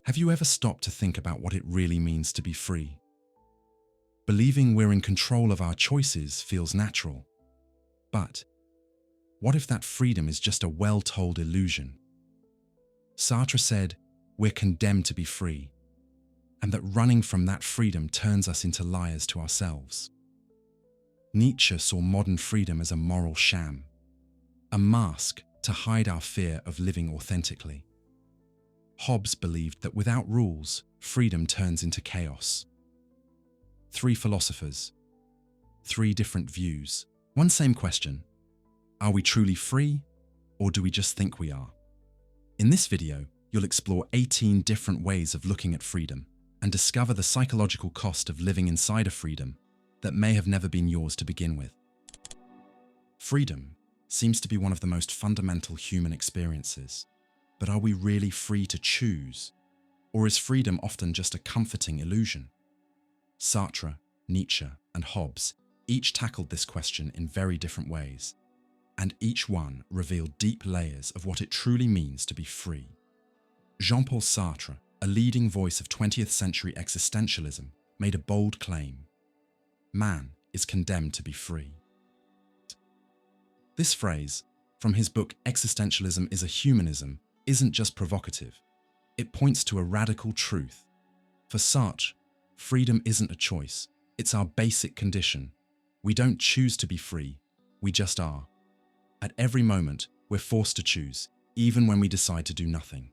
Have you ever stopped to think about what it really means to be free? Believing we're in control of our choices feels natural. But what if that freedom is just a well-told illusion? Sartre said, we're condemned to be free, and that running from that freedom turns us into liars to ourselves. Nietzsche saw modern freedom as a moral sham, a mask to hide our fear of living authentically. Hobbes believed that without rules, freedom turns into chaos. 3 philosophers, 3 different views, one same question. Are we truly free, or do we just think we are? In this video, you'll explore 18 different ways of looking at freedom and discover the psychological cost of living inside a freedom that may have never been yours to begin with. Freedom seems to be one of the most fundamental human experiences. But are we really free to choose? Or is freedom often just a comforting illusion? Sartre, Nietzsche, and Hobbes each tackled this question in very different ways, and each one revealed deep layers of what it truly means to be free. Jean-Paul Sartre, a leading voice of 20th century existentialism, made a bold claim: man is condemned to be free. This phrase, from his book Existentialism is a Humanism, isn't just provocative. It points to a radical truth. For Sartre, freedom isn't a choice. It's our basic condition. We don't choose to be free. We just are. At every moment, we're forced to choose, even when we decide to do nothing.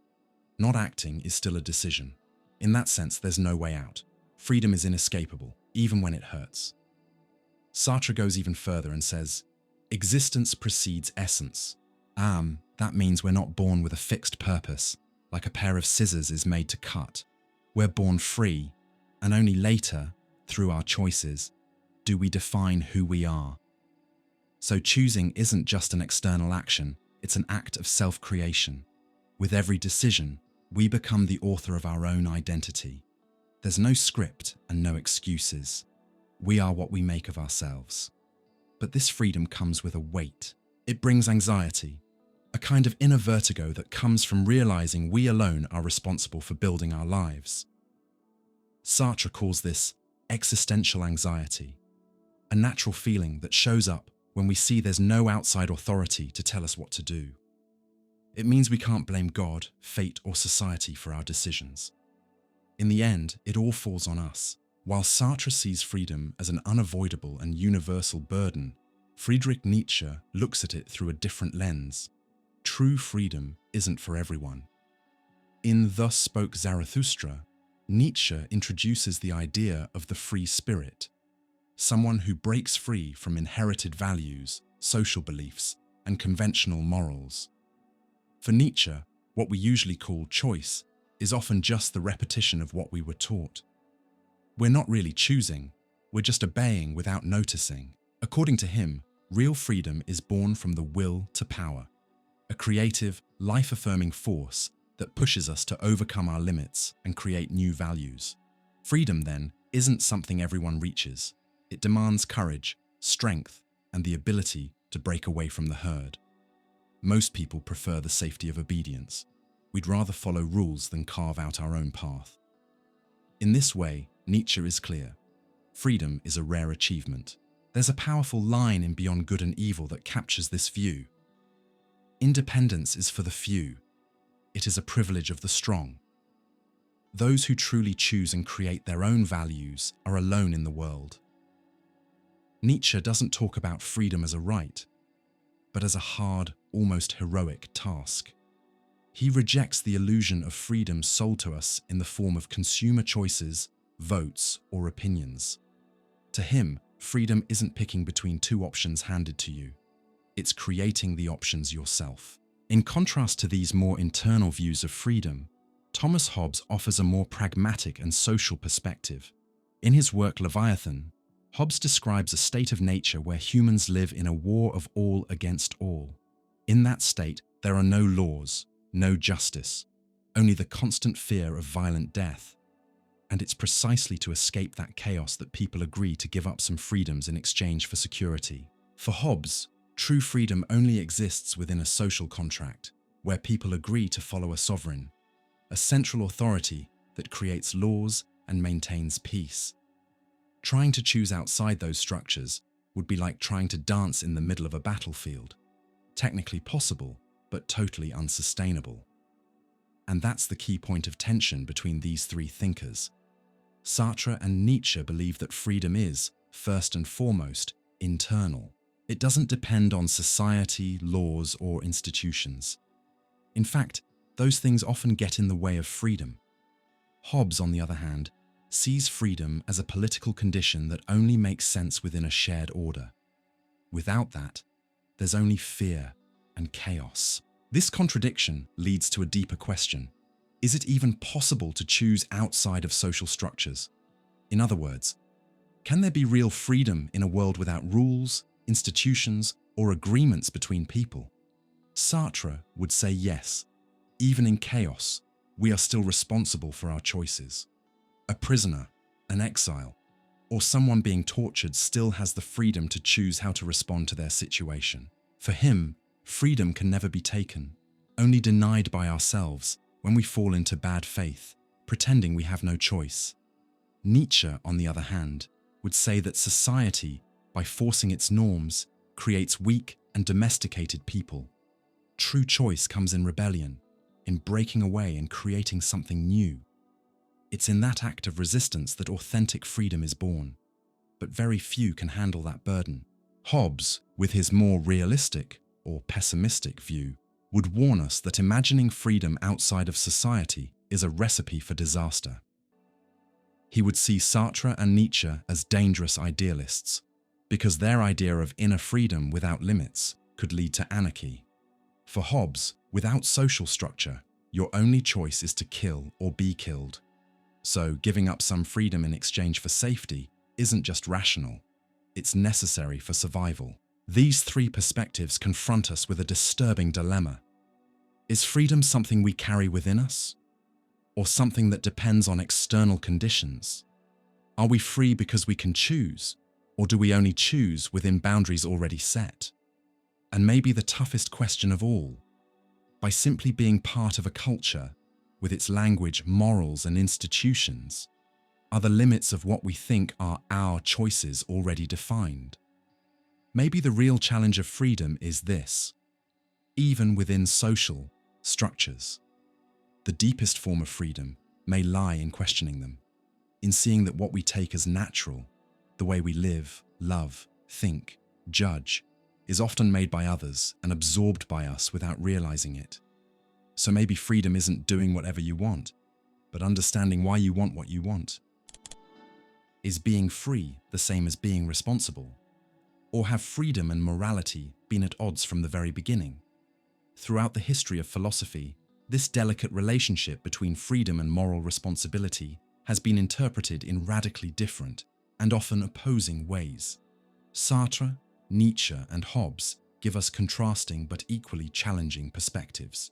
Not acting is still a decision. In that sense, there's no way out. Freedom is inescapable, even when it hurts. Sartre goes even further and says, existence precedes essence. That means we're not born with a fixed purpose, like a pair of scissors is made to cut. We're born free, and only later, through our choices, do we define who we are. So choosing isn't just an external action, it's an act of self-creation. With every decision, we become the author of our own identity. There's no script and no excuses. We are what we make of ourselves. But this freedom comes with a weight. It brings anxiety, a kind of inner vertigo that comes from realizing we alone are responsible for building our lives. Sartre calls this existential anxiety, a natural feeling that shows up when we see there's no outside authority to tell us what to do. It means we can't blame God, fate, or society for our decisions. In the end, it all falls on us. While Sartre sees freedom as an unavoidable and universal burden, Friedrich Nietzsche looks at it through a different lens. True freedom isn't for everyone. In Thus Spoke Zarathustra, Nietzsche introduces the idea of the free spirit, someone who breaks free from inherited values, social beliefs, and conventional morals. For Nietzsche, what we usually call choice is often just the repetition of what we were taught. We're not really choosing, we're just obeying without noticing. According to him, real freedom is born from the will to power, a creative, life-affirming force that pushes us to overcome our limits and create new values. Freedom, then, isn't something everyone reaches. It demands courage, strength, and the ability to break away from the herd. Most people prefer the safety of obedience. We'd rather follow rules than carve out our own path. In this way, Nietzsche is clear. Freedom is a rare achievement. There's a powerful line in Beyond Good and Evil that captures this view. Independence is for the few. It is a privilege of the strong. Those who truly choose and create their own values are alone in the world. Nietzsche doesn't talk about freedom as a right, but as a hard, almost heroic task. He rejects the illusion of freedom sold to us in the form of consumer choices, votes, or opinions. To him, freedom isn't picking between 2 options handed to you. It's creating the options yourself. In contrast to these more internal views of freedom, Thomas Hobbes offers a more pragmatic and social perspective. In his work Leviathan, Hobbes describes a state of nature where humans live in a war of all against all. In that state, there are no laws, no justice, only the constant fear of violent death. And it's precisely to escape that chaos that people agree to give up some freedoms in exchange for security. For Hobbes, true freedom only exists within a social contract, where people agree to follow a sovereign, a central authority that creates laws and maintains peace. Trying to choose outside those structures would be like trying to dance in the middle of a battlefield. Technically possible, but totally unsustainable. And that's the key point of tension between these three thinkers. Sartre and Nietzsche believe that freedom is, first and foremost, internal. It doesn't depend on society, laws, or institutions. In fact, those things often get in the way of freedom. Hobbes, on the other hand, sees freedom as a political condition that only makes sense within a shared order. Without that, there's only fear and chaos. This contradiction leads to a deeper question. Is it even possible to choose outside of social structures? In other words, can there be real freedom in a world without rules, institutions, or agreements between people? Sartre would say yes. Even in chaos, we are still responsible for our choices. A prisoner, an exile, or someone being tortured still has the freedom to choose how to respond to their situation. For him, freedom can never be taken, only denied by ourselves when we fall into bad faith, pretending we have no choice. Nietzsche, on the other hand, would say that society, by forcing its norms, creates weak and domesticated people. True choice comes in rebellion, in breaking away and creating something new. It's in that act of resistance that authentic freedom is born, but very few can handle that burden. Hobbes, with his more realistic or pessimistic view, would warn us that imagining freedom outside of society is a recipe for disaster. He would see Sartre and Nietzsche as dangerous idealists, because their idea of inner freedom without limits could lead to anarchy. For Hobbes, without social structure, your only choice is to kill or be killed. So giving up some freedom in exchange for safety isn't just rational, it's necessary for survival. These three perspectives confront us with a disturbing dilemma. Is freedom something we carry within us, or something that depends on external conditions? Are we free because we can choose, or do we only choose within boundaries already set? And maybe the toughest question of all, by simply being part of a culture, with its language, morals, and institutions, are the limits of what we think are our choices already defined? Maybe the real challenge of freedom is this: even within social structures, the deepest form of freedom may lie in questioning them, in seeing that what we take as natural, the way we live, love, think, judge, is often made by others and absorbed by us without realizing it. So maybe freedom isn't doing whatever you want, but understanding why you want what you want. Is being free the same as being responsible? Or have freedom and morality been at odds from the very beginning? Throughout the history of philosophy, this delicate relationship between freedom and moral responsibility has been interpreted in radically different and often opposing ways. Sartre, Nietzsche, and Hobbes give us contrasting but equally challenging perspectives.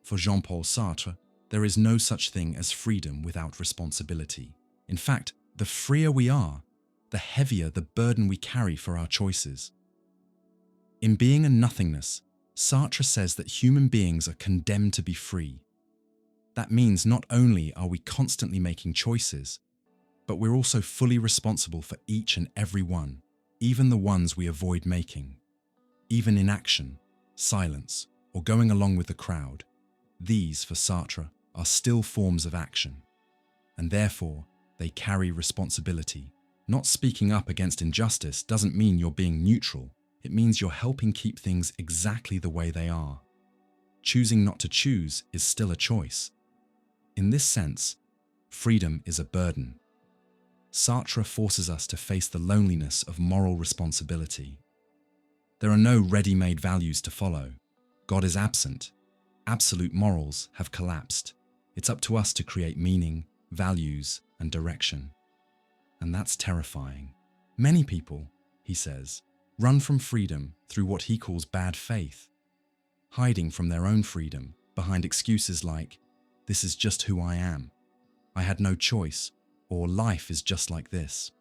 For Jean-Paul Sartre, there is no such thing as freedom without responsibility. In fact, the freer we are, the heavier the burden we carry for our choices. In Being and Nothingness, Sartre says that human beings are condemned to be free. That means not only are we constantly making choices, but we're also fully responsible for each and every one, even the ones we avoid making. Even inaction, silence, or going along with the crowd, these, for Sartre, are still forms of action, and therefore they carry responsibility. Not speaking up against injustice doesn't mean you're being neutral. It means you're helping keep things exactly the way they are. Choosing not to choose is still a choice. In this sense, freedom is a burden. Sartre forces us to face the loneliness of moral responsibility. There are no ready-made values to follow. God is absent. Absolute morals have collapsed. It's up to us to create meaning, values, and direction. And that's terrifying. Many people, he says, run from freedom through what he calls bad faith, hiding from their own freedom behind excuses like, "This is just who I am. I had no choice," or "Life is just like this."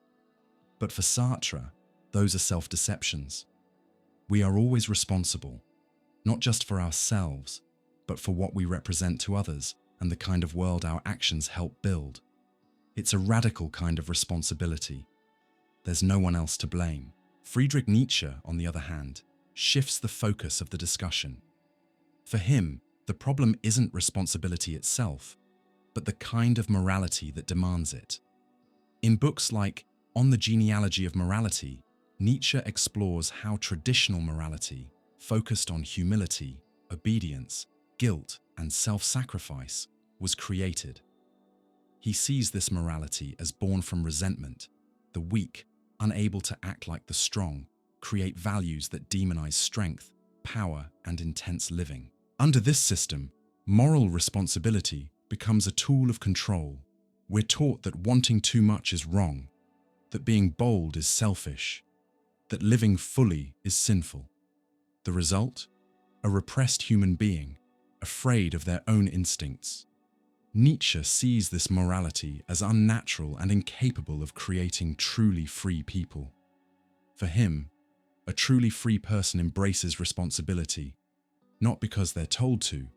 But for Sartre, those are self-deceptions. We are always responsible, not just for ourselves, but for what we represent to others. and the kind of world our actions help build. It's a radical kind of responsibility. There's no one else to blame. Friedrich Nietzsche, on the other hand, shifts the focus of the discussion. For him, the problem isn't responsibility itself, but the kind of morality that demands it. In books like On the Genealogy of Morality, Nietzsche explores how traditional morality, focused on humility, obedience, guilt, and self-sacrifice, was created. He sees this morality as born from resentment. The weak, unable to act like the strong, create values that demonize strength, power, and intense living. Under this system, moral responsibility becomes a tool of control. We're taught that wanting too much is wrong, that being bold is selfish, that living fully is sinful. The result? A repressed human being, afraid of their own instincts. Nietzsche sees this morality as unnatural and incapable of creating truly free people. For him, a truly free person embraces responsibility, not because they're told to,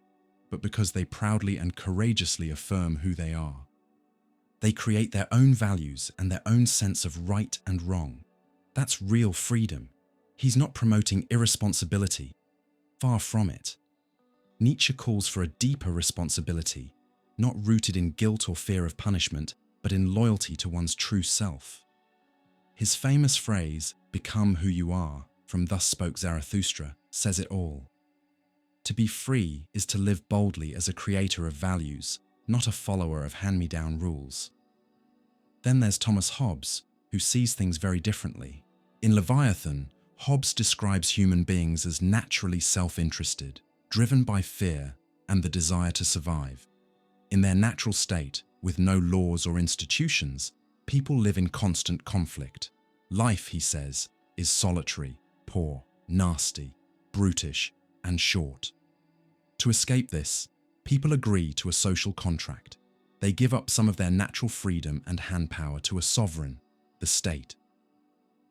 but because they proudly and courageously affirm who they are. They create their own values and their own sense of right and wrong. That's real freedom. He's not promoting irresponsibility. Far from it. Nietzsche calls for a deeper responsibility, not rooted in guilt or fear of punishment, but in loyalty to one's true self. His famous phrase, "Become who you are," from Thus Spoke Zarathustra, says it all. To be free is to live boldly as a creator of values, not a follower of hand-me-down rules. Then there's Thomas Hobbes, who sees things very differently. In Leviathan, Hobbes describes human beings as naturally self-interested, driven by fear and the desire to survive. In their natural state, with no laws or institutions, people live in constant conflict. Life, he says, is solitary, poor, nasty, brutish, and short. To escape this, people agree to a social contract. They give up some of their natural freedom and hand power to a sovereign, the state.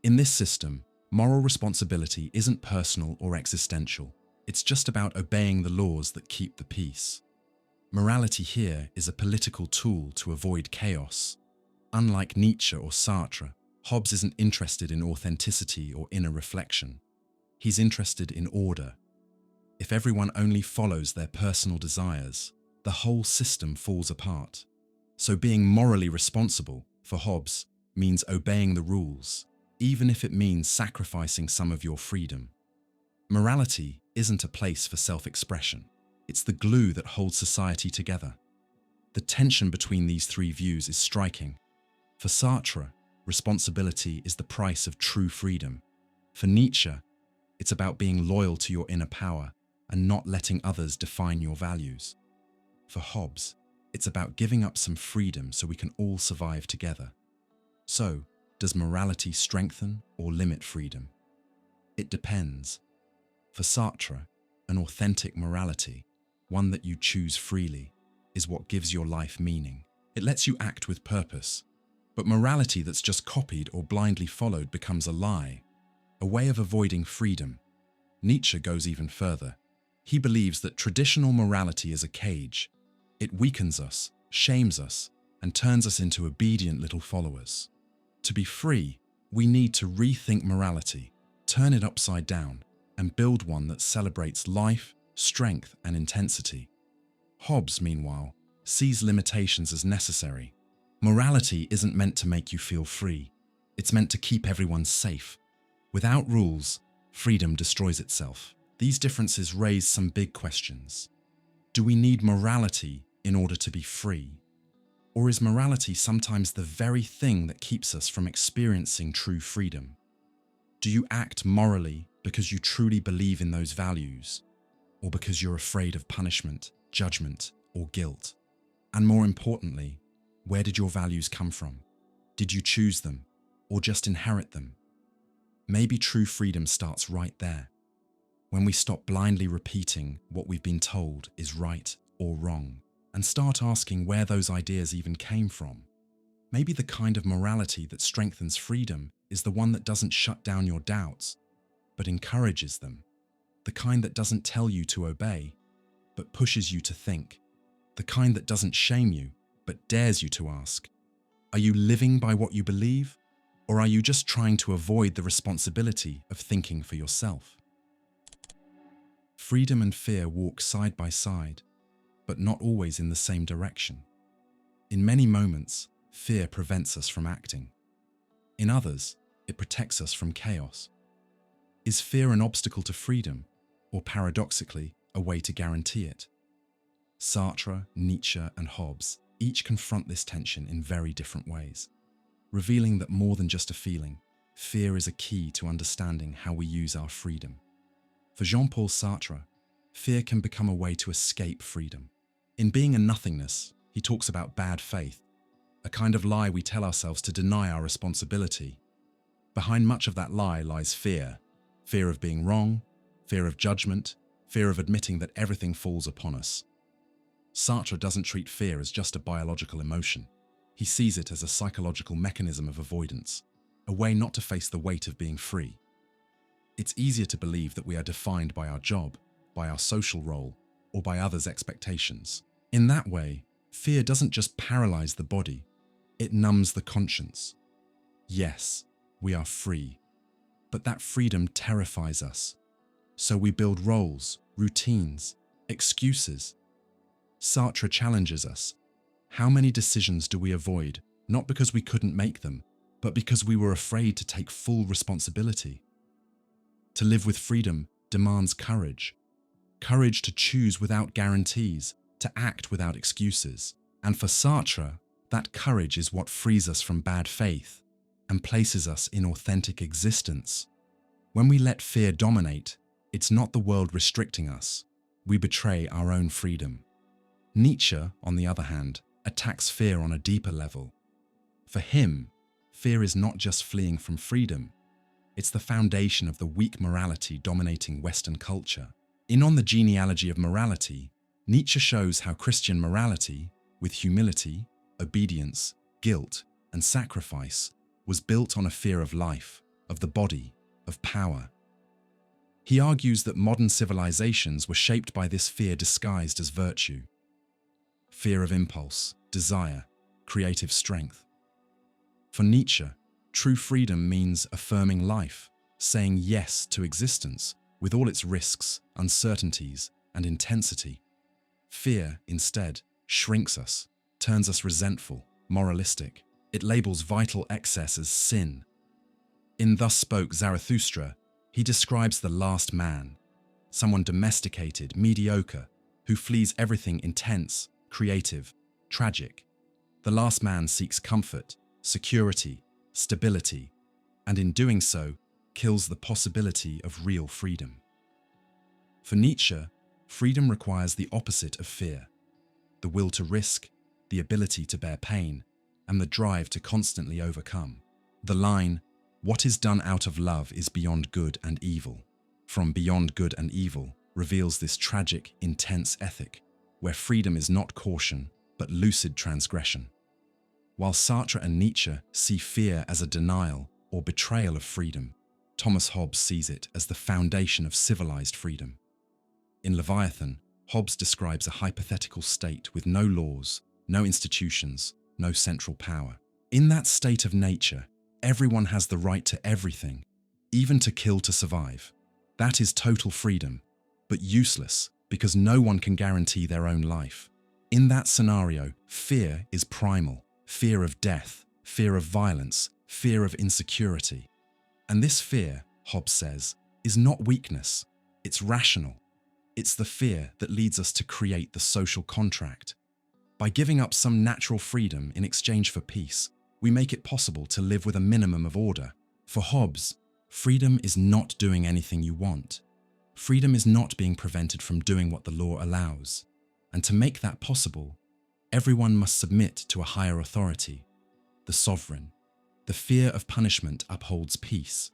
In this system, moral responsibility isn't personal or existential. It's just about obeying the laws that keep the peace. Morality here is a political tool to avoid chaos. Unlike Nietzsche or Sartre, Hobbes isn't interested in authenticity or inner reflection. He's interested in order. If everyone only follows their personal desires, the whole system falls apart. So being morally responsible, for Hobbes, means obeying the rules, even if it means sacrificing some of your freedom. Morality isn't a place for self-expression. It's the glue that holds society together. The tension between these three views is striking. For Sartre, responsibility is the price of true freedom. For Nietzsche, it's about being loyal to your inner power and not letting others define your values. For Hobbes, it's about giving up some freedom so we can all survive together. So, does morality strengthen or limit freedom? It depends. For Sartre, an authentic morality, one that you choose freely, is what gives your life meaning. It lets you act with purpose. But morality that's just copied or blindly followed becomes a lie, a way of avoiding freedom. Nietzsche goes even further. He believes that traditional morality is a cage. It weakens us, shames us, and turns us into obedient little followers. To be free, we need to rethink morality, turn it upside down, and build one that celebrates life, strength, and intensity. Hobbes, meanwhile, sees limitations as necessary. Morality isn't meant to make you feel free. It's meant to keep everyone safe. Without rules, freedom destroys itself. These differences raise some big questions. Do we need morality in order to be free? Or is morality sometimes the very thing that keeps us from experiencing true freedom? Do you act morally because you truly believe in those values, or because you're afraid of punishment, judgment, or guilt? And more importantly, where did your values come from? Did you choose them, or just inherit them? Maybe true freedom starts right there, when we stop blindly repeating what we've been told is right or wrong, and start asking where those ideas even came from. Maybe the kind of morality that strengthens freedom is the one that doesn't shut down your doubts, but encourages them. The kind that doesn't tell you to obey, but pushes you to think. the kind that doesn't shame you, but dares you to ask, are you living by what you believe, or are you just trying to avoid the responsibility of thinking for yourself? Freedom and fear walk side by side, but not always in the same direction. In many moments, fear prevents us from acting. In others, it protects us from chaos. Is fear an obstacle to freedom, or paradoxically, a way to guarantee it? Sartre, Nietzsche, and Hobbes each confront this tension in very different ways, revealing that more than just a feeling, fear is a key to understanding how we use our freedom. For Jean-Paul Sartre, fear can become a way to escape freedom. In Being a Nothingness, he talks about bad faith, a kind of lie we tell ourselves to deny our responsibility. Behind much of that lie lies fear. Fear of being wrong, fear of judgment, fear of admitting that everything falls upon us. Sartre doesn't treat fear as just a biological emotion. He sees it as a psychological mechanism of avoidance, a way not to face the weight of being free. It's easier to believe that we are defined by our job, by our social role, or by others' expectations. In that way, fear doesn't just paralyze the body, it numbs the conscience. Yes, we are free, but that freedom terrifies us. So we build roles, routines, excuses. Sartre challenges us. How many decisions do we avoid, not because we couldn't make them, but because we were afraid to take full responsibility? To live with freedom demands courage. Courage to choose without guarantees, to act without excuses. And for Sartre, that courage is what frees us from bad faith and places us in authentic existence. When we let fear dominate, it's not the world restricting us. We betray our own freedom. Nietzsche, on the other hand, attacks fear on a deeper level. For him, fear is not just fleeing from freedom. It's the foundation of the weak morality dominating Western culture. In On the Genealogy of Morality, Nietzsche shows how Christian morality, with humility, obedience, guilt, and sacrifice, was built on a fear of life, of the body, of power. He argues that modern civilizations were shaped by this fear disguised as virtue. Fear of impulse, desire, creative strength. For Nietzsche, true freedom means affirming life, saying yes to existence, with all its risks, uncertainties, and intensity. Fear, instead, shrinks us, turns us resentful, moralistic. It labels vital excess as sin. In Thus Spoke Zarathustra, he describes the last man, someone domesticated, mediocre, who flees everything intense, creative, tragic. The last man seeks comfort, security, stability, and in doing so, kills the possibility of real freedom. For Nietzsche, freedom requires the opposite of fear: the will to risk, the ability to bear pain, and the drive to constantly overcome. The line, "What is done out of love is beyond good and evil," from Beyond Good and Evil, reveals this tragic, intense ethic, where freedom is not caution, but lucid transgression. While Sartre and Nietzsche see fear as a denial or betrayal of freedom, Thomas Hobbes sees it as the foundation of civilized freedom. In Leviathan, Hobbes describes a hypothetical state with no laws, no institutions, no central power. In that state of nature, everyone has the right to everything, even to kill to survive. That is total freedom, but useless because no one can guarantee their own life. In that scenario, fear is primal: fear of death, fear of violence, fear of insecurity. And this fear, Hobbes says, is not weakness, it's rational. It's the fear that leads us to create the social contract. By giving up some natural freedom in exchange for peace, we make it possible to live with a minimum of order. For Hobbes, freedom is not doing anything you want. Freedom is not being prevented from doing what the law allows. And to make that possible, everyone must submit to a higher authority, the sovereign. The fear of punishment upholds peace.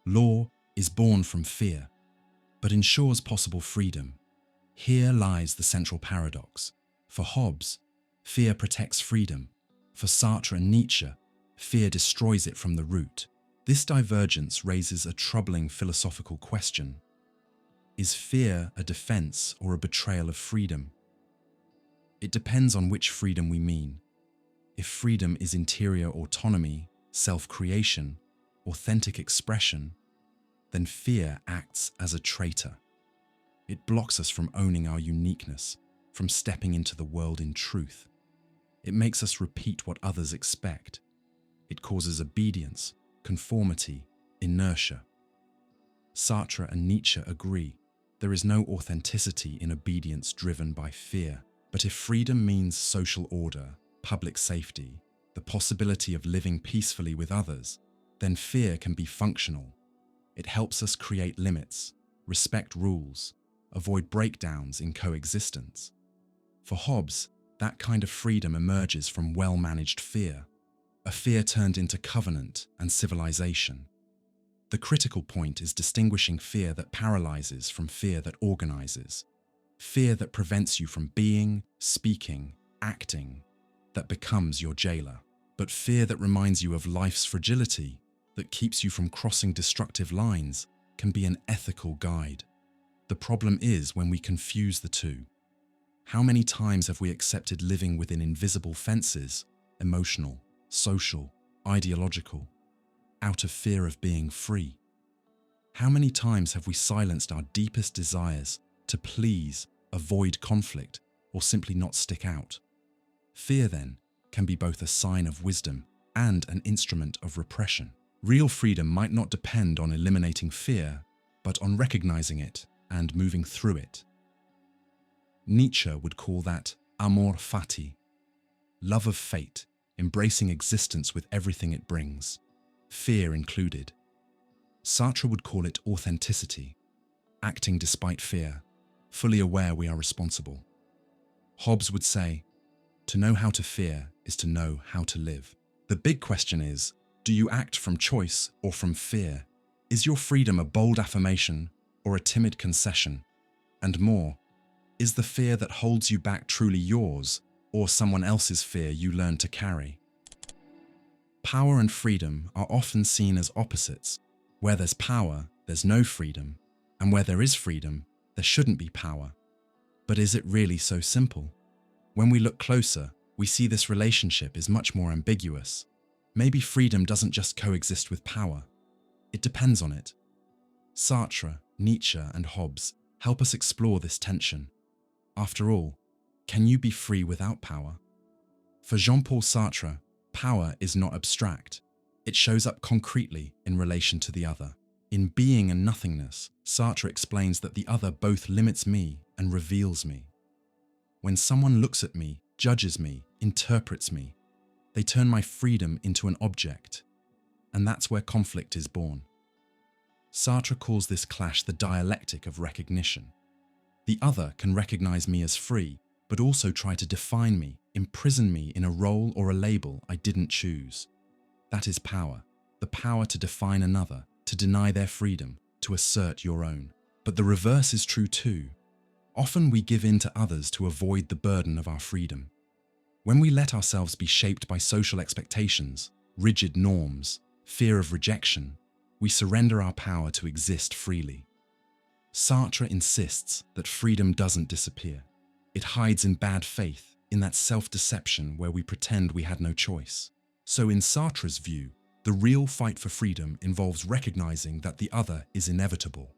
Law is born from fear, but ensures possible freedom. Here lies the central paradox. For Hobbes, fear protects freedom. For Sartre and Nietzsche, fear destroys it from the root. This divergence raises a troubling philosophical question. Is fear a defense or a betrayal of freedom? It depends on which freedom we mean. If freedom is interior autonomy, self-creation, authentic expression, then fear acts as a traitor. It blocks us from owning our uniqueness, from stepping into the world in truth. It makes us repeat what others expect. It causes obedience, conformity, inertia. Sartre and Nietzsche agree. There is no authenticity in obedience driven by fear. But if freedom means social order, public safety, the possibility of living peacefully with others, then fear can be functional. It helps us create limits, respect rules, avoid breakdowns in coexistence. For Hobbes, that kind of freedom emerges from well-managed fear, a fear turned into covenant and civilization. The critical point is distinguishing fear that paralyzes from fear that organizes, fear that prevents you from being, speaking, acting, that becomes your jailer, but fear that reminds you of life's fragility, that keeps you from crossing destructive lines, can be an ethical guide. The problem is when we confuse the two. How many times have we accepted living within invisible fences, emotional, social, ideological, out of fear of being free? How many times have we silenced our deepest desires to please, avoid conflict, or simply not stick out? Fear, then, can be both a sign of wisdom and an instrument of repression. Real freedom might not depend on eliminating fear, but on recognizing it and moving through it. Nietzsche would call that amor fati, love of fate, embracing existence with everything it brings, fear included. Sartre would call it authenticity, acting despite fear, fully aware we are responsible. Hobbes would say, to know how to fear is to know how to live. The big question is, do you act from choice or from fear? Is your freedom a bold affirmation or a timid concession? And more, is the fear that holds you back truly yours or someone else's fear you learn to carry? Power and freedom are often seen as opposites. Where there's power, there's no freedom, and where there is freedom, there shouldn't be power. But is it really so simple? When we look closer, we see this relationship is much more ambiguous. Maybe freedom doesn't just coexist with power. It depends on it. Sartre, Nietzsche, and Hobbes help us explore this tension. After all, can you be free without power? For Jean-Paul Sartre, power is not abstract. It shows up concretely in relation to the other. In Being and Nothingness, Sartre explains that the other both limits me and reveals me. When someone looks at me, judges me, interprets me, they turn my freedom into an object, and that's where conflict is born. Sartre calls this clash the dialectic of recognition. The other can recognize me as free, but also try to define me, imprison me in a role or a label I didn't choose. That is power, the power to define another, to deny their freedom, to assert your own. But the reverse is true too. Often we give in to others to avoid the burden of our freedom. When we let ourselves be shaped by social expectations, rigid norms, fear of rejection, we surrender our power to exist freely. Sartre insists that freedom doesn't disappear. It hides in bad faith, in that self-deception where we pretend we had no choice. So in Sartre's view, the real fight for freedom involves recognizing that the other is inevitable,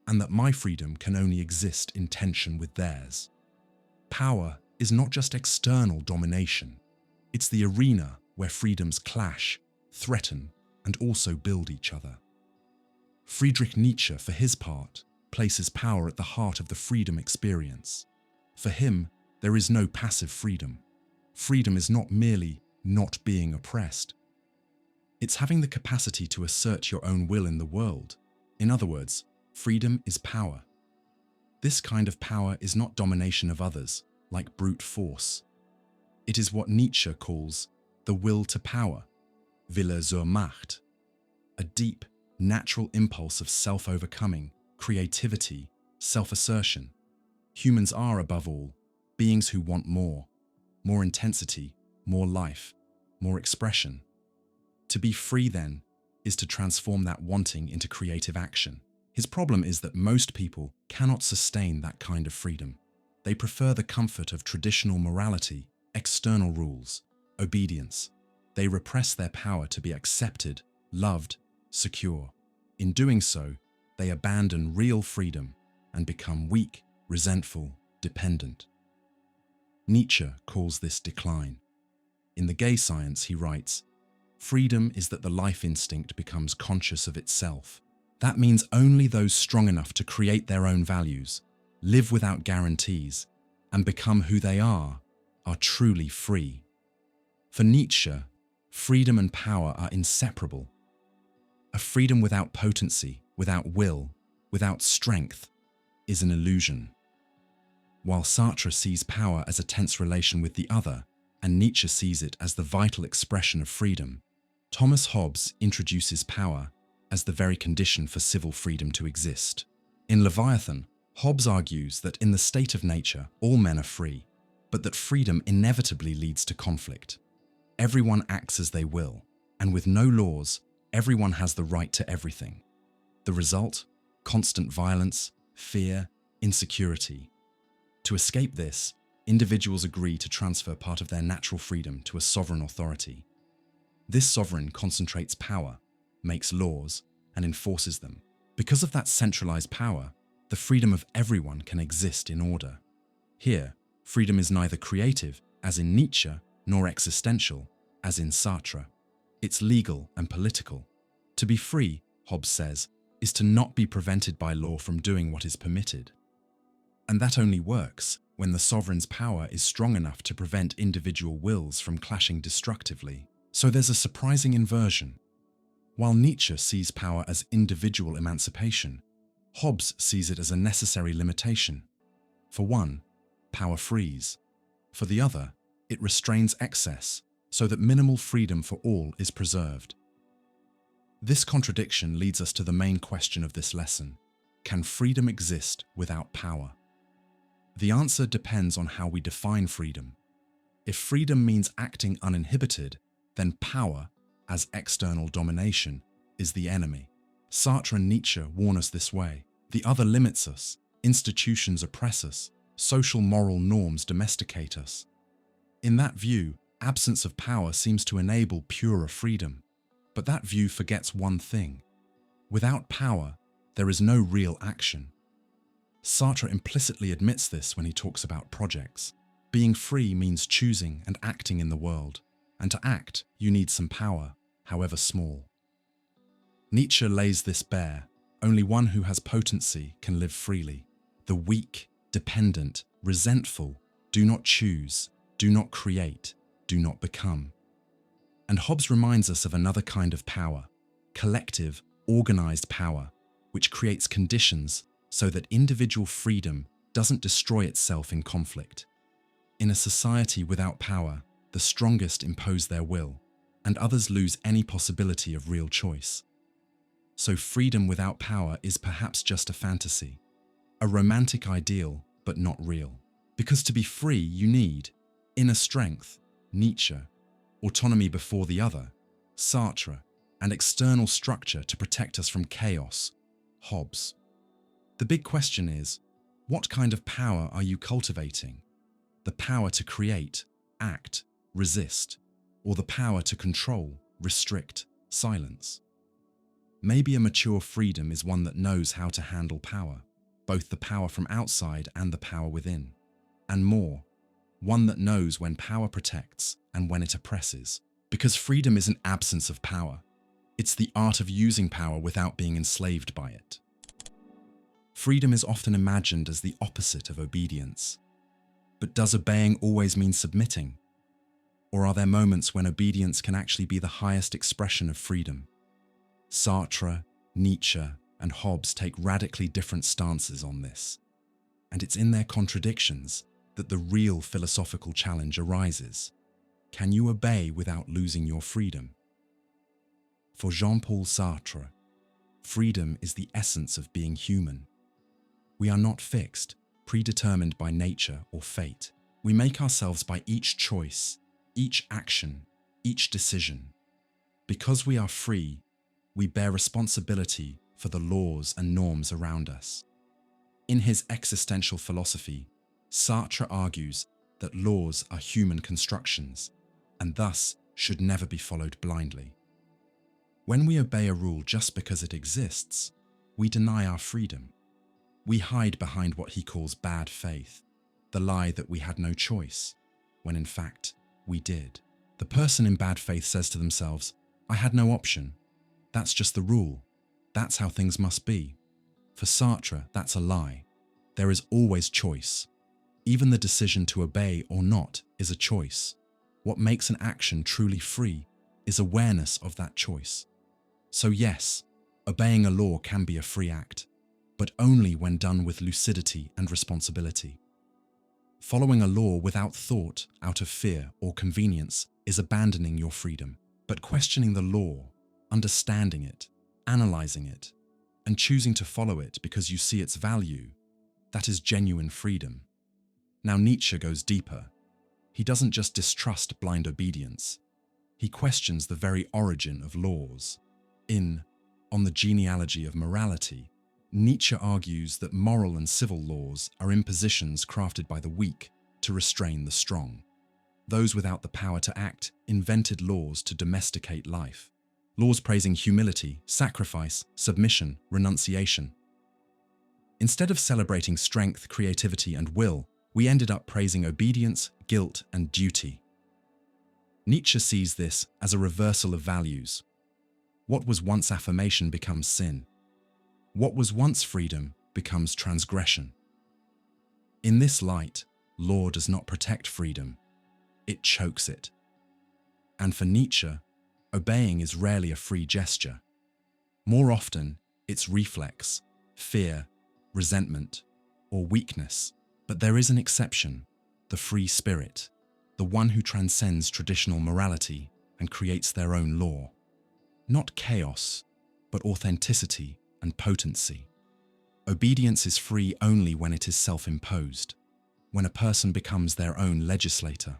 and that my freedom can only exist in tension with theirs. Power is not just external domination. It's the arena where freedoms clash, threaten, and also build each other. Friedrich Nietzsche, for his part, places power at the heart of the freedom experience. For him, there is no passive freedom. Freedom is not merely not being oppressed. It's having the capacity to assert your own will in the world. In other words, freedom is power. This kind of power is not domination of others, like brute force. It is what Nietzsche calls the will to power, Wille zur Macht, a deep, natural impulse of self-overcoming, creativity, self-assertion. Humans are, above all, beings who want more intensity, more life, more expression. To be free, then, is to transform that wanting into creative action. His problem is that most people cannot sustain that kind of freedom. They prefer the comfort of traditional morality, external rules, obedience. They repress their power to be accepted, loved, secure. In doing so, they abandon real freedom and become weak, resentful, dependent. Nietzsche calls this decline. In The Gay Science, he writes, "Freedom is that the life instinct becomes conscious of itself. That means only those strong enough to create their own values, live without guarantees, and become who they are truly free." For Nietzsche, freedom and power are inseparable. A freedom without potency, without will, without strength, is an illusion. While Sartre sees power as a tense relation with the other, and Nietzsche sees it as the vital expression of freedom, Thomas Hobbes introduces power as the very condition for civil freedom to exist. In Leviathan, Hobbes argues that in the state of nature, all men are free, but that freedom inevitably leads to conflict. Everyone acts as they will, and with no laws, everyone has the right to everything. The result? Constant violence, fear, insecurity. To escape this, individuals agree to transfer part of their natural freedom to a sovereign authority. This sovereign concentrates power, makes laws, and enforces them. Because of that centralized power, the freedom of everyone can exist in order. Here, freedom is neither creative, as in Nietzsche, nor existential, as in Sartre. It's legal and political. To be free, Hobbes says, is to not be prevented by law from doing what is permitted. And that only works when the sovereign's power is strong enough to prevent individual wills from clashing destructively. So there's a surprising inversion. While Nietzsche sees power as individual emancipation, Hobbes sees it as a necessary limitation. For one, power frees. For the other, it restrains excess, so that minimal freedom for all is preserved. This contradiction leads us to the main question of this lesson. Can freedom exist without power? The answer depends on how we define freedom. If freedom means acting uninhibited, then power, as external domination, is the enemy. Sartre and Nietzsche warn us this way. The other limits us, institutions oppress us, social moral norms domesticate us. In that view, absence of power seems to enable purer freedom. But that view forgets one thing. Without power, there is no real action. Sartre implicitly admits this when he talks about projects. Being free means choosing and acting in the world, and to act, you need some power, however small. Nietzsche lays this bare. Only one who has potency can live freely. The weak, dependent, resentful do not choose, do not create, do not become. And Hobbes reminds us of another kind of power, collective, organized power, which creates conditions so that individual freedom doesn't destroy itself in conflict. In a society without power, the strongest impose their will, and others lose any possibility of real choice. So freedom without power is perhaps just a fantasy, a romantic ideal, but not real. Because to be free, you need inner strength, Nietzsche, autonomy before the other, Sartre, and external structure to protect us from chaos, Hobbes. The big question is, what kind of power are you cultivating? The power to create, act, resist, or the power to control, restrict, silence? Maybe a mature freedom is one that knows how to handle power, both the power from outside and the power within. And more, one that knows when power protects and when it oppresses. Because freedom isn't absence of power. It's the art of using power without being enslaved by it. Freedom is often imagined as the opposite of obedience. But does obeying always mean submitting? Or are there moments when obedience can actually be the highest expression of freedom? Sartre, Nietzsche, and Hobbes take radically different stances on this. And it's in their contradictions that the real philosophical challenge arises. Can you obey without losing your freedom? For Jean-Paul Sartre, freedom is the essence of being human. We are not fixed, predetermined by nature or fate. We make ourselves by each choice, each action, each decision. Because we are free, we bear responsibility for the laws and norms around us. In his existential philosophy, Sartre argues that laws are human constructions and thus should never be followed blindly. When we obey a rule just because it exists, we deny our freedom. We hide behind what he calls bad faith, the lie that we had no choice, when in fact we did. The person in bad faith says to themselves, "I had no option. That's just the rule. That's how things must be." For Sartre, that's a lie. There is always choice. Even the decision to obey or not is a choice. What makes an action truly free is awareness of that choice. So yes, obeying a law can be a free act, but only when done with lucidity and responsibility. Following a law without thought, out of fear or convenience, is abandoning your freedom. But questioning the law, understanding it, analyzing it, and choosing to follow it because you see its value, that is genuine freedom. Now Nietzsche goes deeper. He doesn't just distrust blind obedience. He questions the very origin of laws. On the Genealogy of Morality, Nietzsche argues that moral and civil laws are impositions crafted by the weak to restrain the strong. Those without the power to act invented laws to domesticate life. Laws praising humility, sacrifice, submission, renunciation. Instead of celebrating strength, creativity, and will, we ended up praising obedience, guilt, and duty. Nietzsche sees this as a reversal of values. What was once affirmation becomes sin. What was once freedom becomes transgression. In this light, law does not protect freedom. It chokes it. And for Nietzsche, obeying is rarely a free gesture. More often, it's reflex, fear, resentment, or weakness. But there is an exception, the free spirit, the one who transcends traditional morality and creates their own law. Not chaos, but authenticity and potency. Obedience is free only when it is self-imposed, when a person becomes their own legislator.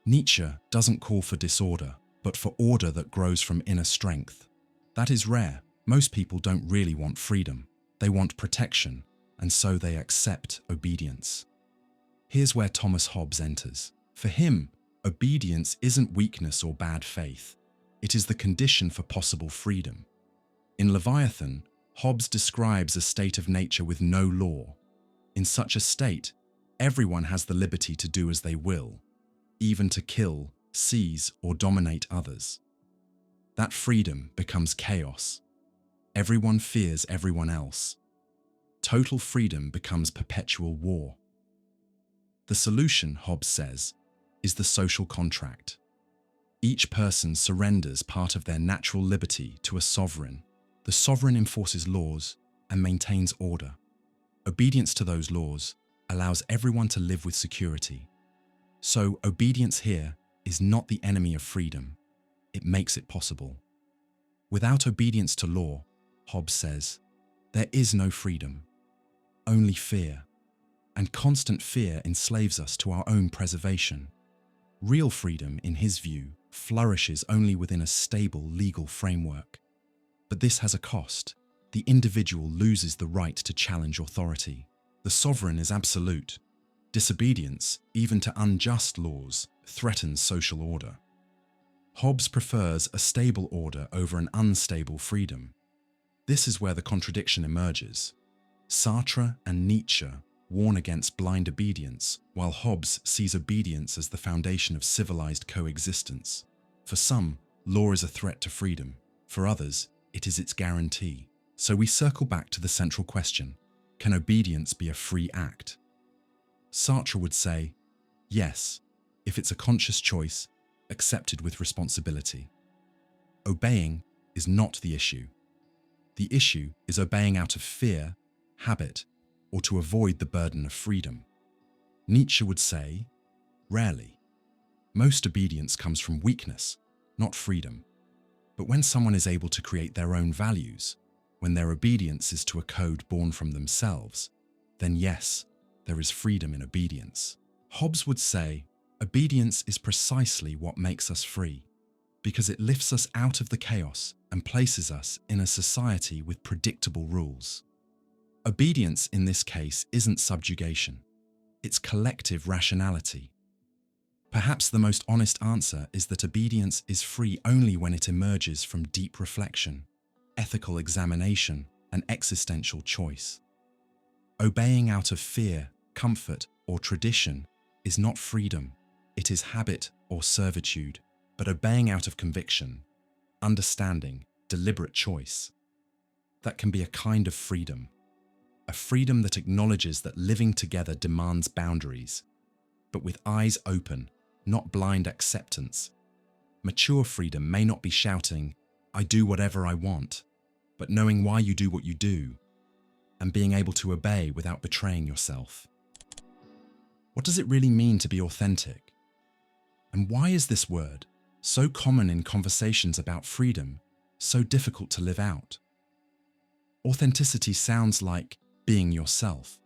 Nietzsche doesn't call for disorder, but for order that grows from inner strength. That is rare. Most people don't really want freedom. They want protection, and so they accept obedience. Here's where Thomas Hobbes enters. For him, obedience isn't weakness or bad faith. It is the condition for possible freedom. In Leviathan, Hobbes describes a state of nature with no law. In such a state, everyone has the liberty to do as they will, even to kill, seize, or dominate others. That freedom becomes chaos. Everyone fears everyone else. Total freedom becomes perpetual war. The solution, Hobbes says, is the social contract. Each person surrenders part of their natural liberty to a sovereign. The sovereign enforces laws and maintains order. Obedience to those laws allows everyone to live with security. So obedience here is not the enemy of freedom. It makes it possible. Without obedience to law, Hobbes says, there is no freedom, only fear. And constant fear enslaves us to our own preservation. Real freedom, in his view, flourishes only within a stable legal framework. But this has a cost. The individual loses the right to challenge authority. The sovereign is absolute. Disobedience, even to unjust laws, threatens social order. Hobbes prefers a stable order over an unstable freedom. This is where the contradiction emerges. Sartre and Nietzsche warn against blind obedience, while Hobbes sees obedience as the foundation of civilized coexistence. For some, law is a threat to freedom. For others, it is its guarantee. So we circle back to the central question: can obedience be a free act? Sartre would say, yes, if it's a conscious choice, accepted with responsibility. Obeying is not the issue. The issue is obeying out of fear, habit, or to avoid the burden of freedom. Nietzsche would say, rarely. Most obedience comes from weakness, not freedom. But when someone is able to create their own values, when their obedience is to a code born from themselves, then yes, there is freedom in obedience. Hobbes would say, obedience is precisely what makes us free, because it lifts us out of the chaos and places us in a society with predictable rules. Obedience in this case isn't subjugation. it's collective rationality. Perhaps the most honest answer is that obedience is free only when it emerges from deep reflection, ethical examination, and existential choice. Obeying out of fear, comfort, or tradition is not freedom, it is habit or servitude, but obeying out of conviction, understanding, deliberate choice, that can be a kind of freedom. A freedom that acknowledges that living together demands boundaries, but with eyes open, not blind acceptance. Mature freedom may not be shouting, "I do whatever I want," but knowing why you do what you do, and being able to obey without betraying yourself. What does it really mean to be authentic? And why is this word, so common in conversations about freedom, so difficult to live out? Authenticity sounds like being yourself.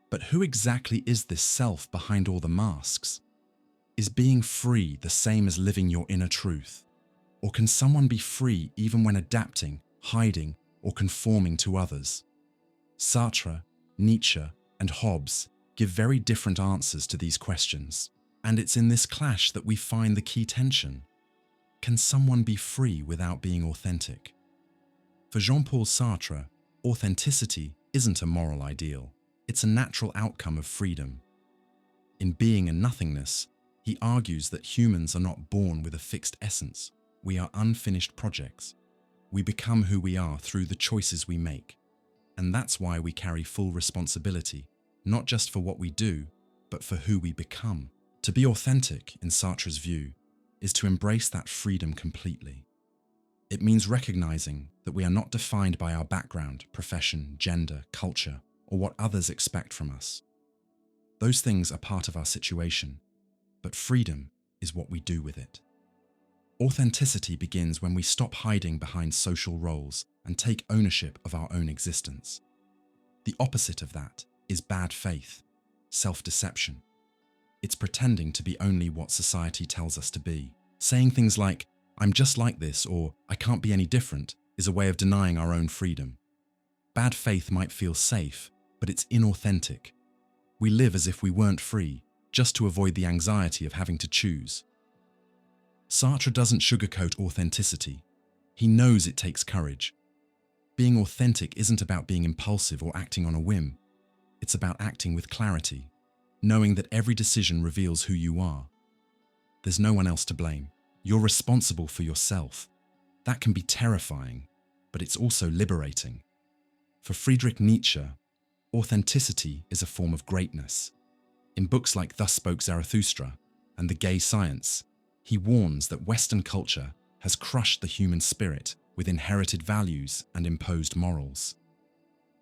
But who exactly is this self behind all the masks? Is being free the same as living your inner truth? Or can someone be free even when adapting, hiding, or conforming to others? Sartre, Nietzsche, and Hobbes give very different answers to these questions, and it's in this clash that we find the key tension. Can someone be free without being authentic? For Jean-Paul Sartre, authenticity isn't a moral ideal, it's a natural outcome of freedom. In Being and Nothingness, he argues that humans are not born with a fixed essence. We are unfinished projects. We become who we are through the choices we make. And that's why we carry full responsibility, not just for what we do, but for who we become. To be authentic, in Sartre's view, is to embrace that freedom completely. It means recognizing that we are not defined by our background, profession, gender, culture, or what others expect from us. Those things are part of our situation, but freedom is what we do with it. Authenticity begins when we stop hiding behind social roles and take ownership of our own existence. The opposite of that is bad faith, self-deception. It's pretending to be only what society tells us to be. Saying things like, "I'm just like this," or "I can't be any different," is a way of denying our own freedom. Bad faith might feel safe, but it's inauthentic. We live as if we weren't free, just to avoid the anxiety of having to choose. Sartre doesn't sugarcoat authenticity. He knows it takes courage. Being authentic isn't about being impulsive or acting on a whim. It's about acting with clarity, knowing that every decision reveals who you are. There's no one else to blame. You're responsible for yourself. That can be terrifying, but it's also liberating. For Friedrich Nietzsche, authenticity is a form of greatness. In books like Thus Spoke Zarathustra and The Gay Science, he warns that Western culture has crushed the human spirit with inherited values and imposed morals.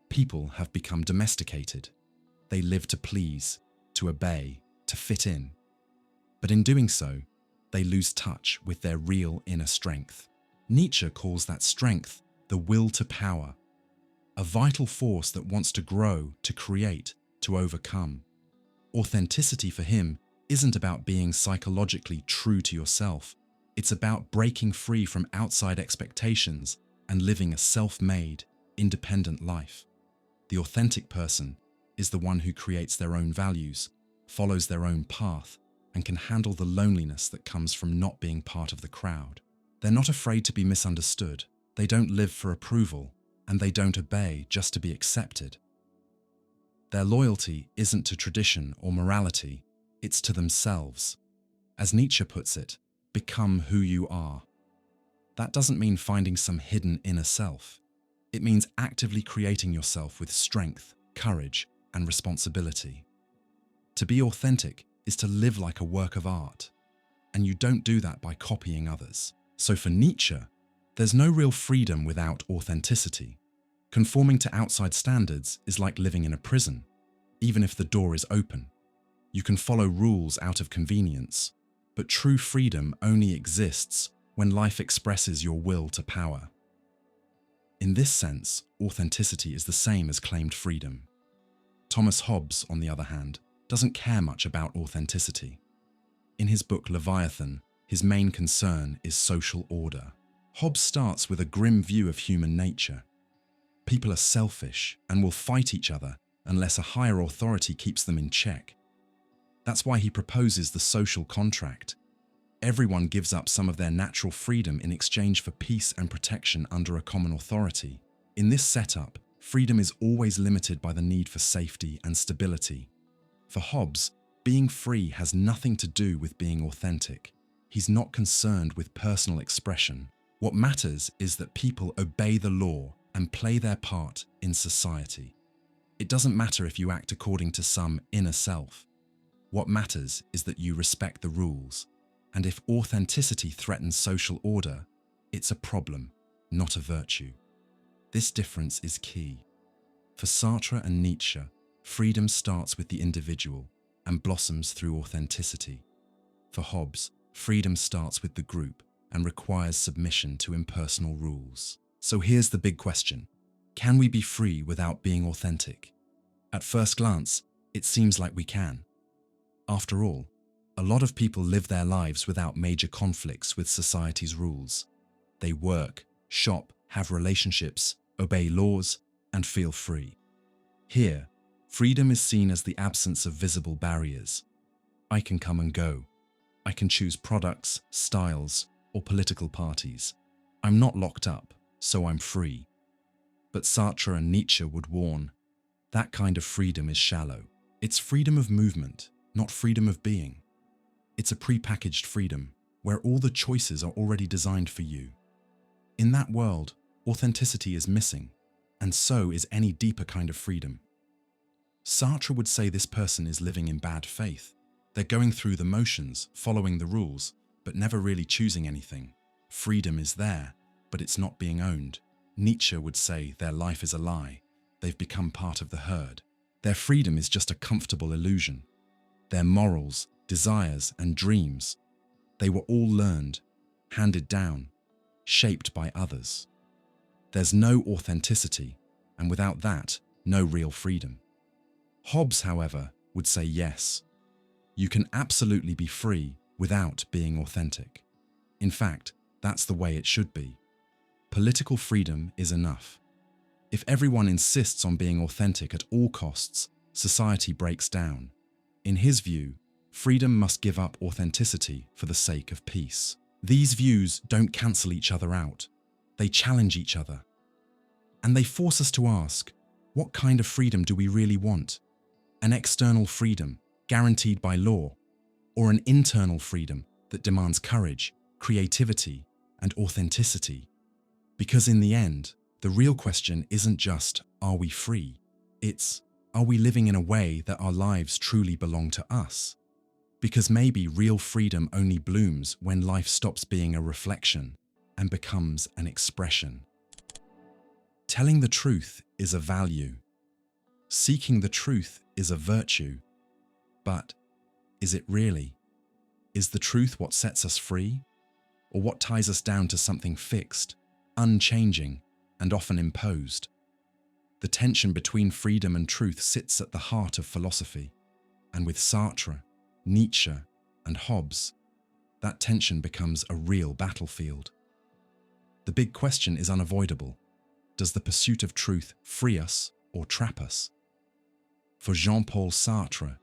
People have become domesticated. They live to please, to obey, to fit in. But in doing so, they lose touch with their real inner strength. Nietzsche calls that strength the will to power, a vital force that wants to grow, to create, to overcome. Authenticity for him isn't about being psychologically true to yourself. It's about breaking free from outside expectations and living a self-made, independent life. The authentic person is the one who creates their own values, follows their own path, and can handle the loneliness that comes from not being part of the crowd. They're not afraid to be misunderstood. They don't live for approval, and they don't obey just to be accepted. Their loyalty isn't to tradition or morality, it's to themselves. As Nietzsche puts it, become who you are. That doesn't mean finding some hidden inner self. It means actively creating yourself with strength, courage, and responsibility. To be authentic is to live like a work of art, and you don't do that by copying others. So for Nietzsche, there's no real freedom without authenticity. Conforming to outside standards is like living in a prison, even if the door is open. You can follow rules out of convenience, but true freedom only exists when life expresses your will to power. In this sense, authenticity is the same as claimed freedom. Thomas Hobbes, on the other hand, doesn't care much about authenticity. In his book Leviathan, his main concern is social order. Hobbes starts with a grim view of human nature. People are selfish and will fight each other unless a higher authority keeps them in check. That's why he proposes the social contract. Everyone gives up some of their natural freedom in exchange for peace and protection under a common authority. In this setup, freedom is always limited by the need for safety and stability. For Hobbes, being free has nothing to do with being authentic. He's not concerned with personal expression. What matters is that people obey the law and play their part in society. It doesn't matter if you act according to some inner self. What matters is that you respect the rules. And if authenticity threatens social order, it's a problem, not a virtue. This difference is key. For Sartre and Nietzsche, freedom starts with the individual and blossoms through authenticity. For Hobbes, freedom starts with the group and requires submission to impersonal rules. So here's the big question. Can we be free without being authentic? At first glance, it seems like we can. After all, a lot of people live their lives without major conflicts with society's rules. They work, shop, have relationships, obey laws, and feel free. Here, freedom is seen as the absence of visible barriers. I can come and go. I can choose products, styles, or political parties. I'm not locked up, so I'm free. But Sartre and Nietzsche would warn, that kind of freedom is shallow. It's freedom of movement, not freedom of being. It's a prepackaged freedom, where all the choices are already designed for you. In that world, authenticity is missing, and so is any deeper kind of freedom. Sartre would say this person is living in bad faith. They're going through the motions, following the rules, but never really choosing anything. Freedom is there, but it's not being owned. Nietzsche would say their life is a lie. They've become part of the herd. Their freedom is just a comfortable illusion. Their morals, desires, and dreams, they were all learned, handed down, shaped by others. There's no authenticity, and without that, no real freedom. Hobbes, however, would say yes. You can absolutely be free without being authentic. In fact, that's the way it should be. Political freedom is enough. If everyone insists on being authentic at all costs, society breaks down. In his view, freedom must give up authenticity for the sake of peace. These views don't cancel each other out. They challenge each other. And they force us to ask, what kind of freedom do we really want? An external freedom, guaranteed by law, or an internal freedom that demands courage, creativity, and authenticity? Because in the end, the real question isn't just, are we free? It's, are we living in a way that our lives truly belong to us? Because maybe real freedom only blooms when life stops being a reflection and becomes an expression. Telling the truth is a value. Seeking the truth is a virtue. But is it really? Is the truth what sets us free? Or what ties us down to something fixed, unchanging, and often imposed? The tension between freedom and truth sits at the heart of philosophy, and with Sartre, Nietzsche, and Hobbes, that tension becomes a real battlefield. The big question is unavoidable. Does the pursuit of truth free us or trap us? For Jean-Paul Sartre,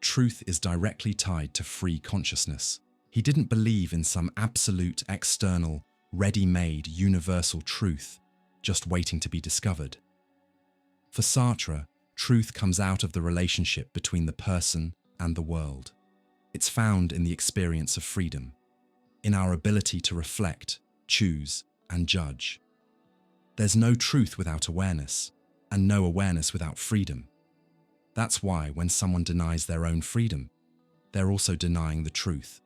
truth is directly tied to free consciousness. He didn't believe in some absolute, external, ready-made, universal truth, just waiting to be discovered. For Sartre, truth comes out of the relationship between the person and the world. It's found in the experience of freedom, in our ability to reflect, choose, and judge. There's no truth without awareness, and no awareness without freedom. That's why when someone denies their own freedom, they're also denying the truth.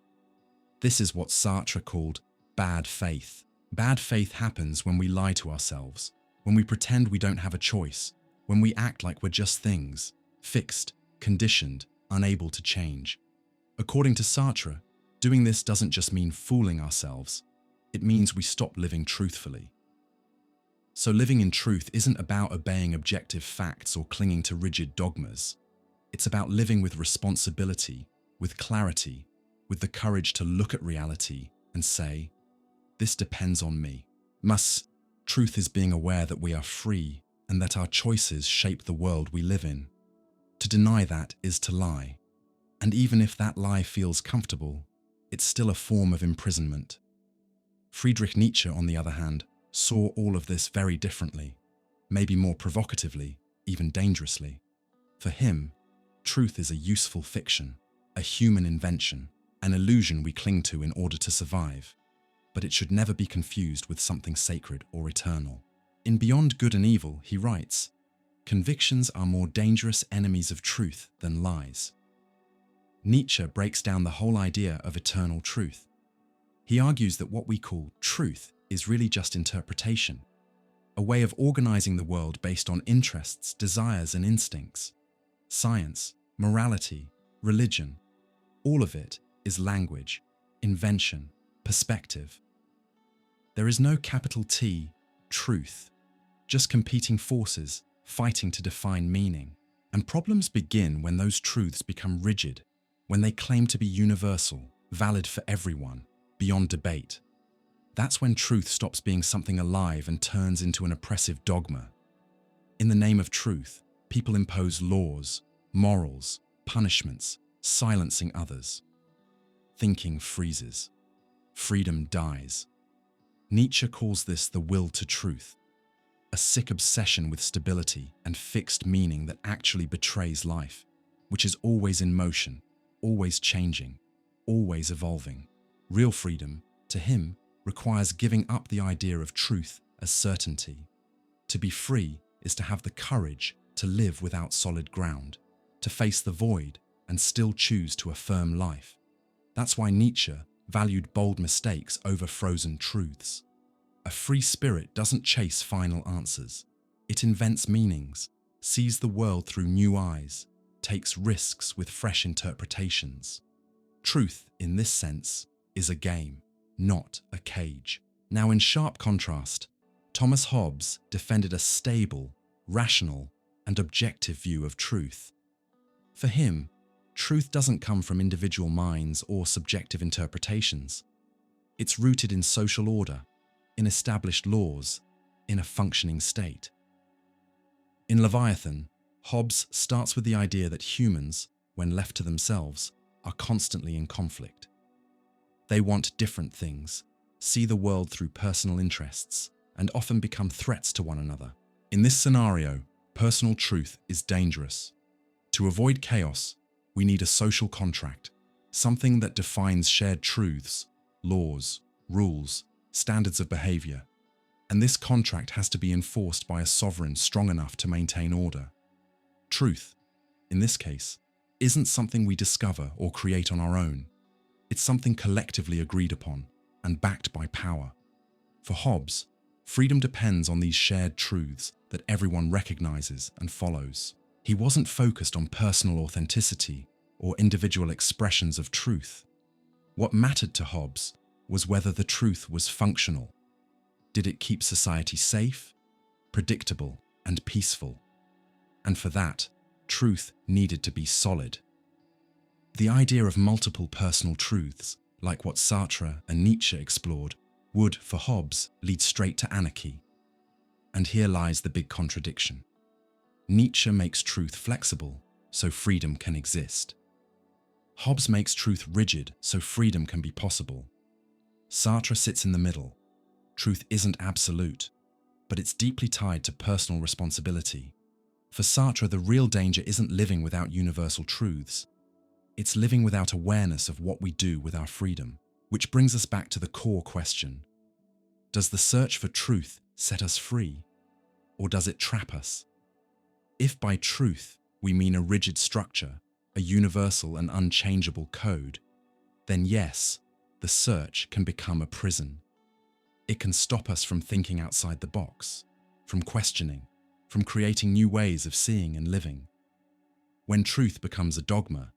This is what Sartre called bad faith. Bad faith happens when we lie to ourselves, when we pretend we don't have a choice, when we act like we're just things, fixed, conditioned, unable to change. According to Sartre, doing this doesn't just mean fooling ourselves, it means we stop living truthfully. So living in truth isn't about obeying objective facts or clinging to rigid dogmas. It's about living with responsibility, with clarity, with the courage to look at reality and say, this depends on me. Truth is being aware that we are free and that our choices shape the world we live in. To deny that is to lie. And even if that lie feels comfortable, it's still a form of imprisonment. Friedrich Nietzsche, on the other hand, saw all of this very differently, maybe more provocatively, even dangerously. For him, truth is a useful fiction, a human invention, an illusion we cling to in order to survive, but it should never be confused with something sacred or eternal. In Beyond Good and Evil, he writes, "Convictions are more dangerous enemies of truth than lies." Nietzsche breaks down the whole idea of eternal truth. He argues that what we call truth is really just interpretation, a way of organizing the world based on interests, desires, and instincts. Science, morality, religion, all of it is language, invention, perspective. There is no capital T, truth, just competing forces fighting to define meaning. And problems begin when those truths become rigid, when they claim to be universal, valid for everyone, beyond debate. That's when truth stops being something alive and turns into an oppressive dogma. In the name of truth, people impose laws, morals, punishments, silencing others. Thinking freezes. Freedom dies. Nietzsche calls this the will to truth, a sick obsession with stability and fixed meaning that actually betrays life, which is always in motion, always changing, always evolving. Real freedom, to him, requires giving up the idea of truth as certainty. To be free is to have the courage to live without solid ground, to face the void and still choose to affirm life. That's why Nietzsche valued bold mistakes over frozen truths. A free spirit doesn't chase final answers. It invents meanings, sees the world through new eyes, takes risks with fresh interpretations. Truth, in this sense, is a game, not a cage. Now, in sharp contrast, Thomas Hobbes defended a stable, rational, and objective view of truth. For him, truth doesn't come from individual minds or subjective interpretations. It's rooted in social order, in established laws, in a functioning state. In Leviathan, Hobbes starts with the idea that humans, when left to themselves, are constantly in conflict. They want different things, see the world through personal interests, and often become threats to one another. In this scenario, personal truth is dangerous. To avoid chaos, we need a social contract, something that defines shared truths, laws, rules, standards of behavior. And this contract has to be enforced by a sovereign strong enough to maintain order. Truth, in this case, isn't something we discover or create on our own. It's something collectively agreed upon and backed by power. For Hobbes, freedom depends on these shared truths that everyone recognizes and follows. He wasn't focused on personal authenticity or individual expressions of truth. What mattered to Hobbes was whether the truth was functional. Did it keep society safe, predictable, and peaceful? And for that, truth needed to be solid. The idea of multiple personal truths, like what Sartre and Nietzsche explored, would, for Hobbes, lead straight to anarchy. And here lies the big contradiction. Nietzsche makes truth flexible, so freedom can exist. Hobbes makes truth rigid, so freedom can be possible. Sartre sits in the middle. Truth isn't absolute, but it's deeply tied to personal responsibility. For Sartre, the real danger isn't living without universal truths. It's living without awareness of what we do with our freedom, which brings us back to the core question. Does the search for truth set us free, or does it trap us? If by truth we mean a rigid structure, a universal and unchangeable code, then yes, the search can become a prison. It can stop us from thinking outside the box, from questioning, from creating new ways of seeing and living. When truth becomes a dogma,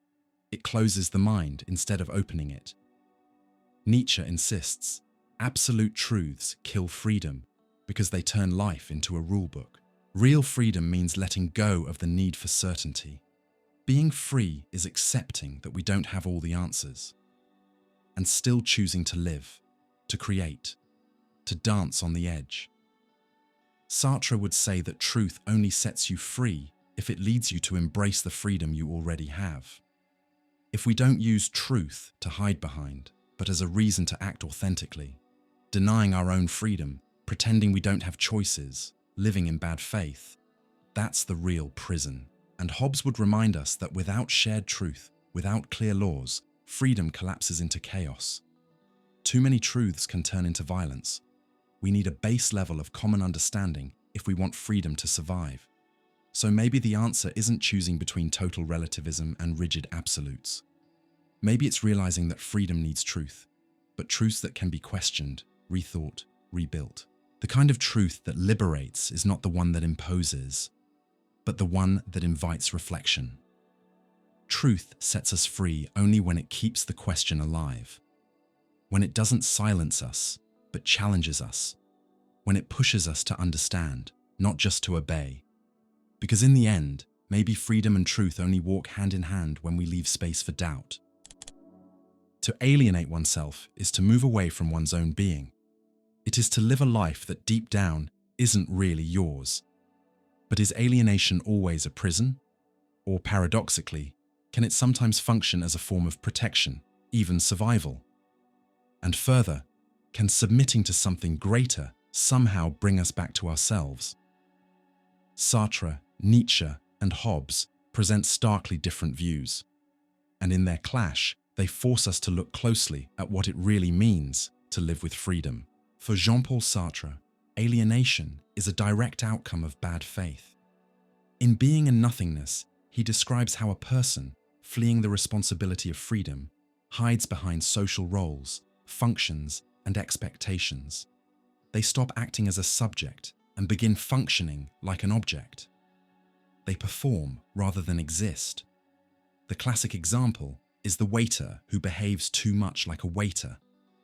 it closes the mind instead of opening it. Nietzsche insists, absolute truths kill freedom because they turn life into a rulebook. Real freedom means letting go of the need for certainty. Being free is accepting that we don't have all the answers, and still choosing to live, to create, to dance on the edge. Sartre would say that truth only sets you free if it leads you to embrace the freedom you already have. If we don't use truth to hide behind, but as a reason to act authentically, denying our own freedom, pretending we don't have choices, living in bad faith, that's the real prison. And Hobbes would remind us that without shared truth, without clear laws, freedom collapses into chaos. Too many truths can turn into violence. We need a base level of common understanding if we want freedom to survive. So maybe the answer isn't choosing between total relativism and rigid absolutes. Maybe it's realizing that freedom needs truth, but truths that can be questioned, rethought, rebuilt. The kind of truth that liberates is not the one that imposes, but the one that invites reflection. Truth sets us free only when it keeps the question alive, when it doesn't silence us, but challenges us, when it pushes us to understand, not just to obey. Because in the end, maybe freedom and truth only walk hand in hand when we leave space for doubt. To alienate oneself is to move away from one's own being. It is to live a life that deep down isn't really yours. But is alienation always a prison? Or paradoxically, can it sometimes function as a form of protection, even survival? And further, can submitting to something greater somehow bring us back to ourselves? Sartre, Nietzsche, and Hobbes present starkly different views. And in their clash, they force us to look closely at what it really means to live with freedom. For Jean-Paul Sartre, alienation is a direct outcome of bad faith. In Being and Nothingness, he describes how a person, fleeing the responsibility of freedom, hides behind social roles, functions, and expectations. They stop acting as a subject and begin functioning like an object. They perform rather than exist. The classic example is the waiter who behaves too much like a waiter.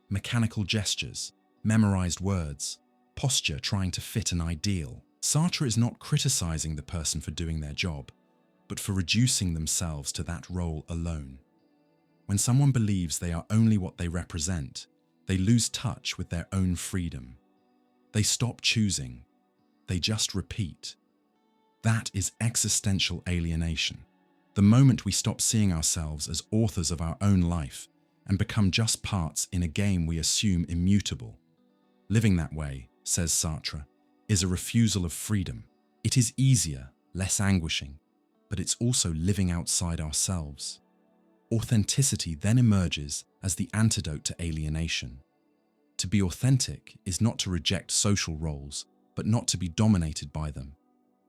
Mechanical gestures, memorized words, posture trying to fit an ideal. Sartre is not criticizing the person for doing their job, but for reducing themselves to that role alone. When someone believes they are only what they represent, they lose touch with their own freedom. They stop choosing. They just repeat. That is existential alienation. The moment we stop seeing ourselves as authors of our own life and become just parts in a game we assume immutable. Living that way, says Sartre, is a refusal of freedom. It is easier, less anguishing, but it's also living outside ourselves. Authenticity then emerges as the antidote to alienation. To be authentic is not to reject social roles, but not to be dominated by them.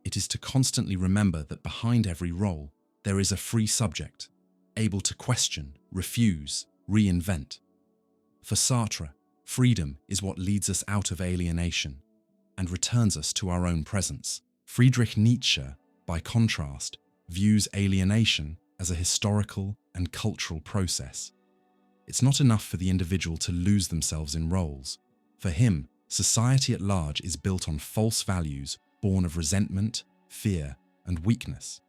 It is to constantly remember that behind every role, there is a free subject, able to question, refuse, reinvent. For Sartre, freedom is what leads us out of alienation and returns us to our own presence. Friedrich Nietzsche, by contrast, views alienation as a historical and cultural process. It's not enough for the individual to lose themselves in roles. For him, society at large is built on false values born of resentment, fear, and weakness.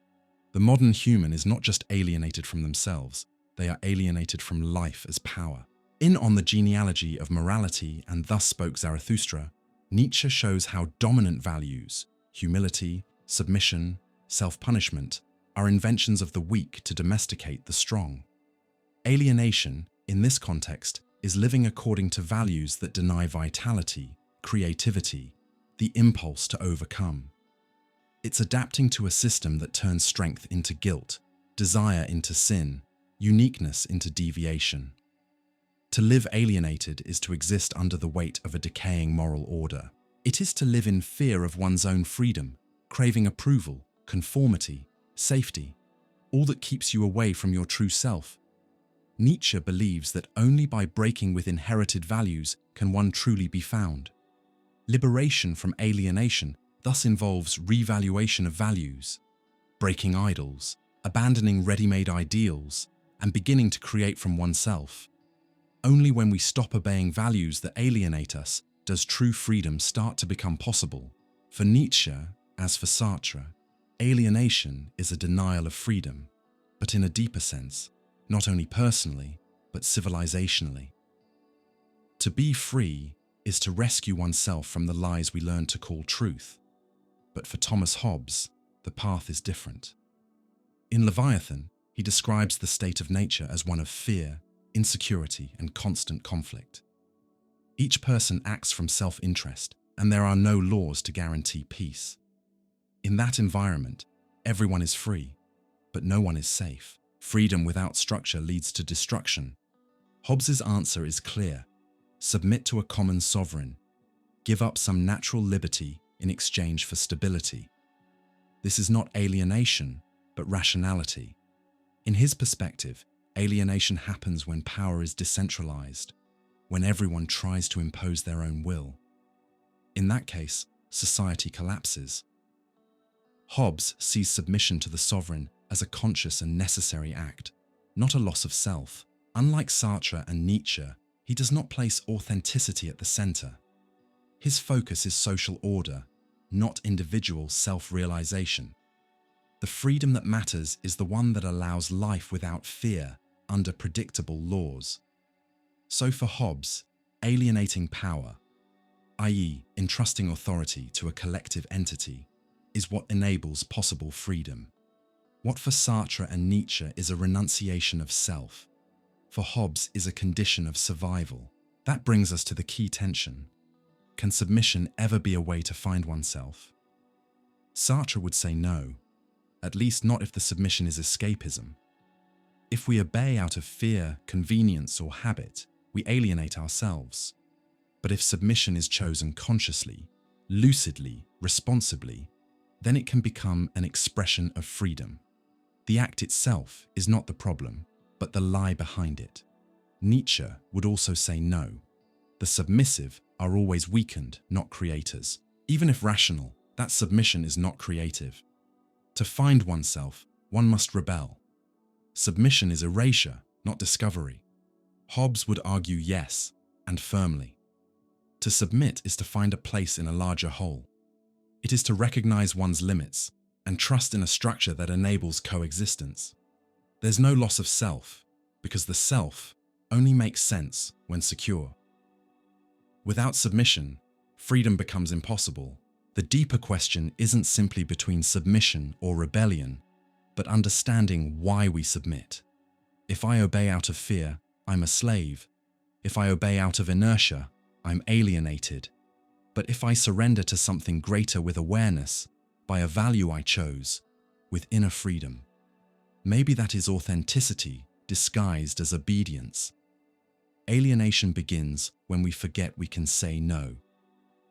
The modern human is not just alienated from themselves, they are alienated from life as power. In On the Genealogy of Morality and Thus Spoke Zarathustra, Nietzsche shows how dominant values, humility, submission, self-punishment, are inventions of the weak to domesticate the strong. Alienation, in this context, is living according to values that deny vitality, creativity, the impulse to overcome. It's adapting to a system that turns strength into guilt, desire into sin, uniqueness into deviation. To live alienated is to exist under the weight of a decaying moral order. It is to live in fear of one's own freedom, craving approval, conformity, safety, all that keeps you away from your true self. Nietzsche believes that only by breaking with inherited values can one truly be found. Liberation from alienation thus involves revaluation of values, breaking idols, abandoning ready-made ideals, and beginning to create from oneself. Only when we stop obeying values that alienate us does true freedom start to become possible. For Nietzsche, as for Sartre, alienation is a denial of freedom, but in a deeper sense, not only personally, but civilizationally. To be free is to rescue oneself from the lies we learn to call truth. But for Thomas Hobbes, the path is different. In Leviathan, He describes the state of nature as one of fear, insecurity, and constant conflict. Each person acts from self-interest, and there are no laws to guarantee peace. In that environment, everyone is free, but no one is safe. Freedom without structure leads to destruction. Hobbes's answer is clear: submit to a common sovereign. Give up some natural liberty in exchange for stability. This is not alienation, but rationality. In his perspective, alienation happens when power is decentralized, when everyone tries to impose their own will. In that case, society collapses. Hobbes sees submission to the sovereign as a conscious and necessary act, not a loss of self. Unlike Sartre and Nietzsche, he does not place authenticity at the center. His focus is social order, not individual self-realization. The freedom that matters is the one that allows life without fear, under predictable laws. So for Hobbes, alienating power, i.e., entrusting authority to a collective entity, is what enables possible freedom. What for Sartre and Nietzsche is a renunciation of self, for Hobbes is a condition of survival. That brings us to the key tension. Can submission ever be a way to find oneself? Sartre would say no, at least not if the submission is escapism. If we obey out of fear, convenience, or habit, we alienate ourselves. But if submission is chosen consciously, lucidly, responsibly, then it can become an expression of freedom. The act itself is not the problem, but the lie behind it. Nietzsche would also say no. The submissive are always weakened, not creators. Even if rational, that submission is not creative. To find oneself, one must rebel. Submission is erasure, not discovery. Hobbes would argue yes, and firmly. To submit is to find a place in a larger whole. It is to recognize one's limits and trust in a structure that enables coexistence. There's no loss of self, because the self only makes sense when secure. Without submission, freedom becomes impossible. The deeper question isn't simply between submission or rebellion, but understanding why we submit. If I obey out of fear, I'm a slave. If I obey out of inertia, I'm alienated. But if I surrender to something greater with awareness, by a value I chose, with inner freedom, maybe that is authenticity disguised as obedience. Alienation begins when we forget we can say no.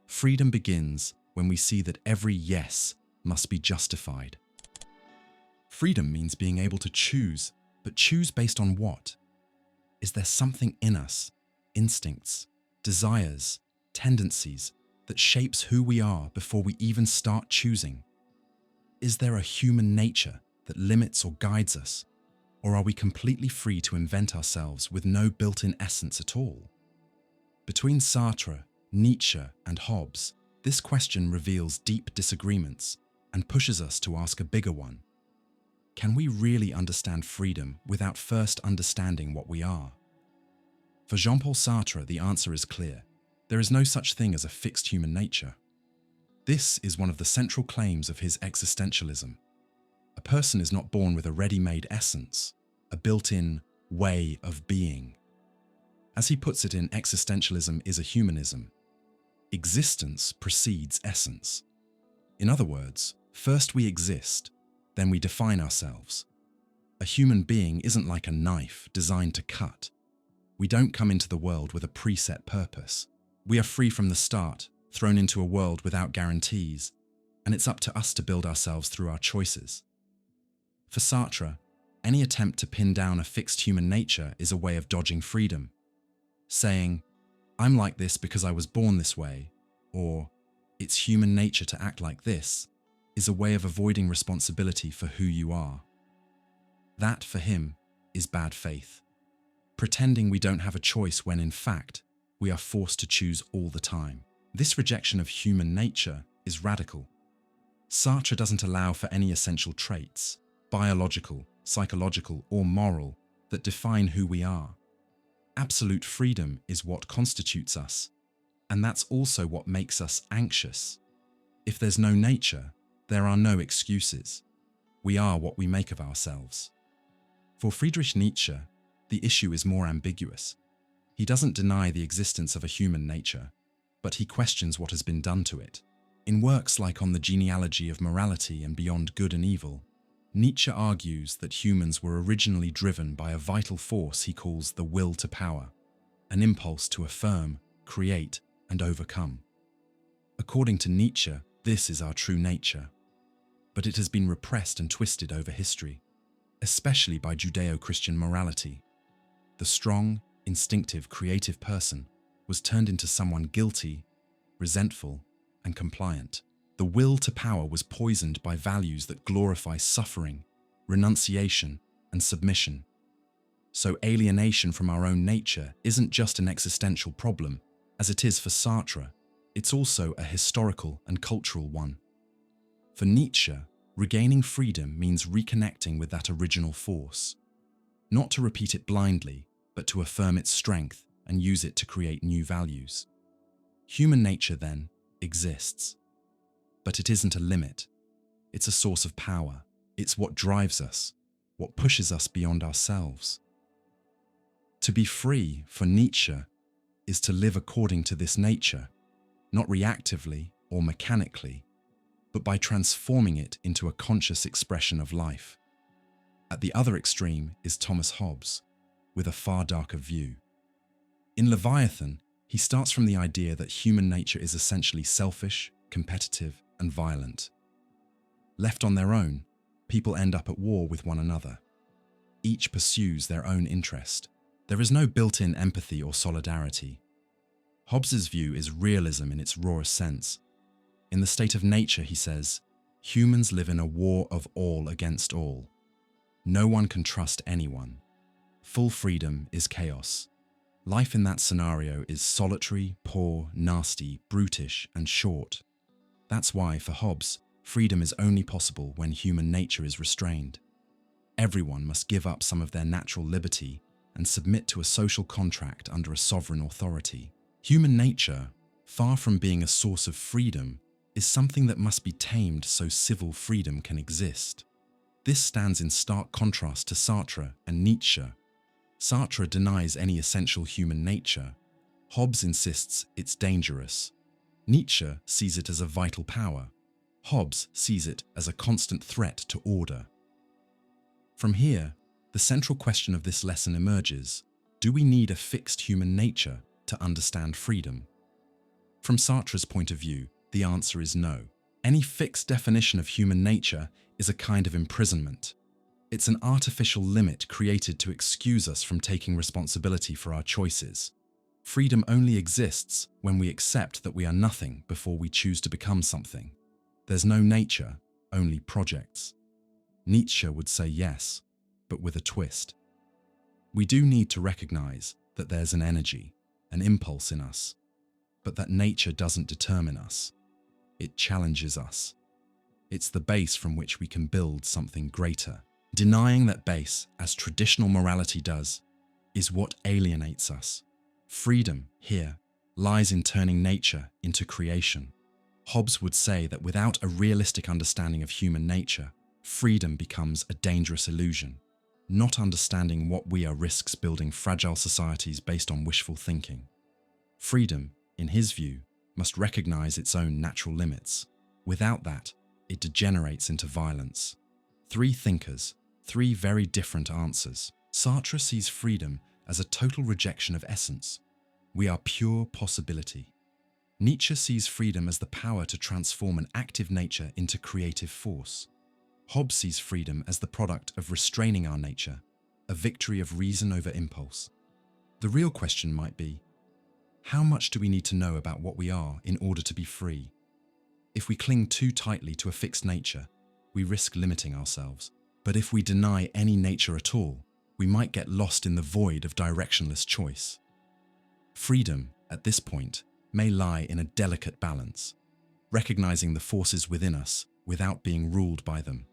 Freedom begins when we see that every yes must be justified. Freedom means being able to choose, but choose based on what? Is there something in us, instincts, desires, tendencies, that shapes who we are before we even start choosing? Is there a human nature that limits or guides us? Or are we completely free to invent ourselves with no built-in essence at all? Between Sartre, Nietzsche, and Hobbes, this question reveals deep disagreements and pushes us to ask a bigger one. Can we really understand freedom without first understanding what we are? For Jean-Paul Sartre, the answer is clear. There is no such thing as a fixed human nature. This is one of the central claims of his existentialism. A person is not born with a ready-made essence, a built-in way of being. As he puts it in Existentialism is a Humanism, existence precedes essence. In other words, first we exist, then we define ourselves. A human being isn't like a knife designed to cut. We don't come into the world with a preset purpose. We are free from the start, thrown into a world without guarantees, and it's up to us to build ourselves through our choices. For Sartre, any attempt to pin down a fixed human nature is a way of dodging freedom. Saying, I'm like this because I was born this way, or it's human nature to act like this, is a way of avoiding responsibility for who you are. That, for him, is bad faith. Pretending we don't have a choice when, in fact, we are forced to choose all the time. This rejection of human nature is radical. Sartre doesn't allow for any essential traits, biological, psychological, or moral, that define who we are. Absolute freedom is what constitutes us, and that's also what makes us anxious. If there's no nature, there are no excuses. We are what we make of ourselves. For Friedrich Nietzsche, the issue is more ambiguous. He doesn't deny the existence of a human nature, but he questions what has been done to it. In works like On the Genealogy of Morality and Beyond Good and Evil, Nietzsche argues that humans were originally driven by a vital force he calls the will to power, an impulse to affirm, create, and overcome. According to Nietzsche, this is our true nature, but it has been repressed and twisted over history, especially by Judeo-Christian morality. The strong, instinctive, creative person was turned into someone guilty, resentful, and compliant. The will to power was poisoned by values that glorify suffering, renunciation, and submission. So alienation from our own nature isn't just an existential problem, as it is for Sartre. It's also a historical and cultural one. For Nietzsche, regaining freedom means reconnecting with that original force, not to repeat it blindly, but to affirm its strength and use it to create new values. Human nature, then, exists. But it isn't a limit. It's a source of power. It's what drives us, what pushes us beyond ourselves. To be free, for Nietzsche, is to live according to this nature, not reactively or mechanically, but by transforming it into a conscious expression of life. At the other extreme is Thomas Hobbes, with a far darker view. In Leviathan, he starts from the idea that human nature is essentially selfish, competitive, and violent. Left on their own, people end up at war with one another. Each pursues their own interest. There is no built-in empathy or solidarity. Hobbes's view is realism in its rawest sense. In The State of Nature, he says, humans live in a war of all against all. No one can trust anyone. Full freedom is chaos. Life in that scenario is solitary, poor, nasty, brutish, and short. That's why, for Hobbes, freedom is only possible when human nature is restrained. Everyone must give up some of their natural liberty and submit to a social contract under a sovereign authority. Human nature, far from being a source of freedom, is something that must be tamed so civil freedom can exist. This stands in stark contrast to Sartre and Nietzsche. Sartre denies any essential human nature. Hobbes insists it's dangerous. Nietzsche sees it as a vital power. Hobbes sees it as a constant threat to order. From here, the central question of this lesson emerges: do we need a fixed human nature to understand freedom? From Sartre's point of view, the answer is no. Any fixed definition of human nature is a kind of imprisonment. It's an artificial limit created to excuse us from taking responsibility for our choices. Freedom only exists when we accept that we are nothing before we choose to become something. There's no nature, only projects. Nietzsche would say yes, but with a twist. We do need to recognize that there's an energy, an impulse in us, but that nature doesn't determine us. It challenges us. It's the base from which we can build something greater. Denying that base, as traditional morality does, is what alienates us. Freedom, here, lies in turning nature into creation. Hobbes would say that without a realistic understanding of human nature, freedom becomes a dangerous illusion. Not understanding what we are risks building fragile societies based on wishful thinking. Freedom, in his view, must recognize its own natural limits. Without that, it degenerates into violence. Three thinkers, three very different answers. Sartre sees freedom as a total rejection of essence. We are pure possibility. Nietzsche sees freedom as the power to transform an active nature into creative force. Hobbes sees freedom as the product of restraining our nature, a victory of reason over impulse. The real question might be, how much do we need to know about what we are in order to be free? If we cling too tightly to a fixed nature, we risk limiting ourselves. But if we deny any nature at all, we might get lost in the void of directionless choice. Freedom, at this point, may lie in a delicate balance, recognizing the forces within us without being ruled by them.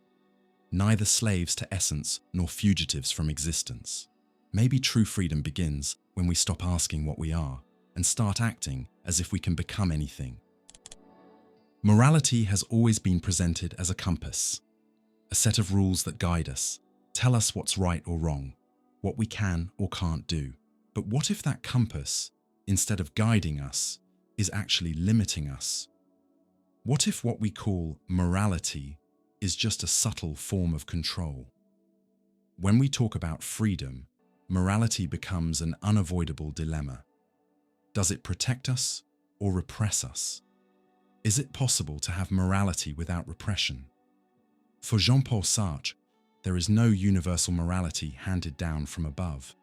Neither slaves to essence nor fugitives from existence. Maybe true freedom begins when we stop asking what we are and start acting as if we can become anything. Morality has always been presented as a compass, a set of rules that guide us, tell us what's right or wrong, what we can or can't do. But what if that compass, instead of guiding us, is actually limiting us? What if what we call morality is just a subtle form of control? When we talk about freedom, morality becomes an unavoidable dilemma. Does it protect us or repress us? Is it possible to have morality without repression? For Jean-Paul Sartre, there is no universal morality handed down from above.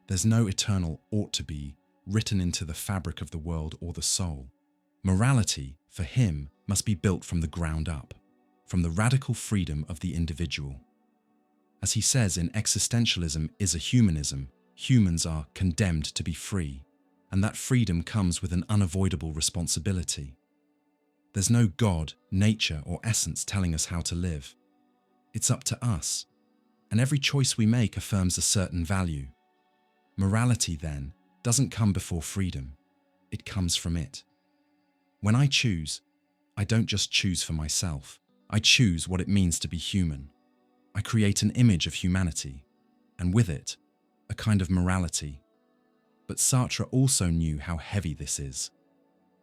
There's no eternal ought to be written into the fabric of the world or the soul. Morality, for him, must be built from the ground up, from the radical freedom of the individual. As he says in Existentialism is a Humanism, humans are condemned to be free, and that freedom comes with an unavoidable responsibility. There's no God, nature, or essence telling us how to live. It's up to us, and every choice we make affirms a certain value. Morality, then, doesn't come before freedom. It comes from it. When I choose, I don't just choose for myself. I choose what it means to be human. I create an image of humanity, and with it, a kind of morality. But Sartre also knew how heavy this is.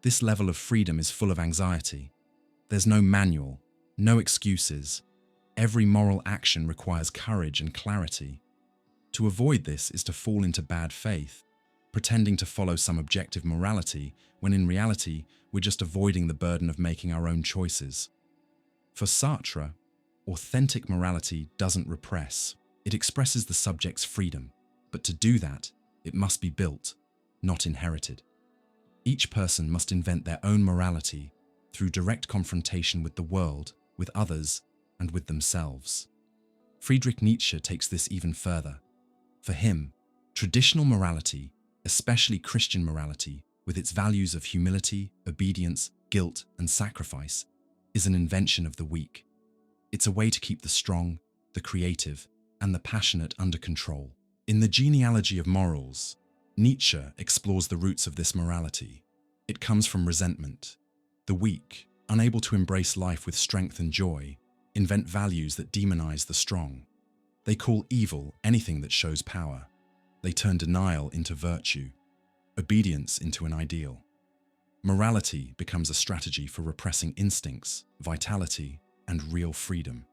This level of freedom is full of anxiety. There's no manual, no excuses. Every moral action requires courage and clarity. To avoid this is to fall into bad faith, pretending to follow some objective morality when in reality we're just avoiding the burden of making our own choices. For Sartre, authentic morality doesn't repress. It expresses the subject's freedom, but to do that, it must be built, not inherited. Each person must invent their own morality through direct confrontation with the world, with others, and with themselves. Friedrich Nietzsche takes this even further. For him, traditional morality, especially Christian morality, with its values of humility, obedience, guilt, and sacrifice, is an invention of the weak. It's a way to keep the strong, the creative, and the passionate under control. In the genealogy of morals, Nietzsche explores the roots of this morality. It comes from resentment. The weak, unable to embrace life with strength and joy, invent values that demonize the strong. They call evil anything that shows power. They turn denial into virtue, obedience into an ideal. Morality becomes a strategy for repressing instincts, vitality, and real freedom.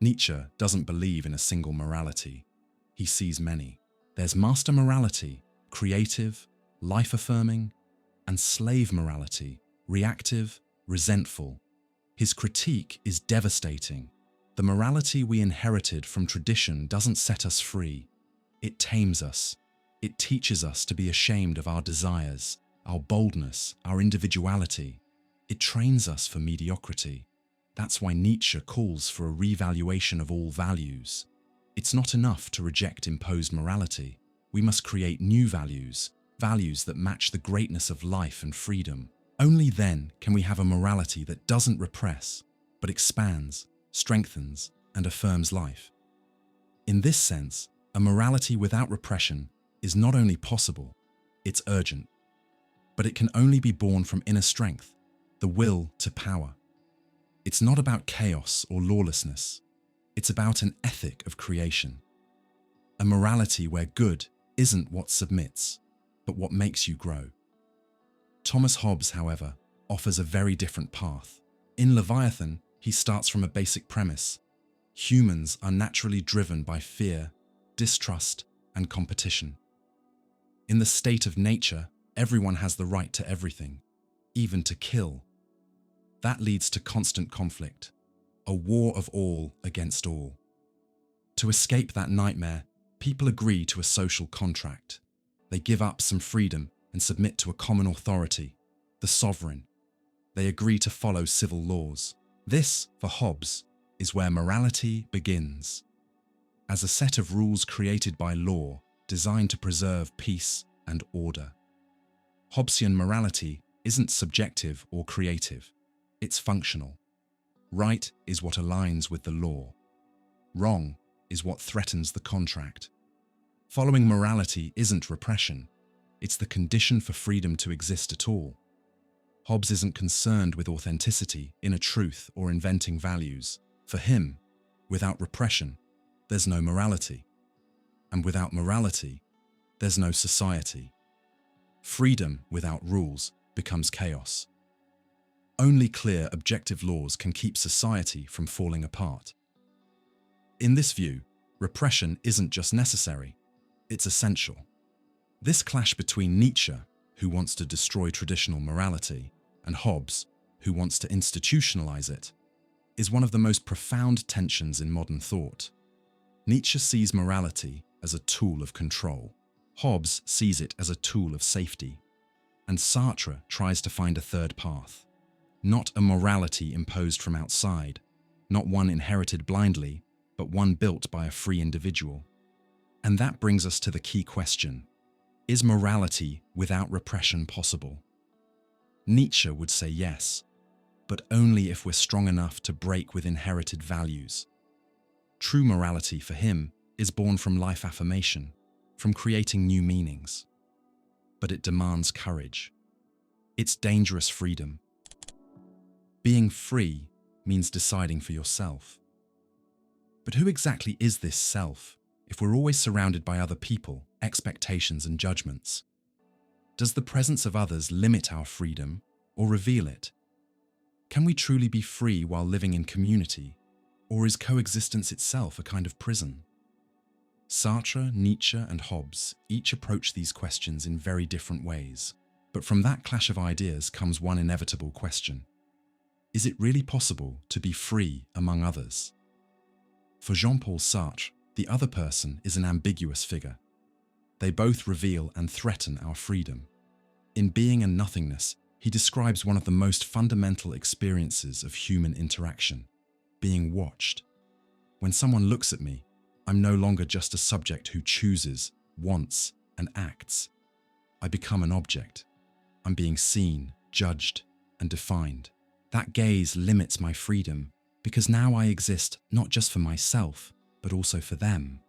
Nietzsche doesn't believe in a single morality. He sees many. There's master morality, creative, life-affirming, and slave morality, reactive, resentful. His critique is devastating. The morality we inherited from tradition doesn't set us free. It tames us. It teaches us to be ashamed of our desires, our boldness, our individuality. It trains us for mediocrity. That's why Nietzsche calls for a revaluation of all values. It's not enough to reject imposed morality. We must create new values, values that match the greatness of life and freedom. Only then can we have a morality that doesn't repress, but expands, strengthens, and affirms life. In this sense, a morality without repression is not only possible, it's urgent. But it can only be born from inner strength, the will to power. It's not about chaos or lawlessness. It's about an ethic of creation. A morality where good isn't what submits, but what makes you grow. Thomas Hobbes, however, offers a very different path. In Leviathan, he starts from a basic premise. Humans are naturally driven by fear, distrust, and competition. In the state of nature, everyone has the right to everything, even to kill. That leads to constant conflict, a war of all against all. To escape that nightmare, people agree to a social contract. They give up some freedom and submit to a common authority, the sovereign. They agree to follow civil laws. This, for Hobbes, is where morality begins. As a set of rules created by law, designed to preserve peace and order. Hobbesian morality isn't subjective or creative. It's functional. Right is what aligns with the law. Wrong is what threatens the contract. Following morality isn't repression. It's the condition for freedom to exist at all. Hobbes isn't concerned with authenticity, inner truth, or inventing values. For him, without repression, there's no morality. And without morality, there's no society. Freedom without rules becomes chaos. Only clear, objective laws can keep society from falling apart. In this view, repression isn't just necessary, it's essential. This clash between Nietzsche, who wants to destroy traditional morality, and Hobbes, who wants to institutionalize it, is one of the most profound tensions in modern thought. Nietzsche sees morality as a tool of control. Hobbes sees it as a tool of safety. And Sartre tries to find a third path. Not a morality imposed from outside, not one inherited blindly, but one built by a free individual. And that brings us to the key question: is morality without repression possible? Nietzsche would say yes, but only if we're strong enough to break with inherited values. True morality for him is born from life affirmation, from creating new meanings. But it demands courage. It's dangerous freedom. Being free means deciding for yourself. But who exactly is this self if we're always surrounded by other people, expectations, and judgments? Does the presence of others limit our freedom or reveal it? Can we truly be free while living in community, or is coexistence itself a kind of prison? Sartre, Nietzsche, and Hobbes each approach these questions in very different ways, but from that clash of ideas comes one inevitable question: is it really possible to be free among others? For Jean-Paul Sartre, the other person is an ambiguous figure. They both reveal and threaten our freedom. In Being and Nothingness, he describes one of the most fundamental experiences of human interaction: being watched. When someone looks at me, I'm no longer just a subject who chooses, wants, and acts. I become an object. I'm being seen, judged, and defined. That gaze limits my freedom because now I exist not just for myself, but also for them.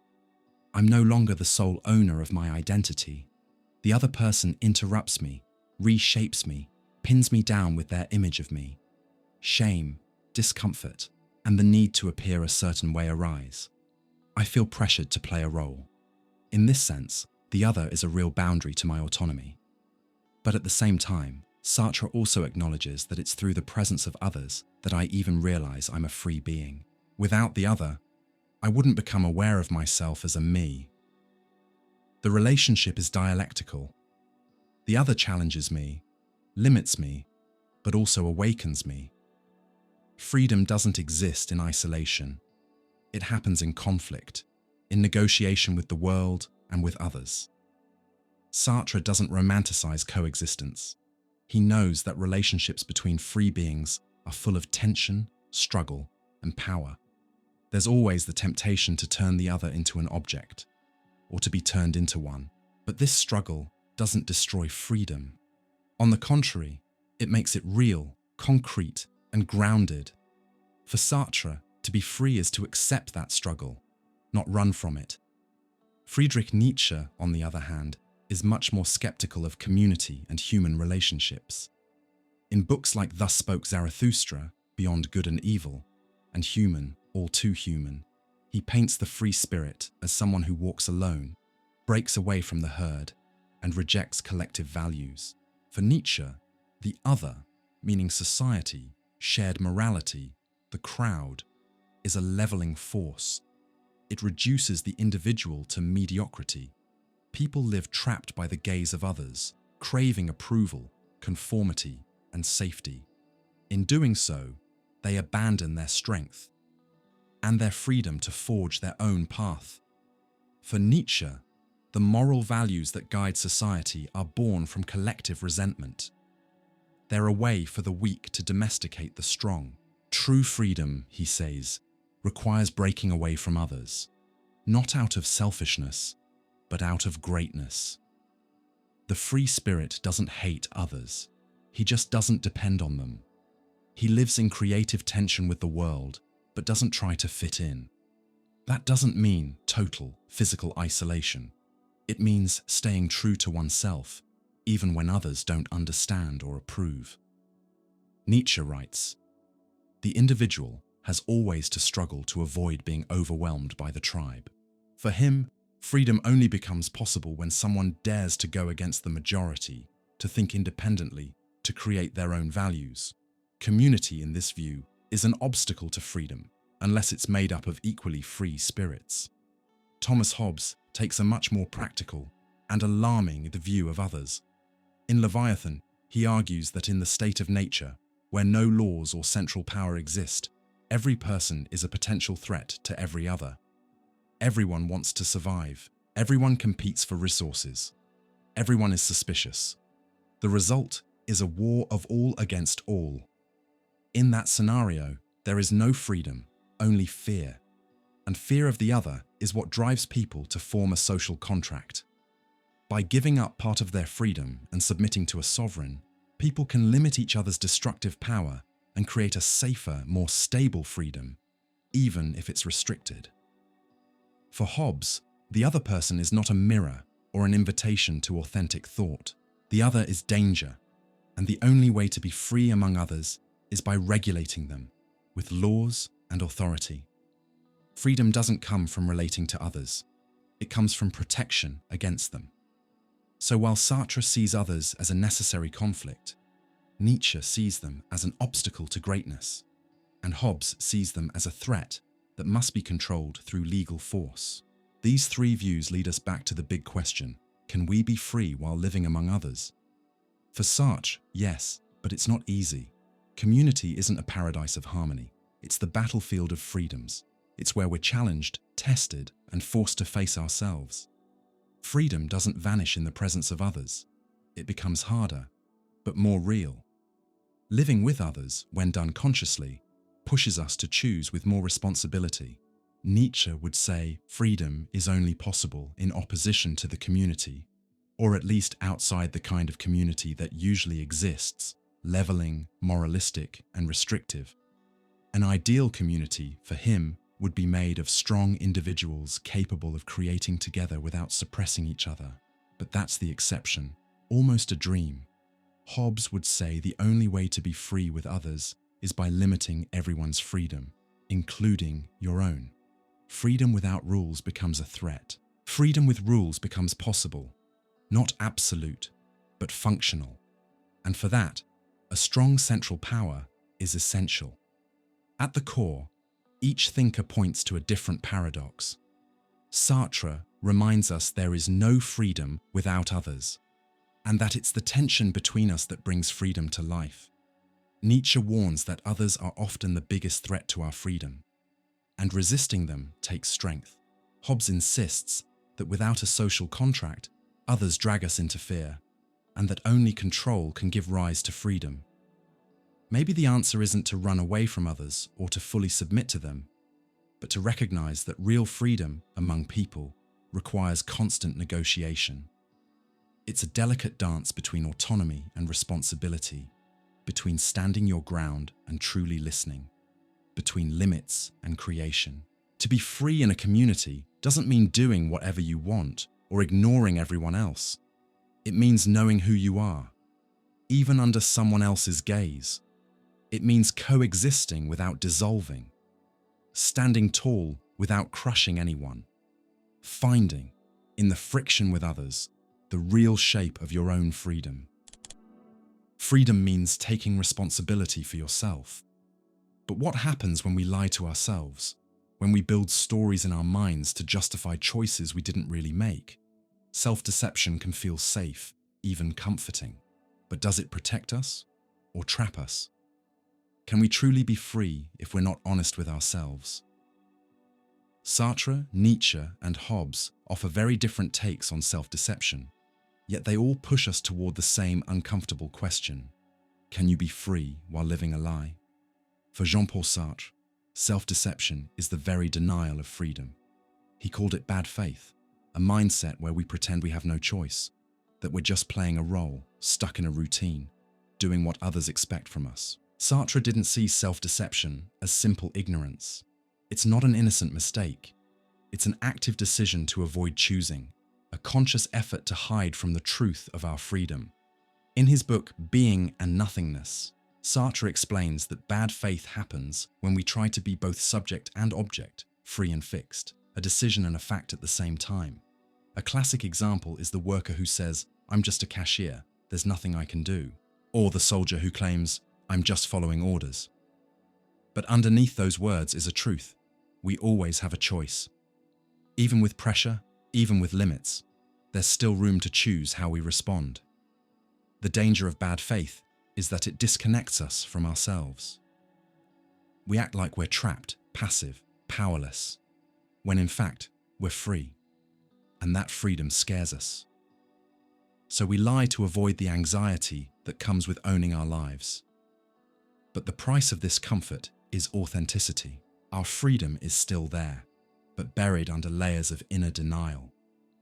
I'm no longer the sole owner of my identity. The other person interrupts me, reshapes me, pins me down with their image of me. Shame, discomfort, and the need to appear a certain way arise. I feel pressured to play a role. In this sense, the other is a real boundary to my autonomy. But at the same time, Sartre also acknowledges that it's through the presence of others that I even realize I'm a free being. Without the other, I wouldn't become aware of myself as a me. The relationship is dialectical. The other challenges me, limits me, but also awakens me. Freedom doesn't exist in isolation. It happens in conflict, in negotiation with the world and with others. Sartre doesn't romanticize coexistence. He knows that relationships between free beings are full of tension, struggle, and power. There's always the temptation to turn the other into an object, or to be turned into one. But this struggle doesn't destroy freedom. On the contrary, it makes it real, concrete, and grounded. For Sartre, to be free is to accept that struggle, not run from it. Friedrich Nietzsche, on the other hand, is much more skeptical of community and human relationships. In books like Thus Spoke Zarathustra, Beyond Good and Evil, and Human, All Too Human, he paints the free spirit as someone who walks alone, breaks away from the herd, and rejects collective values. For Nietzsche, the other, meaning society, shared morality, the crowd, is a leveling force. It reduces the individual to mediocrity. People live trapped by the gaze of others, craving approval, conformity, and safety. In doing so, they abandon their strength and their freedom to forge their own path. For Nietzsche, the moral values that guide society are born from collective resentment. They're a way for the weak to domesticate the strong. True freedom, he says, requires breaking away from others, not out of selfishness, but out of greatness. The free spirit doesn't hate others. He just doesn't depend on them. He lives in creative tension with the world, but doesn't try to fit in. That doesn't mean total physical isolation. It means staying true to oneself, even when others don't understand or approve. Nietzsche writes, "The individual, has always to struggle to avoid being overwhelmed by the tribe. For him, freedom only becomes possible when someone dares to go against the majority, to think independently, to create their own values. Community, in this view, is an obstacle to freedom, unless it's made up of equally free spirits. Thomas Hobbes takes a much more practical and alarming view of others. In Leviathan, he argues that in the state of nature, where no laws or central power exist, every person is a potential threat to every other. Everyone wants to survive. Everyone competes for resources. Everyone is suspicious. The result is a war of all against all. In that scenario, there is no freedom, only fear. And fear of the other is what drives people to form a social contract. By giving up part of their freedom and submitting to a sovereign, people can limit each other's destructive power and create a safer, more stable freedom, even if it's restricted. For Hobbes, the other person is not a mirror or an invitation to authentic thought. The other is danger, and the only way to be free among others is by regulating them with laws and authority. Freedom doesn't come from relating to others. It comes from protection against them. So while Sartre sees others as a necessary conflict, Nietzsche sees them as an obstacle to greatness, and Hobbes sees them as a threat that must be controlled through legal force. These three views lead us back to the big question: can we be free while living among others? For Sartre, yes, but it's not easy. Community isn't a paradise of harmony. It's the battlefield of freedoms. It's where we're challenged, tested, and forced to face ourselves. Freedom doesn't vanish in the presence of others. It becomes harder, but more real. Living with others, when done consciously, pushes us to choose with more responsibility. Nietzsche would say freedom is only possible in opposition to the community, or at least outside the kind of community that usually exists, leveling, moralistic, and restrictive. An ideal community, for him, would be made of strong individuals capable of creating together without suppressing each other. But that's the exception, almost a dream. Hobbes would say the only way to be free with others is by limiting everyone's freedom, including your own. Freedom without rules becomes a threat. Freedom with rules becomes possible, not absolute, but functional. And for that, a strong central power is essential. At the core, each thinker points to a different paradox. Sartre reminds us there is no freedom without others, and that it's the tension between us that brings freedom to life. Nietzsche warns that others are often the biggest threat to our freedom, and resisting them takes strength. Hobbes insists that without a social contract, others drag us into fear, and that only control can give rise to freedom. Maybe the answer isn't to run away from others or to fully submit to them, but to recognize that real freedom among people requires constant negotiation. It's a delicate dance between autonomy and responsibility, between standing your ground and truly listening, between limits and creation. To be free in a community doesn't mean doing whatever you want or ignoring everyone else. It means knowing who you are, even under someone else's gaze. It means coexisting without dissolving, standing tall without crushing anyone, finding, in the friction with others, the real shape of your own freedom. Freedom means taking responsibility for yourself. But what happens when we lie to ourselves, when we build stories in our minds to justify choices we didn't really make? Self-deception can feel safe, even comforting. But does it protect us or trap us? Can we truly be free if we're not honest with ourselves? Sartre, Nietzsche, and Hobbes offer very different takes on self-deception, yet they all push us toward the same uncomfortable question: can you be free while living a lie? For Jean-Paul Sartre, self-deception is the very denial of freedom. He called it bad faith, a mindset where we pretend we have no choice, that we're just playing a role, stuck in a routine, doing what others expect from us. Sartre didn't see self-deception as simple ignorance. It's not an innocent mistake. It's an active decision to avoid choosing, a conscious effort to hide from the truth of our freedom. In his book, Being and Nothingness, Sartre explains that bad faith happens when we try to be both subject and object, free and fixed, a decision and a fact at the same time. A classic example is the worker who says, "I'm just a cashier, there's nothing I can do," or the soldier who claims, "I'm just following orders." But underneath those words is a truth. We always have a choice. Even with pressure, even with limits, there's still room to choose how we respond. The danger of bad faith is that it disconnects us from ourselves. We act like we're trapped, passive, powerless, when in fact, we're free. And that freedom scares us. So we lie to avoid the anxiety that comes with owning our lives. But the price of this comfort is authenticity. Our freedom is still there, but buried under layers of inner denial.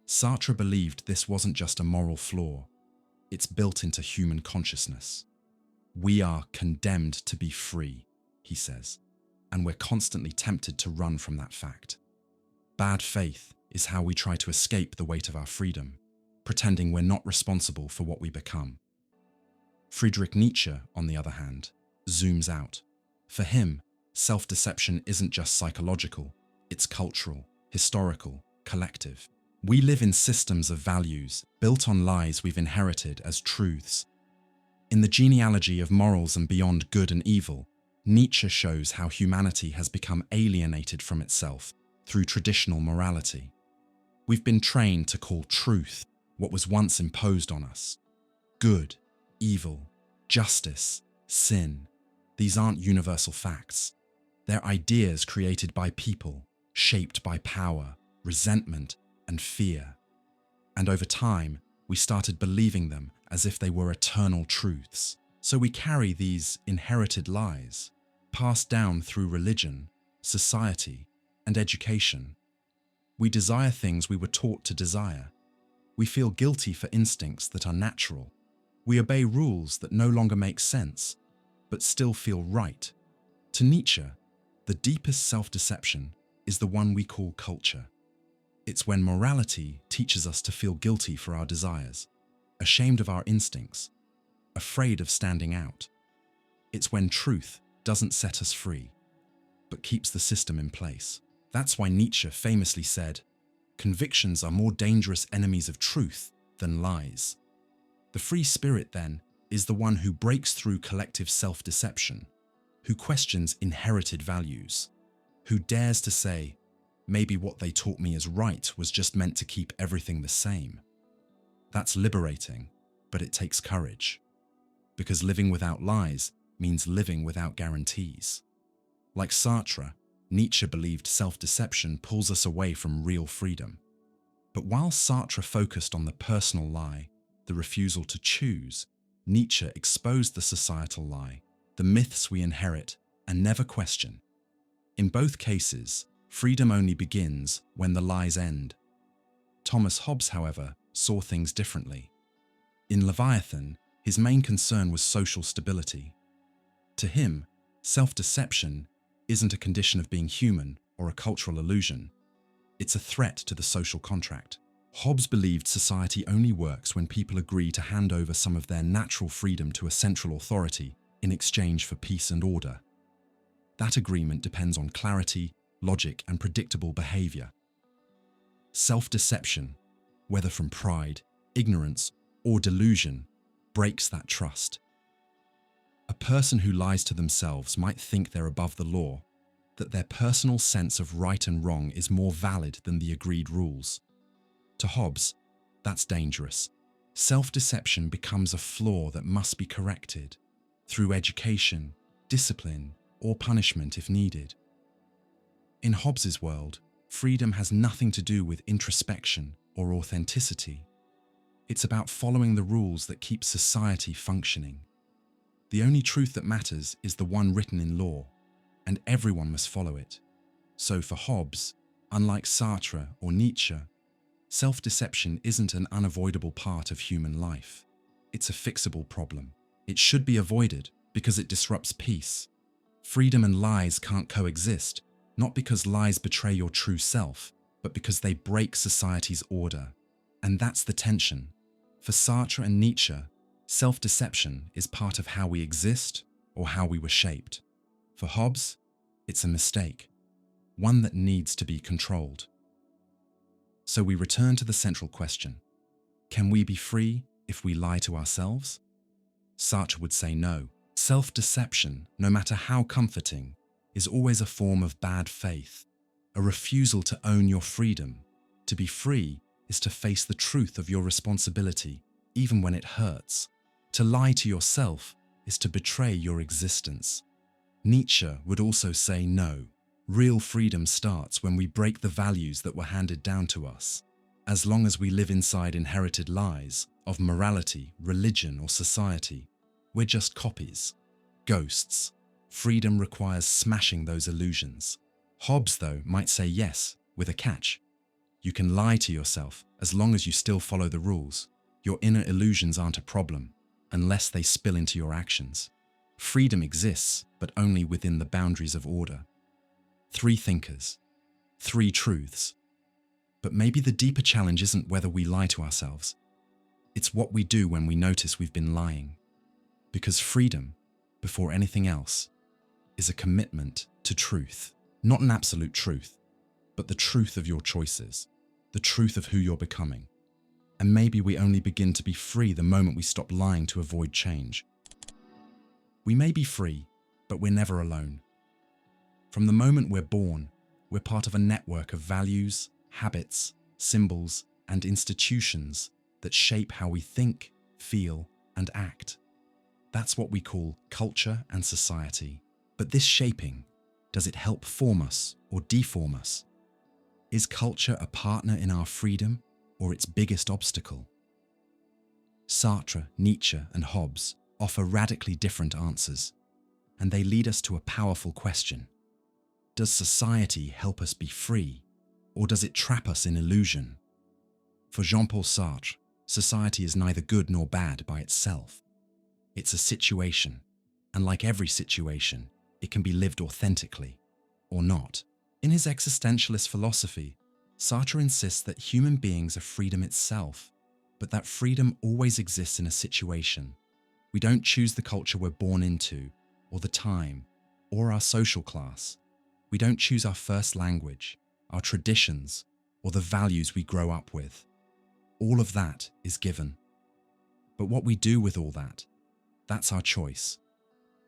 Sartre believed this wasn't just a moral flaw, it's built into human consciousness. We are condemned to be free, he says, and we're constantly tempted to run from that fact. Bad faith is how we try to escape the weight of our freedom, pretending we're not responsible for what we become. Friedrich Nietzsche, on the other hand, zooms out. For him, self-deception isn't just psychological, it's cultural, historical, collective. We live in systems of values built on lies we've inherited as truths. In the genealogy of morals and beyond good and evil, Nietzsche shows how humanity has become alienated from itself through traditional morality. We've been trained to call truth what was once imposed on us. Good, evil, justice, sin. These aren't universal facts. They're ideas created by people, shaped by power, resentment, and fear. And over time, we started believing them as if they were eternal truths. So we carry these inherited lies, passed down through religion, society, and education. We desire things we were taught to desire. We feel guilty for instincts that are natural. We obey rules that no longer make sense, but still feel right. To Nietzsche, the deepest self-deception is the one we call culture. It's when morality teaches us to feel guilty for our desires, ashamed of our instincts, afraid of standing out. It's when truth doesn't set us free, but keeps the system in place. That's why Nietzsche famously said, "Convictions are more dangerous enemies of truth than lies." The free spirit, then, is the one who breaks through collective self-deception, who questions inherited values, who dares to say, maybe what they taught me as right was just meant to keep everything the same. That's liberating, but it takes courage. Because living without lies means living without guarantees. Like Sartre, Nietzsche believed self-deception pulls us away from real freedom. But while Sartre focused on the personal lie, the refusal to choose, Nietzsche exposed the societal lie, the myths we inherit and never question. In both cases, freedom only begins when the lies end. Thomas Hobbes, however, saw things differently. In Leviathan, his main concern was social stability. To him, self-deception isn't a condition of being human or a cultural illusion. It's a threat to the social contract. Hobbes believed society only works when people agree to hand over some of their natural freedom to a central authority in exchange for peace and order. That agreement depends on clarity, logic, and predictable behavior. Self-deception, whether from pride, ignorance, or delusion, breaks that trust. A person who lies to themselves might think they're above the law, that their personal sense of right and wrong is more valid than the agreed rules. To Hobbes, that's dangerous. Self-deception becomes a flaw that must be corrected through education, discipline, or punishment if needed. In Hobbes's world, freedom has nothing to do with introspection or authenticity. It's about following the rules that keep society functioning. The only truth that matters is the one written in law, and everyone must follow it. So for Hobbes, unlike Sartre or Nietzsche, self-deception isn't an unavoidable part of human life. It's a fixable problem. It should be avoided because it disrupts peace. Freedom and lies can't coexist, not because lies betray your true self, but because they break society's order. And that's the tension. For Sartre and Nietzsche, self-deception is part of how we exist or how we were shaped. For Hobbes, it's a mistake, one that needs to be controlled. So we return to the central question: can we be free if we lie to ourselves? Sartre would say no. Self-deception, no matter how comforting, is always a form of bad faith, a refusal to own your freedom. To be free is to face the truth of your responsibility, even when it hurts. To lie to yourself is to betray your existence. Nietzsche would also say no. Real freedom starts when we break the values that were handed down to us. As long as we live inside inherited lies of morality, religion, or society, we're just copies, ghosts. Freedom requires smashing those illusions. Hobbes, though, might say yes, with a catch. You can lie to yourself as long as you still follow the rules. Your inner illusions aren't a problem, unless they spill into your actions. Freedom exists, but only within the boundaries of order. 3 thinkers, 3 truths. But maybe the deeper challenge isn't whether we lie to ourselves. It's what we do when we notice we've been lying. Because freedom, before anything else, is a commitment to truth. Not an absolute truth, but the truth of your choices, the truth of who you're becoming. And maybe we only begin to be free the moment we stop lying to avoid change. We may be free, but we're never alone. From the moment we're born, we're part of a network of values, habits, symbols, and institutions that shape how we think, feel, and act. That's what we call culture and society. But this shaping, does it help form us or deform us? Is culture a partner in our freedom or its biggest obstacle? Sartre, Nietzsche, and Hobbes offer radically different answers, and they lead us to a powerful question. Does society help us be free, or does it trap us in illusion? For Jean-Paul Sartre, society is neither good nor bad by itself. It's a situation, and like every situation, it can be lived authentically, or not. In his existentialist philosophy, Sartre insists that human beings are freedom itself, but that freedom always exists in a situation. We don't choose the culture we're born into, or the time, or our social class. We don't choose our first language, our traditions, or the values we grow up with. All of that is given. But what we do with all that, that's our choice.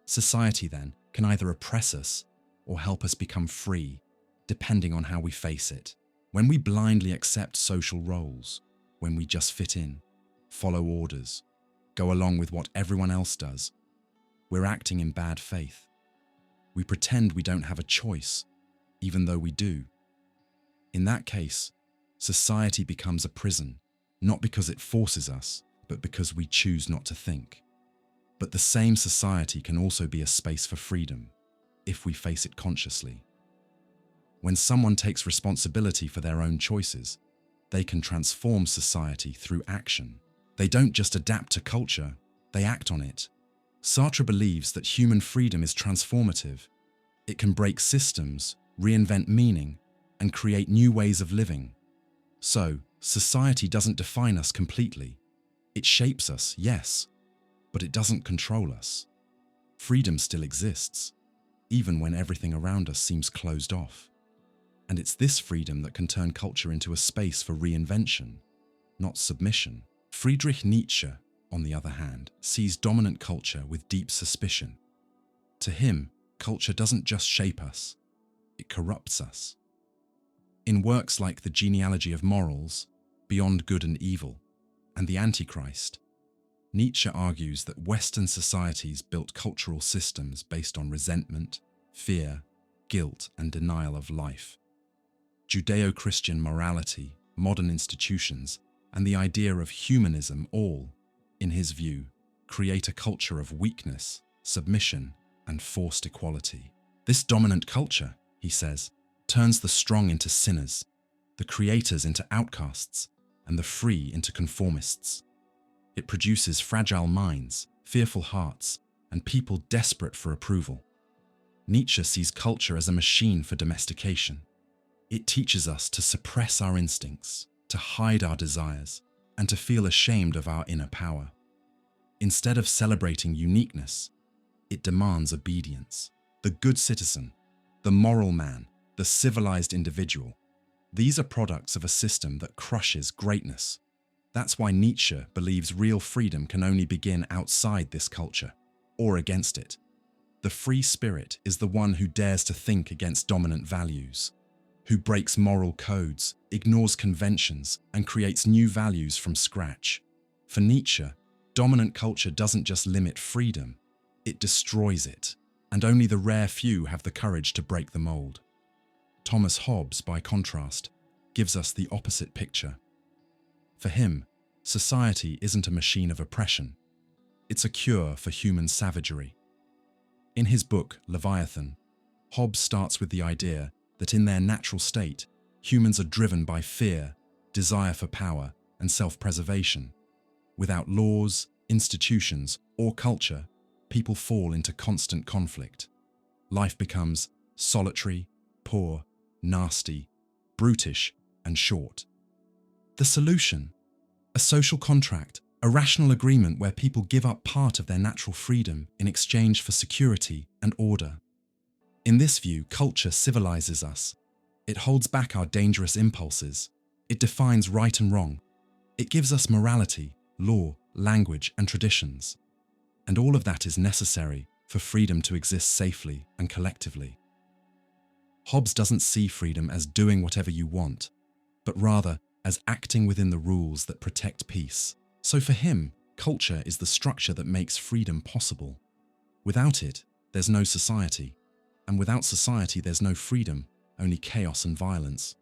Society, then, can either oppress us or help us become free, depending on how we face it. When we blindly accept social roles, when we just fit in, follow orders, go along with what everyone else does, we're acting in bad faith. We pretend we don't have a choice, even though we do. In that case, society becomes a prison, not because it forces us, but because we choose not to think. But the same society can also be a space for freedom, if we face it consciously. When someone takes responsibility for their own choices, they can transform society through action. They don't just adapt to culture, they act on it. Sartre believes that human freedom is transformative. It can break systems, reinvent meaning, and create new ways of living. So, society doesn't define us completely. It shapes us, yes, but it doesn't control us. Freedom still exists, even when everything around us seems closed off. And it's this freedom that can turn culture into a space for reinvention, not submission. Friedrich Nietzsche, on the other hand, sees dominant culture with deep suspicion. To him, culture doesn't just shape us, it corrupts us. In works like The Genealogy of Morals, Beyond Good and Evil, and The Antichrist, Nietzsche argues that Western societies built cultural systems based on resentment, fear, guilt, and denial of life. Judeo-Christian morality, modern institutions, and the idea of humanism all, in his view, create a culture of weakness, submission, and forced equality. This dominant culture, he says, turns the strong into sinners, the creators into outcasts, and the free into conformists. It produces fragile minds, fearful hearts, and people desperate for approval. Nietzsche sees culture as a machine for domestication. It teaches us to suppress our instincts, to hide our desires, and to feel ashamed of our inner power. Instead of celebrating uniqueness, It demands obedience. The good citizen, the moral man, the civilized individual. These are products of a system that crushes greatness. That's why Nietzsche believes real freedom can only begin outside this culture, or against it. The free spirit is the one who dares to think against dominant values, who breaks moral codes, ignores conventions, and creates new values from scratch. For Nietzsche, dominant culture doesn't just limit freedom, it destroys it, and only the rare few have the courage to break the mold. Thomas Hobbes, by contrast, gives us the opposite picture. For him, society isn't a machine of oppression. It's a cure for human savagery. In his book, Leviathan, Hobbes starts with the idea that in their natural state, humans are driven by fear, desire for power, and self-preservation. Without laws, institutions, or culture, people fall into constant conflict. Life becomes solitary, poor, nasty, brutish, and short. The solution? A social contract, a rational agreement where people give up part of their natural freedom in exchange for security and order. In this view, culture civilizes us. It holds back our dangerous impulses. It defines right and wrong. It gives us morality, law, language, and traditions. And all of that is necessary for freedom to exist safely and collectively. Hobbes doesn't see freedom as doing whatever you want, but rather as acting within the rules that protect peace. So for him, culture is the structure that makes freedom possible. Without it, there's no society. And without society, there's no freedom, only chaos and violence.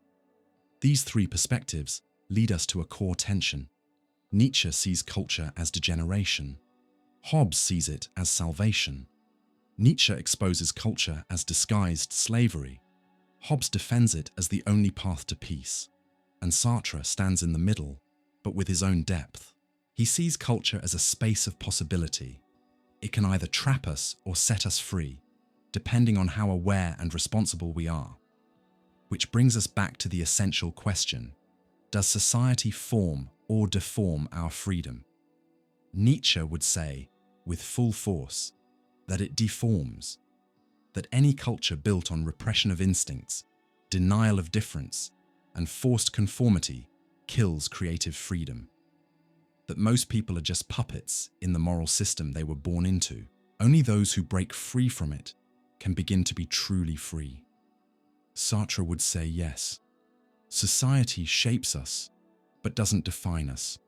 These three perspectives lead us to a core tension. Nietzsche sees culture as degeneration. Hobbes sees it as salvation. Nietzsche exposes culture as disguised slavery. Hobbes defends it as the only path to peace. And Sartre stands in the middle, but with his own depth. He sees culture as a space of possibility. It can either trap us or set us free, depending on how aware and responsible we are. Which brings us back to the essential question: does society form or deform our freedom? Nietzsche would say, with full force, that it deforms, that any culture built on repression of instincts, denial of difference, and forced conformity kills creative freedom. That most people are just puppets in the moral system they were born into. Only those who break free from it can begin to be truly free. Sartre would say yes. Society shapes us, but doesn't define us.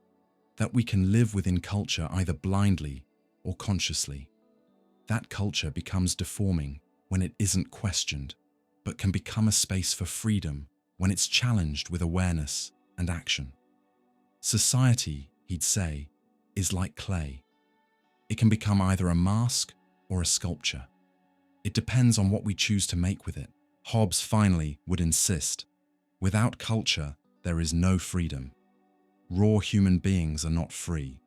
That we can live within culture either blindly or consciously. That culture becomes deforming when it isn't questioned, but can become a space for freedom when it's challenged with awareness and action. Society, he'd say, is like clay. It can become either a mask or a sculpture. It depends on what we choose to make with it. Hobbes finally would insist, without culture, there is no freedom. Raw human beings are not free.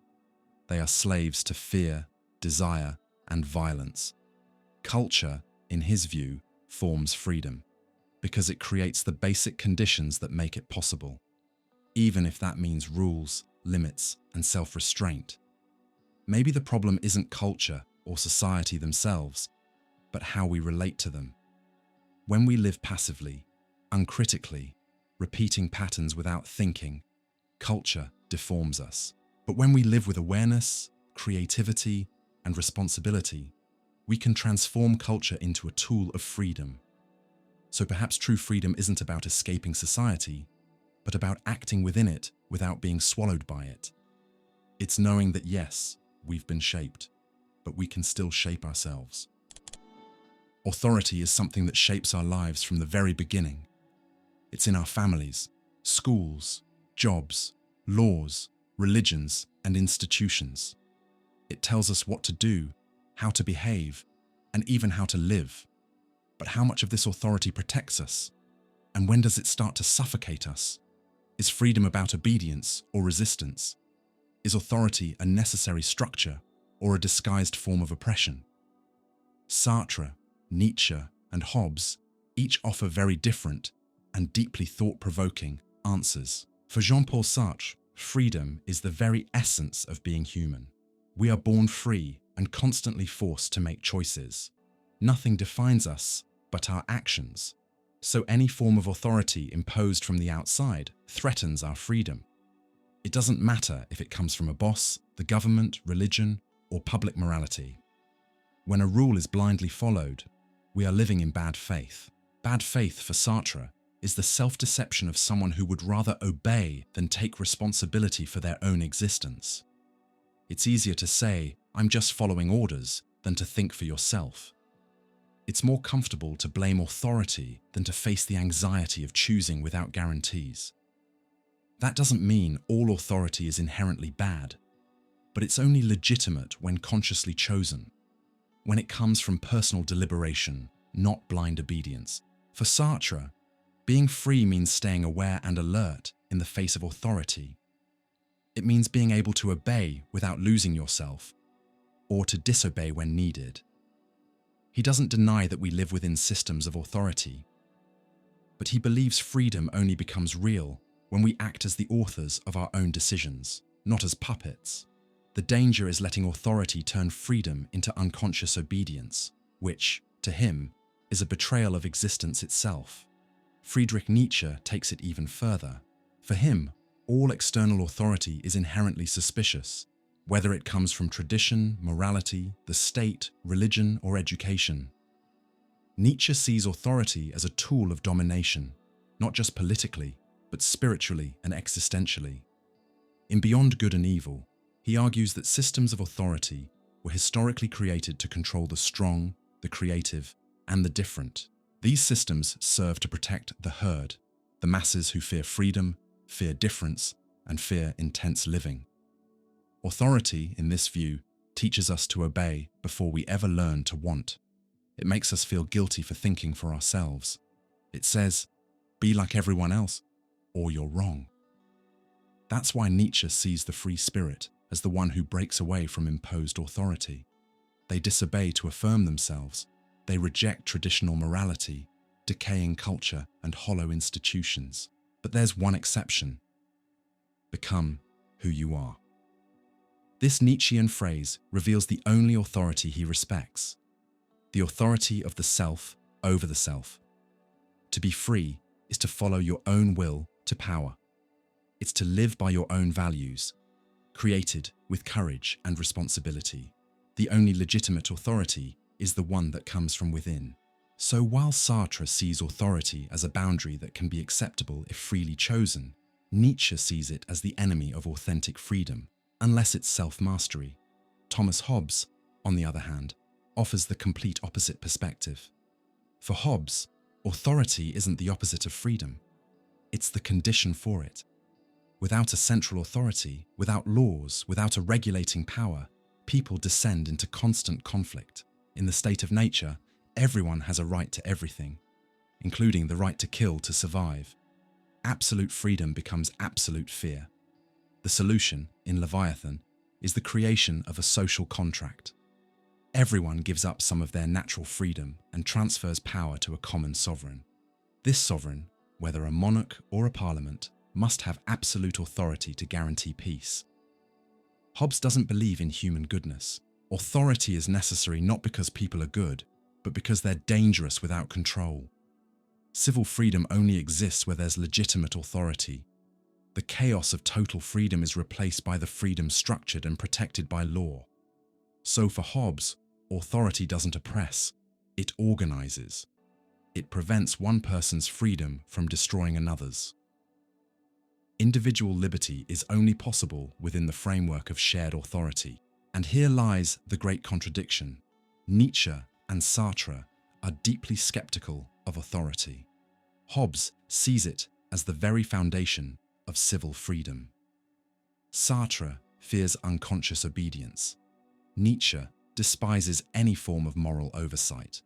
They are slaves to fear, desire, and violence. Culture, in his view, forms freedom, because it creates the basic conditions that make it possible, even if that means rules, limits, and self-restraint. Maybe the problem isn't culture or society themselves, but how we relate to them. When we live passively, uncritically, repeating patterns without thinking, culture deforms us. But when we live with awareness, creativity, and responsibility, we can transform culture into a tool of freedom. So perhaps true freedom isn't about escaping society, but about acting within it without being swallowed by it. It's knowing that yes, we've been shaped, but we can still shape ourselves. Authority is something that shapes our lives from the very beginning. It's in our families, schools, jobs, laws, religions, and institutions. It tells us what to do, how to behave, and even how to live. But how much of this authority protects us? And when does it start to suffocate us? Is freedom about obedience or resistance? Is authority a necessary structure or a disguised form of oppression? Sartre, Nietzsche, and Hobbes each offer very different and deeply thought-provoking answers. For Jean-Paul Sartre, freedom is the very essence of being human. We are born free, and constantly forced to make choices. Nothing defines us but our actions. So any form of authority imposed from the outside threatens our freedom. It doesn't matter if it comes from a boss, the government, religion, or public morality. When a rule is blindly followed, we are living in bad faith. Bad faith, for Sartre, is the self-deception of someone who would rather obey than take responsibility for their own existence. It's easier to say, "I'm just following orders," than to think for yourself. It's more comfortable to blame authority than to face the anxiety of choosing without guarantees. That doesn't mean all authority is inherently bad, but it's only legitimate when consciously chosen, when it comes from personal deliberation, not blind obedience. For Sartre, being free means staying aware and alert in the face of authority. It means being able to obey without losing yourself, or to disobey when needed. He doesn't deny that we live within systems of authority, but he believes freedom only becomes real when we act as the authors of our own decisions, not as puppets. The danger is letting authority turn freedom into unconscious obedience, which, to him, is a betrayal of existence itself. Friedrich Nietzsche takes it even further. For him, all external authority is inherently suspicious, whether it comes from tradition, morality, the state, religion, or education. Nietzsche sees authority as a tool of domination, not just politically, but spiritually and existentially. In Beyond Good and Evil, he argues that systems of authority were historically created to control the strong, the creative, and the different. These systems serve to protect the herd, the masses who fear freedom, fear difference, and fear intense living. Authority, in this view, teaches us to obey before we ever learn to want. It makes us feel guilty for thinking for ourselves. It says, "Be like everyone else, or you're wrong." That's why Nietzsche sees the free spirit as the one who breaks away from imposed authority. They disobey to affirm themselves. They reject traditional morality, decaying culture, and hollow institutions. But there's one exception. Become who you are. This Nietzschean phrase reveals the only authority he respects, the authority of the self over the self. To be free is to follow your own will to power. It's to live by your own values, created with courage and responsibility. The only legitimate authority is the one that comes from within. So while Sartre sees authority as a boundary that can be acceptable if freely chosen, Nietzsche sees it as the enemy of authentic freedom, unless it's self-mastery. Thomas Hobbes, on the other hand, offers the complete opposite perspective. For Hobbes, authority isn't the opposite of freedom. It's the condition for it. Without a central authority, without laws, without a regulating power, people descend into constant conflict. In the state of nature, everyone has a right to everything, including the right to kill to survive. Absolute freedom becomes absolute fear. The solution, in Leviathan, is the creation of a social contract. Everyone gives up some of their natural freedom and transfers power to a common sovereign. This sovereign, whether a monarch or a parliament, must have absolute authority to guarantee peace. Hobbes doesn't believe in human goodness. Authority is necessary not because people are good, but because they're dangerous without control. Civil freedom only exists where there's legitimate authority. The chaos of total freedom is replaced by the freedom structured and protected by law. So for Hobbes, authority doesn't oppress, it organizes. It prevents one person's freedom from destroying another's. Individual liberty is only possible within the framework of shared authority. And here lies the great contradiction. Nietzsche and Sartre are deeply skeptical of authority. Hobbes sees it as the very foundation of civil freedom. Sartre fears unconscious obedience. Nietzsche despises any form of moral oversight.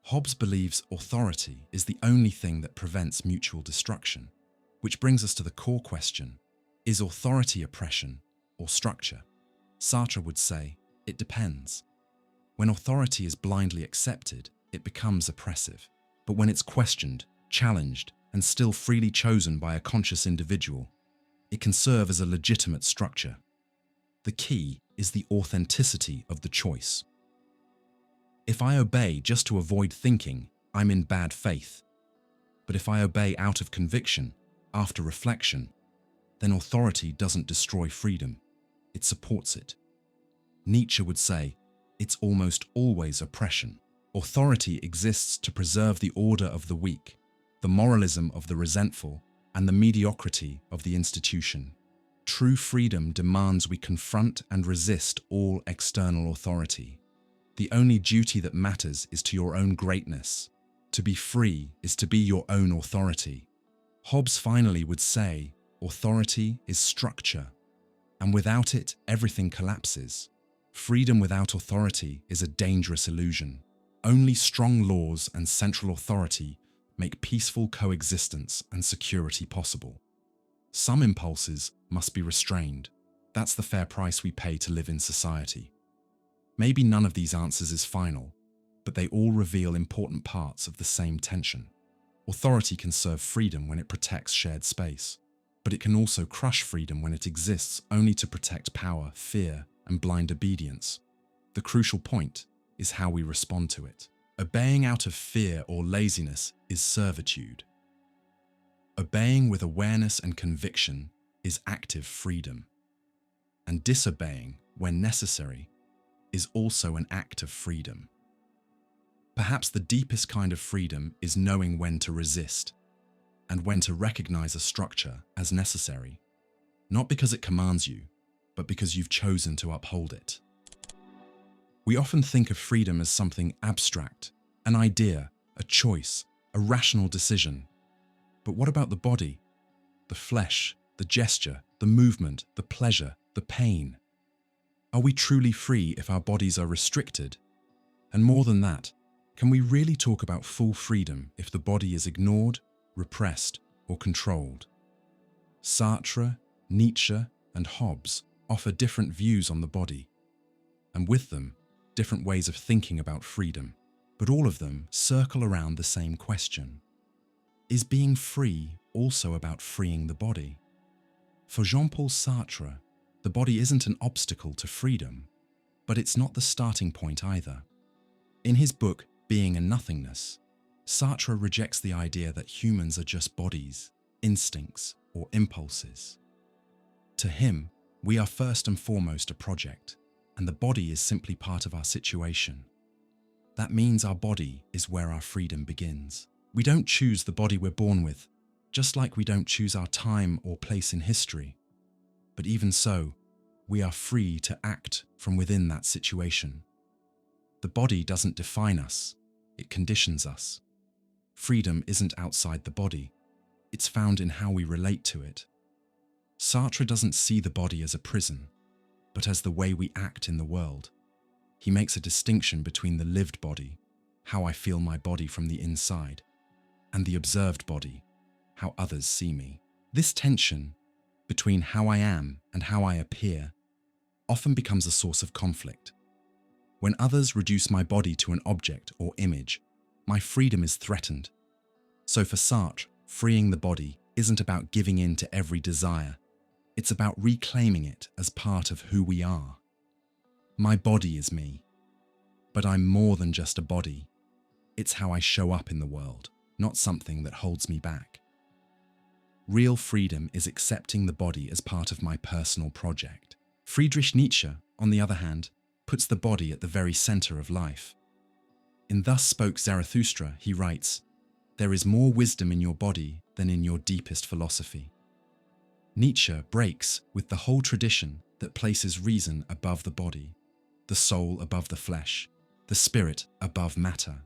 Hobbes believes authority is the only thing that prevents mutual destruction, which brings us to the core question: is authority oppression or structure? Sartre would say, it depends. When authority is blindly accepted, it becomes oppressive. But when it's questioned, challenged, and still freely chosen by a conscious individual, it can serve as a legitimate structure. The key is the authenticity of the choice. If I obey just to avoid thinking, I'm in bad faith. But if I obey out of conviction, after reflection, then authority doesn't destroy freedom, it supports it. Nietzsche would say, it's almost always oppression. Authority exists to preserve the order of the weak, the moralism of the resentful, and the mediocrity of the institution. True freedom demands we confront and resist all external authority. The only duty that matters is to your own greatness. To be free is to be your own authority. Hobbes finally would say, authority is structure, and without it, everything collapses. Freedom without authority is a dangerous illusion. Only strong laws and central authority make peaceful coexistence and security possible. Some impulses must be restrained. That's the fair price we pay to live in society. Maybe none of these answers is final, but they all reveal important parts of the same tension. Authority can serve freedom when it protects shared space, but it can also crush freedom when it exists only to protect power, fear, and blind obedience. The crucial point is how we respond to it. Obeying out of fear or laziness is servitude. Obeying with awareness and conviction is active freedom. And disobeying, when necessary, is also an act of freedom. Perhaps the deepest kind of freedom is knowing when to resist and when to recognize a structure as necessary, not because it commands you, but because you've chosen to uphold it. We often think of freedom as something abstract, an idea, a choice, a rational decision. But what about the body, the flesh, the gesture, the movement, the pleasure, the pain? Are we truly free if our bodies are restricted? And more than that, can we really talk about full freedom if the body is ignored, repressed, or controlled? Sartre, Nietzsche, and Hobbes offer different views on the body, and with them, different ways of thinking about freedom, but all of them circle around the same question. Is being free also about freeing the body? For Jean-Paul Sartre, the body isn't an obstacle to freedom, but it's not the starting point either. In his book, Being and Nothingness, Sartre rejects the idea that humans are just bodies, instincts, or impulses. To him, we are first and foremost a project, and the body is simply part of our situation. That means our body is where our freedom begins. We don't choose the body we're born with, just like we don't choose our time or place in history. But even so, we are free to act from within that situation. The body doesn't define us, it conditions us. Freedom isn't outside the body, it's found in how we relate to it. Sartre doesn't see the body as a prison, but as the way we act in the world. He makes a distinction between the lived body, how I feel my body from the inside, and the observed body, how others see me. This tension between how I am and how I appear often becomes a source of conflict. When others reduce my body to an object or image, my freedom is threatened. So for Sartre, freeing the body isn't about giving in to every desire. It's about reclaiming it as part of who we are. My body is me, but I'm more than just a body. It's how I show up in the world, not something that holds me back. Real freedom is accepting the body as part of my personal project. Friedrich Nietzsche, on the other hand, puts the body at the very center of life. In Thus Spoke Zarathustra, he writes, "There is more wisdom in your body than in your deepest philosophy." Nietzsche breaks with the whole tradition that places reason above the body, the soul above the flesh, the spirit above matter.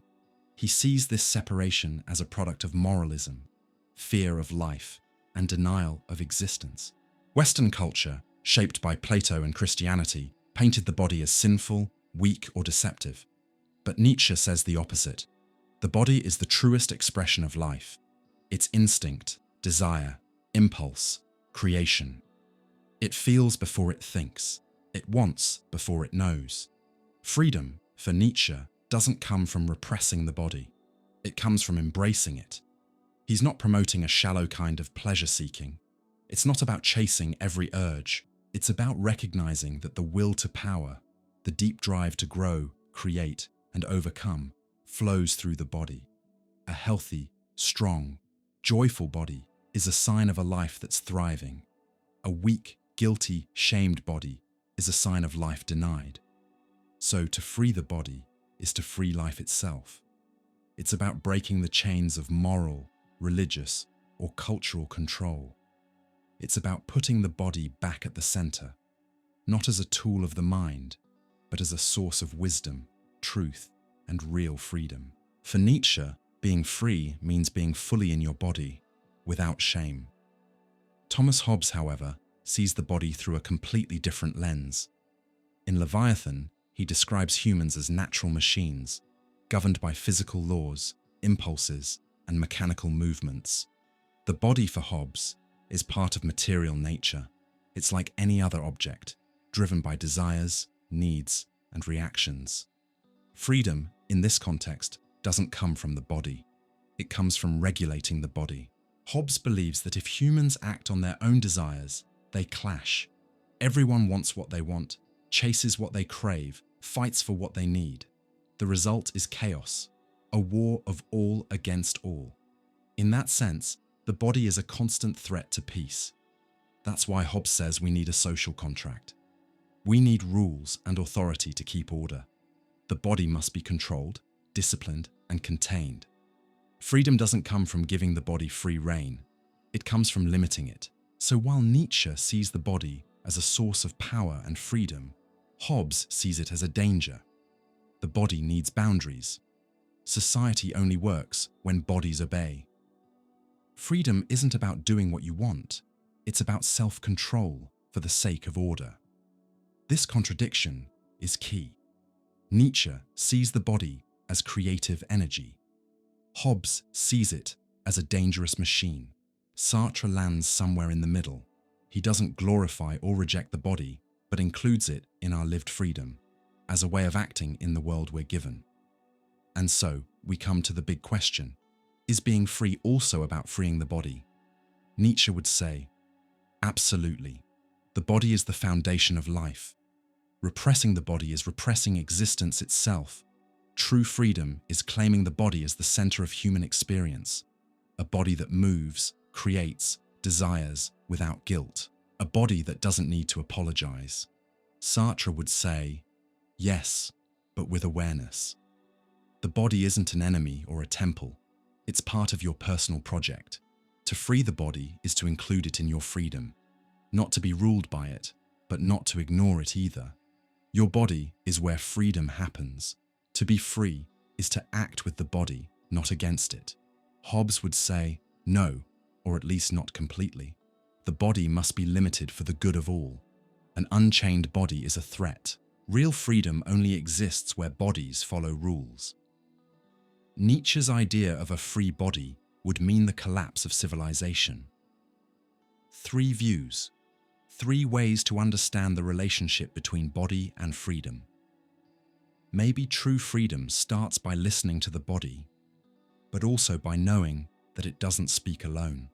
He sees this separation as a product of moralism, fear of life, and denial of existence. Western culture, shaped by Plato and Christianity, painted the body as sinful, weak, or deceptive. But Nietzsche says the opposite. The body is the truest expression of life. Its instinct, desire, impulse, creation. It feels before it thinks. It wants before it knows. Freedom, for Nietzsche, doesn't come from repressing the body. It comes from embracing it. He's not promoting a shallow kind of pleasure-seeking. It's not about chasing every urge. It's about recognizing that the will to power, the deep drive to grow, create, and overcome, flows through the body. A healthy, strong, joyful body is a sign of a life that's thriving. A weak, guilty, shamed body is a sign of life denied. So to free the body is to free life itself. It's about breaking the chains of moral, religious, or cultural control. It's about putting the body back at the center, not as a tool of the mind, but as a source of wisdom, truth, and real freedom. For Nietzsche, being free means being fully in your body, without shame. Thomas Hobbes, however, sees the body through a completely different lens. In Leviathan, he describes humans as natural machines, governed by physical laws, impulses, and mechanical movements. The body for Hobbes is part of material nature. It's like any other object, driven by desires, needs, and reactions. Freedom, in this context, doesn't come from the body. It comes from regulating the body. Hobbes believes that if humans act on their own desires, they clash. Everyone wants what they want, chases what they crave, fights for what they need. The result is chaos, a war of all against all. In that sense, the body is a constant threat to peace. That's why Hobbes says we need a social contract. We need rules and authority to keep order. The body must be controlled, disciplined, and contained. Freedom doesn't come from giving the body free rein. It comes from limiting it. So while Nietzsche sees the body as a source of power and freedom, Hobbes sees it as a danger. The body needs boundaries. Society only works when bodies obey. Freedom isn't about doing what you want. It's about self-control for the sake of order. This contradiction is key. Nietzsche sees the body as creative energy. Hobbes sees it as a dangerous machine. Sartre lands somewhere in the middle. He doesn't glorify or reject the body, but includes it in our lived freedom, as a way of acting in the world we're given. And so, we come to the big question. Is being free also about freeing the body? Nietzsche would say, absolutely. The body is the foundation of life. Repressing the body is repressing existence itself. True freedom is claiming the body as the center of human experience, a body that moves, creates, desires without guilt, a body that doesn't need to apologize. Sartre would say, yes, but with awareness. The body isn't an enemy or a temple. It's part of your personal project. To free the body is to include it in your freedom, not to be ruled by it, but not to ignore it either. Your body is where freedom happens. To be free is to act with the body, not against it. Hobbes would say, no, or at least not completely. The body must be limited for the good of all. An unchained body is a threat. Real freedom only exists where bodies follow rules. Nietzsche's idea of a free body would mean the collapse of civilization. 3 views, 3 ways to understand the relationship between body and freedom. Maybe true freedom starts by listening to the body, but also by knowing that it doesn't speak alone.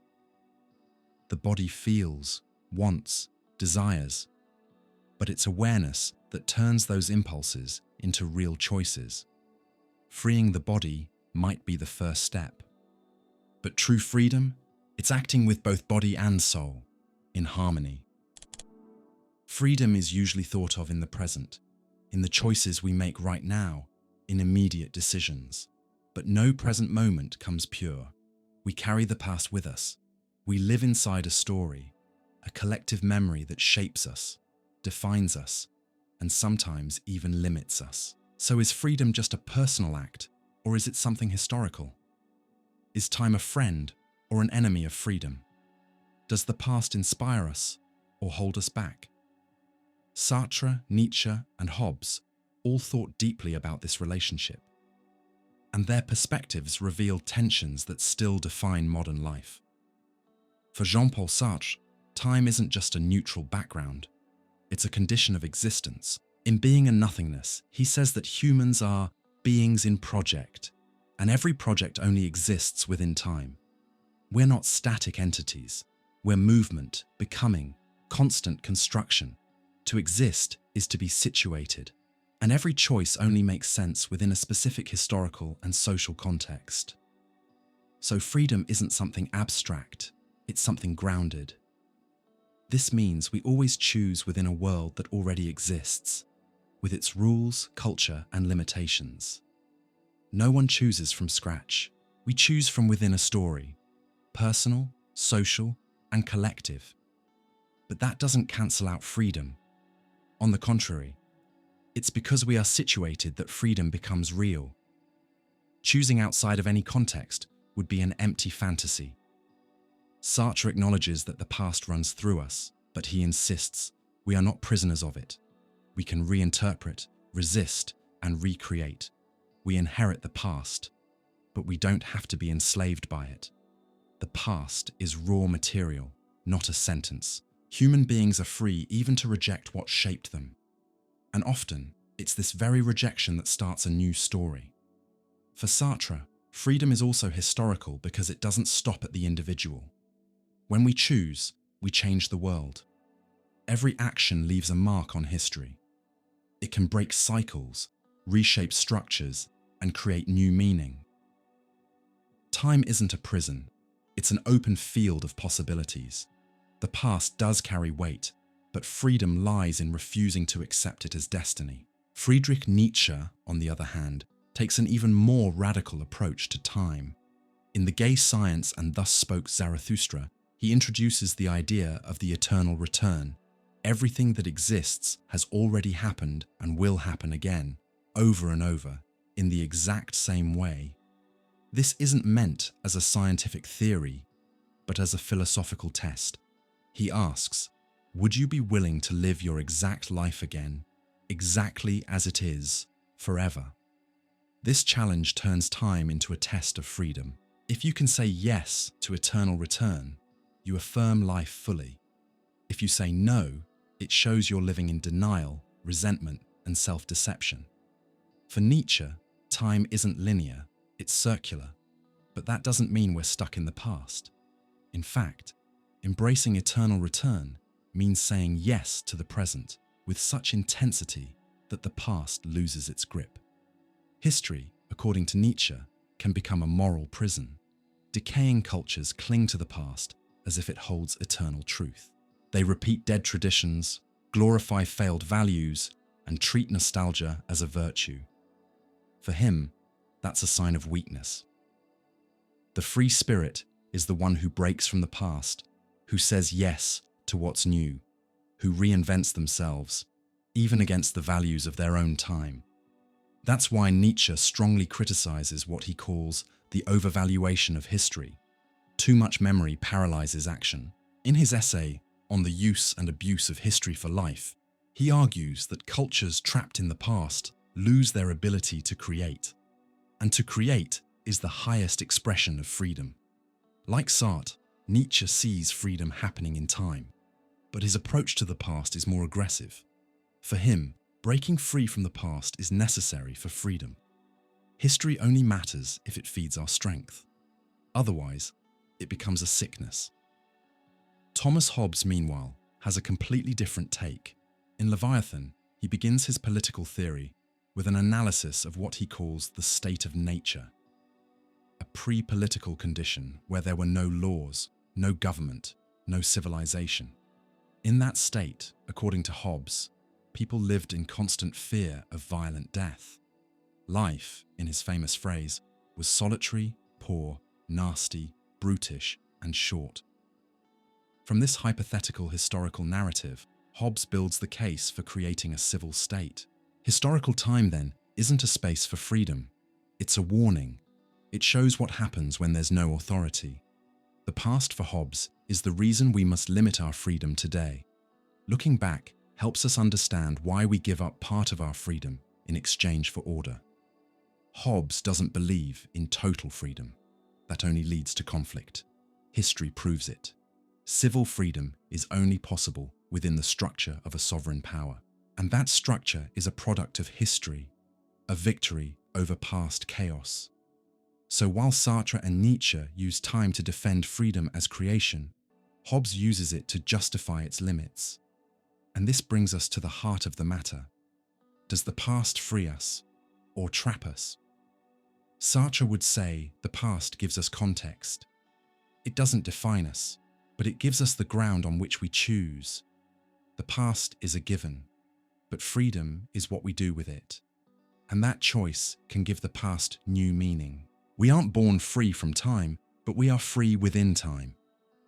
The body feels, wants, desires, but it's awareness that turns those impulses into real choices. Freeing the body might be the first step. But true freedom, it's acting with both body and soul, in harmony. Freedom is usually thought of in the present, in the choices we make right now, in immediate decisions. But no present moment comes pure. We carry the past with us. We live inside a story, a collective memory that shapes us, defines us, and sometimes even limits us. So is freedom just a personal act, or is it something historical? Is time a friend or an enemy of freedom? Does the past inspire us or hold us back? Sartre, Nietzsche, and Hobbes all thought deeply about this relationship, and their perspectives reveal tensions that still define modern life. For Jean-Paul Sartre, time isn't just a neutral background, it's a condition of existence. In Being and Nothingness, he says that humans are beings in project, and every project only exists within time. We're not static entities, we're movement, becoming, constant construction. To exist is to be situated, and every choice only makes sense within a specific historical and social context. So freedom isn't something abstract, it's something grounded. This means we always choose within a world that already exists, with its rules, culture, and limitations. No one chooses from scratch. We choose from within a story, personal, social, and collective. But that doesn't cancel out freedom. On the contrary, it's because we are situated that freedom becomes real. Choosing outside of any context would be an empty fantasy. Sartre acknowledges that the past runs through us, but he insists we are not prisoners of it. We can reinterpret, resist, and recreate. We inherit the past, but we don't have to be enslaved by it. The past is raw material, not a sentence. Human beings are free even to reject what shaped them. And often, it's this very rejection that starts a new story. For Sartre, freedom is also historical because it doesn't stop at the individual. When we choose, we change the world. Every action leaves a mark on history. It can break cycles, reshape structures, and create new meaning. Time isn't a prison. It's an open field of possibilities. The past does carry weight, but freedom lies in refusing to accept it as destiny. Friedrich Nietzsche, on the other hand, takes an even more radical approach to time. In The Gay Science and Thus Spoke Zarathustra, he introduces the idea of the eternal return. Everything that exists has already happened and will happen again, over and over, in the exact same way. This isn't meant as a scientific theory, but as a philosophical test. He asks, would you be willing to live your exact life again, exactly as it is, forever? This challenge turns time into a test of freedom. If you can say yes to eternal return, you affirm life fully. If you say no, it shows you're living in denial, resentment, and self-deception. For Nietzsche, time isn't linear, it's circular, but that doesn't mean we're stuck in the past. In fact, embracing eternal return means saying yes to the present with such intensity that the past loses its grip. History, according to Nietzsche, can become a moral prison. Decaying cultures cling to the past as if it holds eternal truth. They repeat dead traditions, glorify failed values, and treat nostalgia as a virtue. For him, that's a sign of weakness. The free spirit is the one who breaks from the past, who says yes to what's new, who reinvents themselves, even against the values of their own time. That's why Nietzsche strongly criticizes what he calls the overvaluation of history. Too much memory paralyzes action. In his essay on the use and abuse of history for life, he argues that cultures trapped in the past lose their ability to create. And to create is the highest expression of freedom. Like Sartre, Nietzsche sees freedom happening in time, but his approach to the past is more aggressive. For him, breaking free from the past is necessary for freedom. History only matters if it feeds our strength. Otherwise, it becomes a sickness. Thomas Hobbes, meanwhile, has a completely different take. In Leviathan, he begins his political theory with an analysis of what he calls the state of nature, a pre-political condition where there were no laws, no government, no civilization. In that state, according to Hobbes, people lived in constant fear of violent death. Life, in his famous phrase, was solitary, poor, nasty, brutish, and short. From this hypothetical historical narrative, Hobbes builds the case for creating a civil state. Historical time, then, isn't a space for freedom. It's a warning. It shows what happens when there's no authority. The past for Hobbes is the reason we must limit our freedom today. Looking back helps us understand why we give up part of our freedom in exchange for order. Hobbes doesn't believe in total freedom. That only leads to conflict. History proves it. Civil freedom is only possible within the structure of a sovereign power. And that structure is a product of history, a victory over past chaos. So while Sartre and Nietzsche use time to defend freedom as creation, Hobbes uses it to justify its limits. And this brings us to the heart of the matter. Does the past free us or trap us? Sartre would say the past gives us context. It doesn't define us, but it gives us the ground on which we choose. The past is a given, but freedom is what we do with it. And that choice can give the past new meaning. We aren't born free from time, but we are free within time.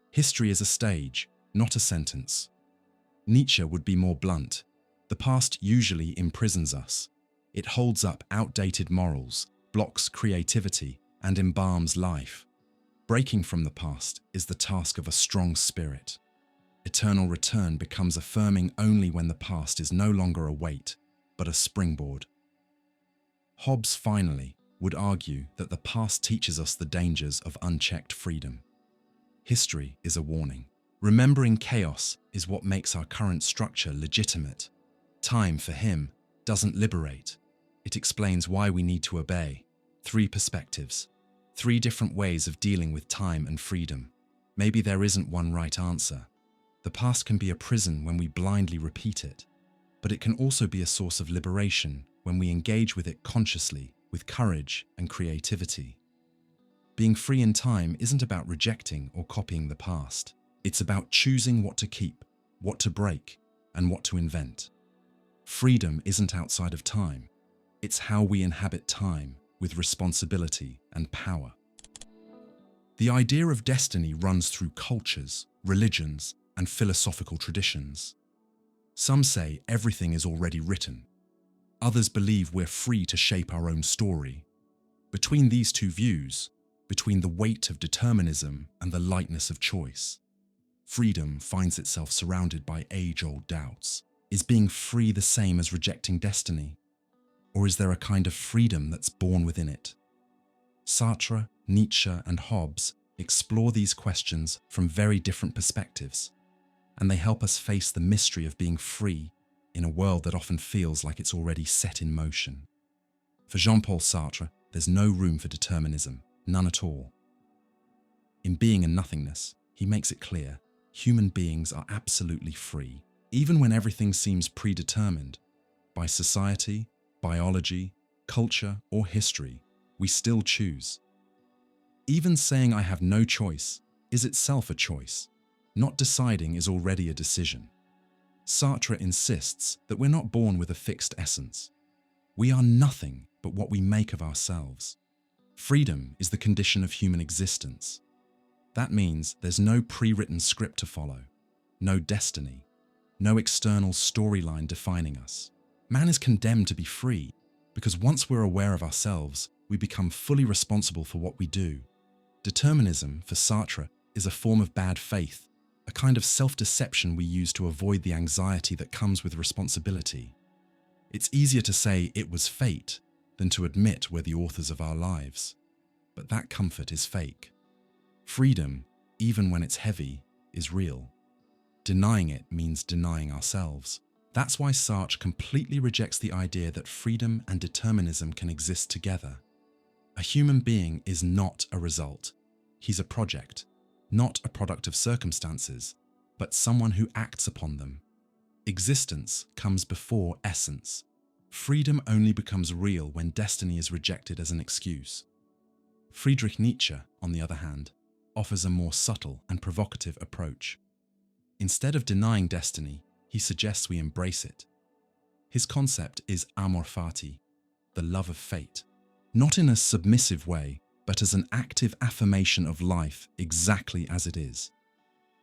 History is a stage, not a sentence. Nietzsche would be more blunt. The past usually imprisons us. It holds up outdated morals, blocks creativity, and embalms life. Breaking from the past is the task of a strong spirit. Eternal return becomes affirming only when the past is no longer a weight, but a springboard. Hobbes, finally, would argue that the past teaches us the dangers of unchecked freedom. History is a warning. Remembering chaos is what makes our current structure legitimate. Time, for him, doesn't liberate. It explains why we need to obey. 3 perspectives. 3 different ways of dealing with time and freedom. Maybe there isn't one right answer. The past can be a prison when we blindly repeat it, but it can also be a source of liberation when we engage with it consciously, with courage and creativity. Being free in time isn't about rejecting or copying the past. It's about choosing what to keep, what to break, and what to invent. Freedom isn't outside of time. It's how we inhabit time with responsibility and power. The idea of destiny runs through cultures, religions, and philosophical traditions. Some say everything is already written. Others believe we're free to shape our own story. Between these 2 views, between the weight of determinism and the lightness of choice, freedom finds itself surrounded by age-old doubts. Is being free the same as rejecting destiny? Or is there a kind of freedom that's born within it? Sartre, Nietzsche, and Hobbes explore these questions from very different perspectives, and they help us face the mystery of being free in a world that often feels like it's already set in motion. For Jean-Paul Sartre, there's no room for determinism, none at all. In Being and Nothingness, he makes it clear, human beings are absolutely free, even when everything seems predetermined. By society, biology, culture, or history, we still choose. Even saying I have no choice is itself a choice. Not deciding is already a decision. Sartre insists that we're not born with a fixed essence. We are nothing but what we make of ourselves. Freedom is the condition of human existence. That means there's no pre-written script to follow, no destiny, no external storyline defining us. Man is condemned to be free because once we're aware of ourselves, we become fully responsible for what we do. Determinism, for Sartre, is a form of bad faith, a kind of self-deception we use to avoid the anxiety that comes with responsibility. It's easier to say it was fate than to admit we're the authors of our lives. But that comfort is fake. Freedom, even when it's heavy, is real. Denying it means denying ourselves. That's why Sartre completely rejects the idea that freedom and determinism can exist together. A human being is not a result. He's a project, not a product of circumstances, but someone who acts upon them. Existence comes before essence. Freedom only becomes real when destiny is rejected as an excuse. Friedrich Nietzsche, on the other hand, offers a more subtle and provocative approach. Instead of denying destiny, he suggests we embrace it. His concept is amor fati, the love of fate, not in a submissive way, but as an active affirmation of life exactly as it is.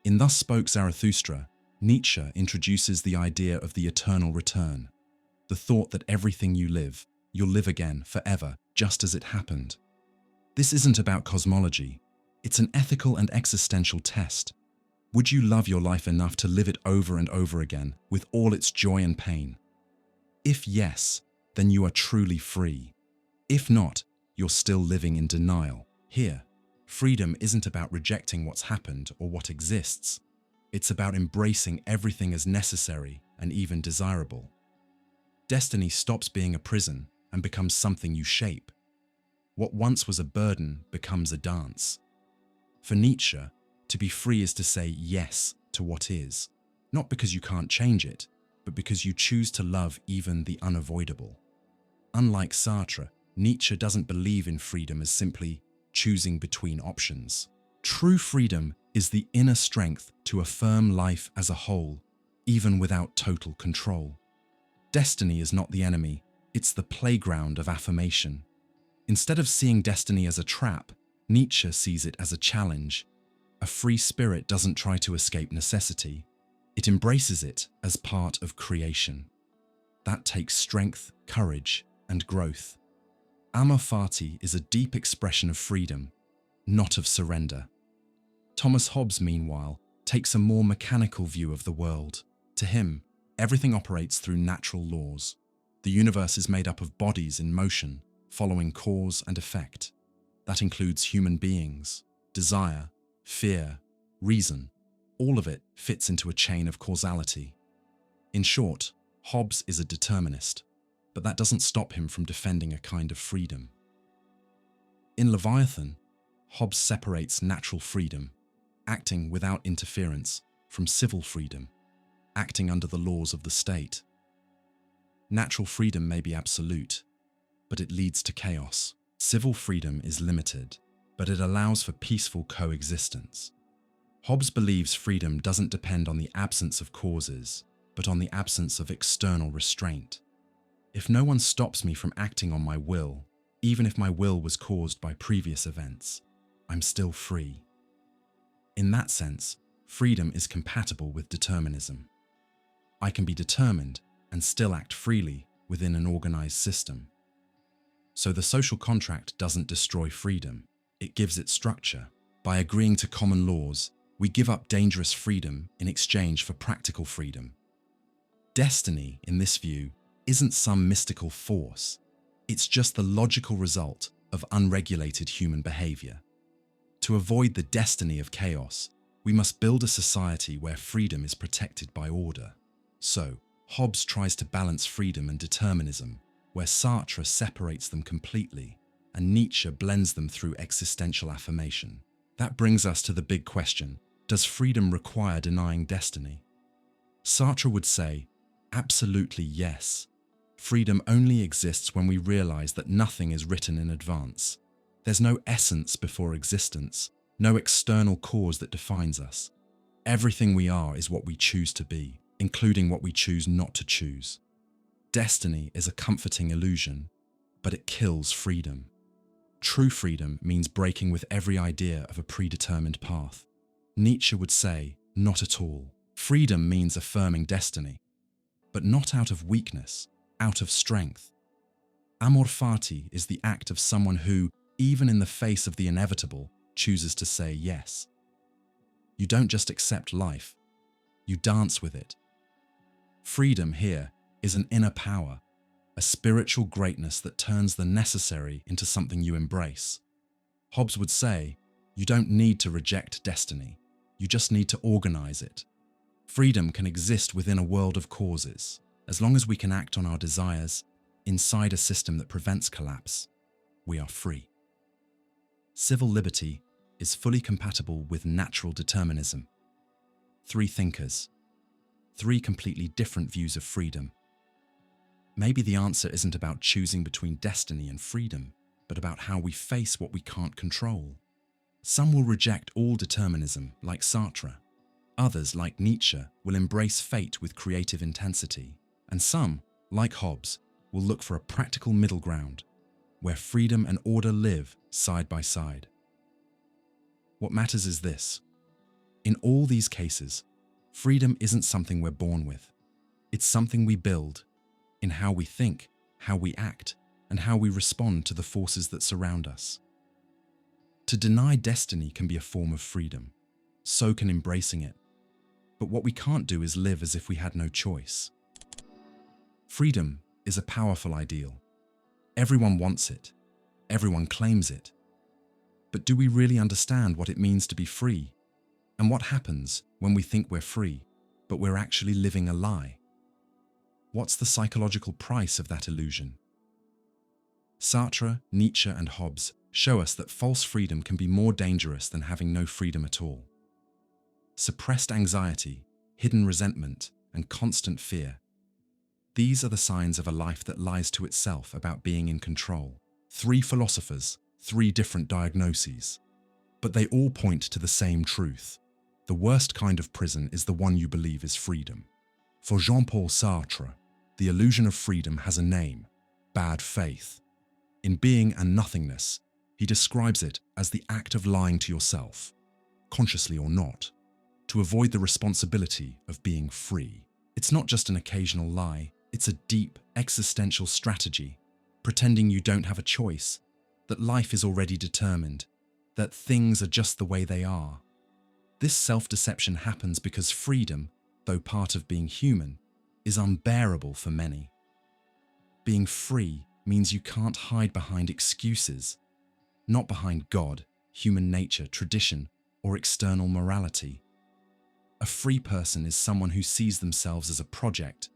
In Thus Spoke Zarathustra, Nietzsche introduces the idea of the eternal return, the thought that everything you live, you'll live again forever, just as it happened. This isn't about cosmology. It's an ethical and existential test. Would you love your life enough to live it over and over again, with all its joy and pain? If yes, then you are truly free. If not, you're still living in denial. Here, freedom isn't about rejecting what's happened or what exists. It's about embracing everything as necessary and even desirable. Destiny stops being a prison and becomes something you shape. What once was a burden becomes a dance. For Nietzsche, To be free is to say yes to what is, not because you can't change it, but because you choose to love even the unavoidable. Unlike Sartre, Nietzsche doesn't believe in freedom as simply choosing between options. True freedom is the inner strength to affirm life as a whole, even without total control. Destiny is not the enemy, it's the playground of affirmation. Instead of seeing destiny as a trap, Nietzsche sees it as a challenge. A free spirit doesn't try to escape necessity. It embraces it as part of creation. That takes strength, courage, and growth. Amor fati is a deep expression of freedom, not of surrender. Thomas Hobbes, meanwhile, takes a more mechanical view of the world. To him, everything operates through natural laws. The universe is made up of bodies in motion, following cause and effect. That includes human beings, desire, fear, reason. All of it fits into a chain of causality. In short, Hobbes is a determinist, but that doesn't stop him from defending a kind of freedom. In Leviathan, Hobbes separates natural freedom, acting without interference, from civil freedom, acting under the laws of the state. Natural freedom may be absolute, but it leads to chaos. Civil freedom is limited, but it allows for peaceful coexistence. Hobbes believes freedom doesn't depend on the absence of causes, but on the absence of external restraint. If no one stops me from acting on my will, even if my will was caused by previous events, I'm still free. In that sense, freedom is compatible with determinism. I can be determined and still act freely within an organized system. So the social contract doesn't destroy freedom, it gives it structure. By agreeing to common laws, we give up dangerous freedom in exchange for practical freedom. Destiny, in this view, isn't some mystical force. It's just the logical result of unregulated human behavior. To avoid the destiny of chaos, we must build a society where freedom is protected by order. So, Hobbes tries to balance freedom and determinism, where Sartre separates them completely, and Nietzsche blends them through existential affirmation. That brings us to the big question: does freedom require denying destiny? Sartre would say, absolutely yes. Freedom only exists when we realize that nothing is written in advance. There's no essence before existence, no external cause that defines us. Everything we are is what we choose to be, including what we choose not to choose. Destiny is a comforting illusion, but it kills freedom. True freedom means breaking with every idea of a predetermined path. Nietzsche would say, not at all. Freedom means affirming destiny, but not out of weakness, out of strength. Amor fati is the act of someone who, even in the face of the inevitable, chooses to say yes. You don't just accept life, you dance with it. Freedom here is an inner power, a spiritual greatness that turns the necessary into something you embrace. Hobbes would say, you don't need to reject destiny, you just need to organize it. Freedom can exist within a world of causes, as long as we can act on our desires inside a system that prevents collapse. We are free. Civil liberty is fully compatible with natural determinism. Three thinkers, three completely different views of freedom. Maybe the answer isn't about choosing between destiny and freedom, but about how we face what we can't control. Some will reject all determinism, like Sartre. Others, like Nietzsche, will embrace fate with creative intensity. And some, like Hobbes, will look for a practical middle ground, where freedom and order live side by side. What matters is this: in all these cases, freedom isn't something we're born with. It's something we build in how we think, how we act, and how we respond to the forces that surround us. To deny destiny can be a form of freedom. So can embracing it. But what we can't do is live as if we had no choice. Freedom is a powerful ideal. Everyone wants it. Everyone claims it. But do we really understand what it means to be free? And what happens when we think we're free, but we're actually living a lie? What's the psychological price of that illusion? Sartre, Nietzsche, and Hobbes show us that false freedom can be more dangerous than having no freedom at all. suppressed anxiety, hidden resentment, and constant fear. These are the signs of a life that lies to itself about being in control. 3 philosophers, 3 different diagnoses. But they all point to the same truth. The worst kind of prison is the one you believe is freedom. For Jean-Paul Sartre, the illusion of freedom has a name: bad faith. In Being and Nothingness, he describes it as the act of lying to yourself, consciously or not, to avoid the responsibility of being free. It's not just an occasional lie, it's a deep, existential strategy, pretending you don't have a choice, that life is already determined, that things are just the way they are. This self-deception happens because freedom, though part of being human, is unbearable for many. Being free means you can't hide behind excuses, not behind God, human nature, tradition, or external morality. A free person is someone who sees themselves as a project,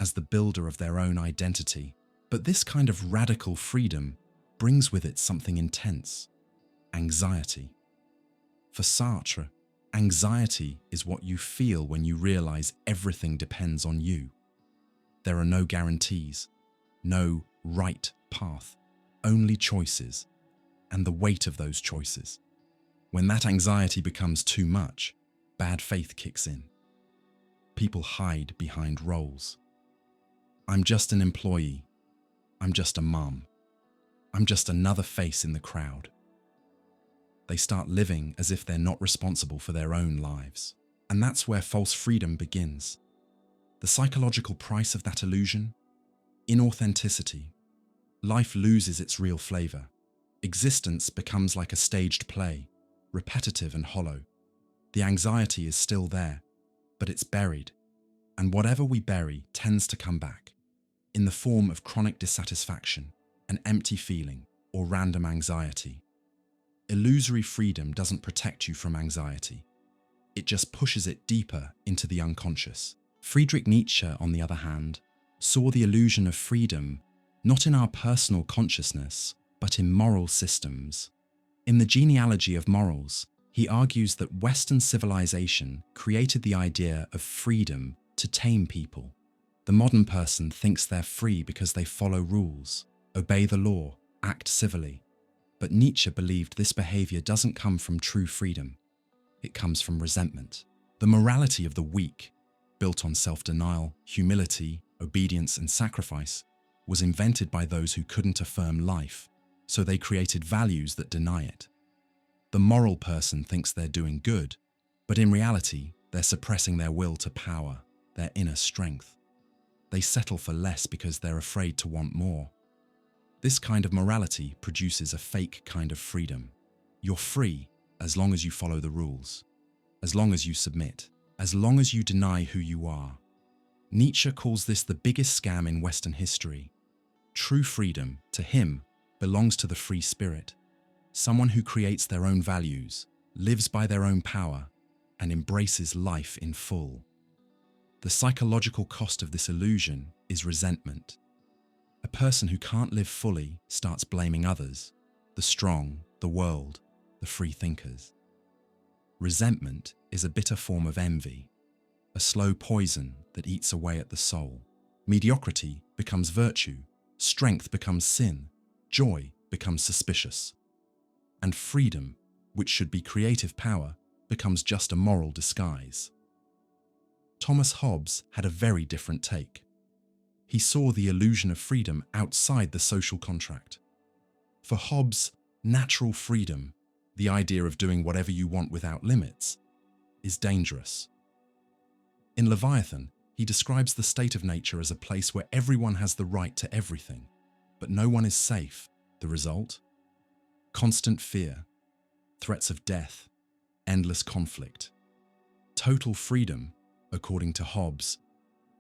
as the builder of their own identity. But this kind of radical freedom brings with it something intense: anxiety. For Sartre, anxiety is what you feel when you realize everything depends on you. There are no guarantees, no right path, only choices, and the weight of those choices. When that anxiety becomes too much, bad faith kicks in. People hide behind roles. I'm just an employee. I'm just a mum. I'm just another face in the crowd. They start living as if they're not responsible for their own lives. And that's where false freedom begins. The psychological price of that illusion? Inauthenticity. Life loses its real flavor. Existence becomes like a staged play, repetitive and hollow. The anxiety is still there, but it's buried. And whatever we bury tends to come back, in the form of chronic dissatisfaction, an empty feeling, or random anxiety. Illusory freedom doesn't protect you from anxiety. It just pushes it deeper into the unconscious. Friedrich Nietzsche, on the other hand, saw the illusion of freedom not in our personal consciousness, but in moral systems. In the genealogy of morals, he argues that Western civilization created the idea of freedom to tame people. The modern person thinks they're free because they follow rules, obey the law, act civilly. But Nietzsche believed this behavior doesn't come from true freedom. It comes from resentment. The morality of the weak, built on self-denial, humility, obedience, and sacrifice, was invented by those who couldn't affirm life, so they created values that deny it. The moral person thinks they're doing good, but in reality, they're suppressing their will to power, their inner strength. They settle for less because they're afraid to want more. This kind of morality produces a fake kind of freedom. You're free as long as you follow the rules, as long as you submit, as long as you deny who you are. Nietzsche calls this the biggest scam in Western history. True freedom, to him, belongs to the free spirit, someone who creates their own values, lives by their own power, and embraces life in full. The psychological cost of this illusion is resentment. A person who can't live fully starts blaming others, the strong, the world, the free thinkers. Resentment is a bitter form of envy, a slow poison that eats away at the soul. Mediocrity becomes virtue, strength becomes sin, joy becomes suspicious. And freedom, which should be creative power, becomes just a moral disguise. Thomas Hobbes had a very different take. He saw the illusion of freedom outside the social contract. For Hobbes, natural freedom, the idea of doing whatever you want without limits, is dangerous. In Leviathan, he describes the state of nature as a place where everyone has the right to everything, but no one is safe. The result? Constant fear, threats of death, endless conflict. Total freedom, according to Hobbes,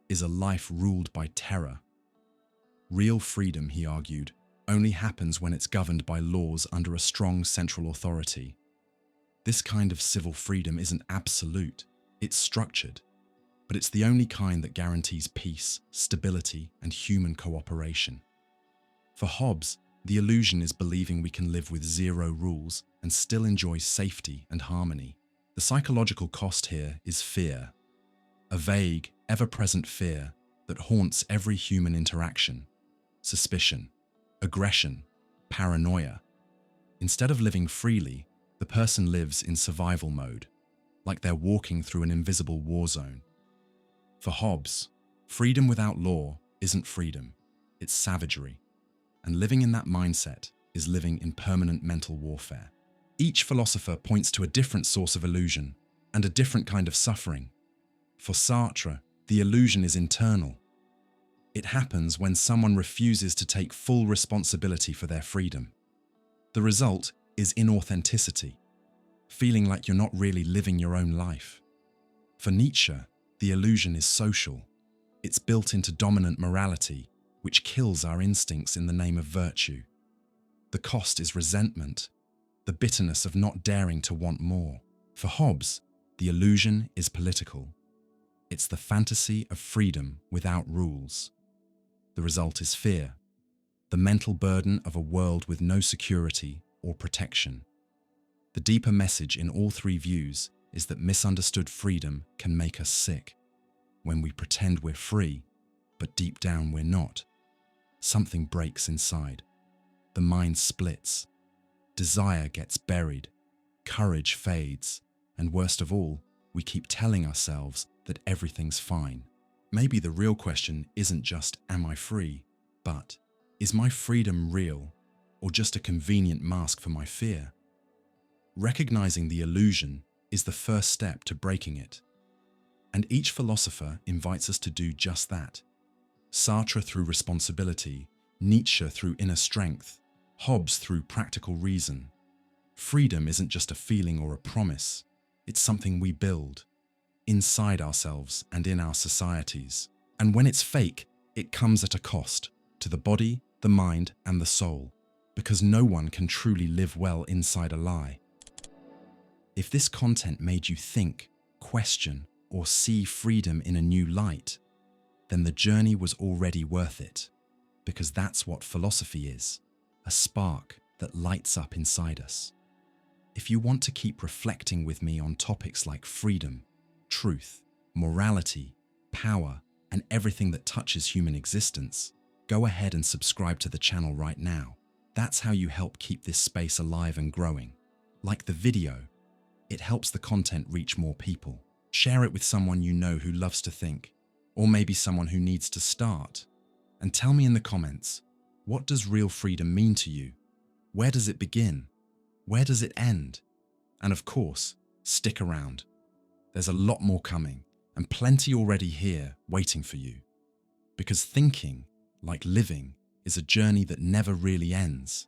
is a life ruled by terror. Real freedom, he argued, only happens when it's governed by laws under a strong central authority. This kind of civil freedom isn't absolute, it's structured, but it's the only kind that guarantees peace, stability, and human cooperation. For Hobbes, the illusion is believing we can live with zero rules and still enjoy safety and harmony. The The psychological cost here is fear, a vague, ever-present fear that haunts every human interaction, suspicion, aggression, paranoia. Instead of living freely, the person lives in survival mode, like they're walking through an invisible war zone. For Hobbes, freedom without law isn't freedom, it's savagery. And living in that mindset is living in permanent mental warfare. Each philosopher points to a different source of illusion and a different kind of suffering. For Sartre, the illusion is internal. It happens when someone refuses to take full responsibility for their freedom. The result is inauthenticity, feeling like you're not really living your own life. For Nietzsche, the illusion is social. It's built into dominant morality, which kills our instincts in the name of virtue. The cost is resentment, the bitterness of not daring to want more. For Hobbes, the illusion is political. It's the fantasy of freedom without rules. The result is fear, the mental burden of a world with no security or protection. The deeper message in all three views is that misunderstood freedom can make us sick. When we pretend we're free, but deep down we're not, something breaks inside. The mind splits. Desire gets buried. Courage fades. And worst of all, we keep telling ourselves that everything's fine. Maybe the real question isn't just, am I free? But, is my freedom real, or just a convenient mask for my fear? Recognizing the illusion is the first step to breaking it. And each philosopher invites us to do just that. Sartre through responsibility, Nietzsche through inner strength, Hobbes through practical reason. Freedom isn't just a feeling or a promise, it's something we build, inside ourselves and in our societies. And when it's fake, it comes at a cost, to the body, the mind, and the soul, because no one can truly live well inside a lie. If this content made you think, question, or see freedom in a new light, then the journey was already worth it, because that's what philosophy is, a spark that lights up inside us. If you want to keep reflecting with me on topics like freedom, truth, morality, power, and everything that touches human existence, go ahead and subscribe to the channel right now. That's how you help keep this space alive and growing. Like the video, it helps the content reach more people. Share it with someone you know who loves to think, or maybe someone who needs to start. And tell me in the comments, what does real freedom mean to you? Where does it begin? Where does it end? And of course, stick around. There's a lot more coming, and plenty already here waiting for you. Because thinking, like living, is a journey that never really ends.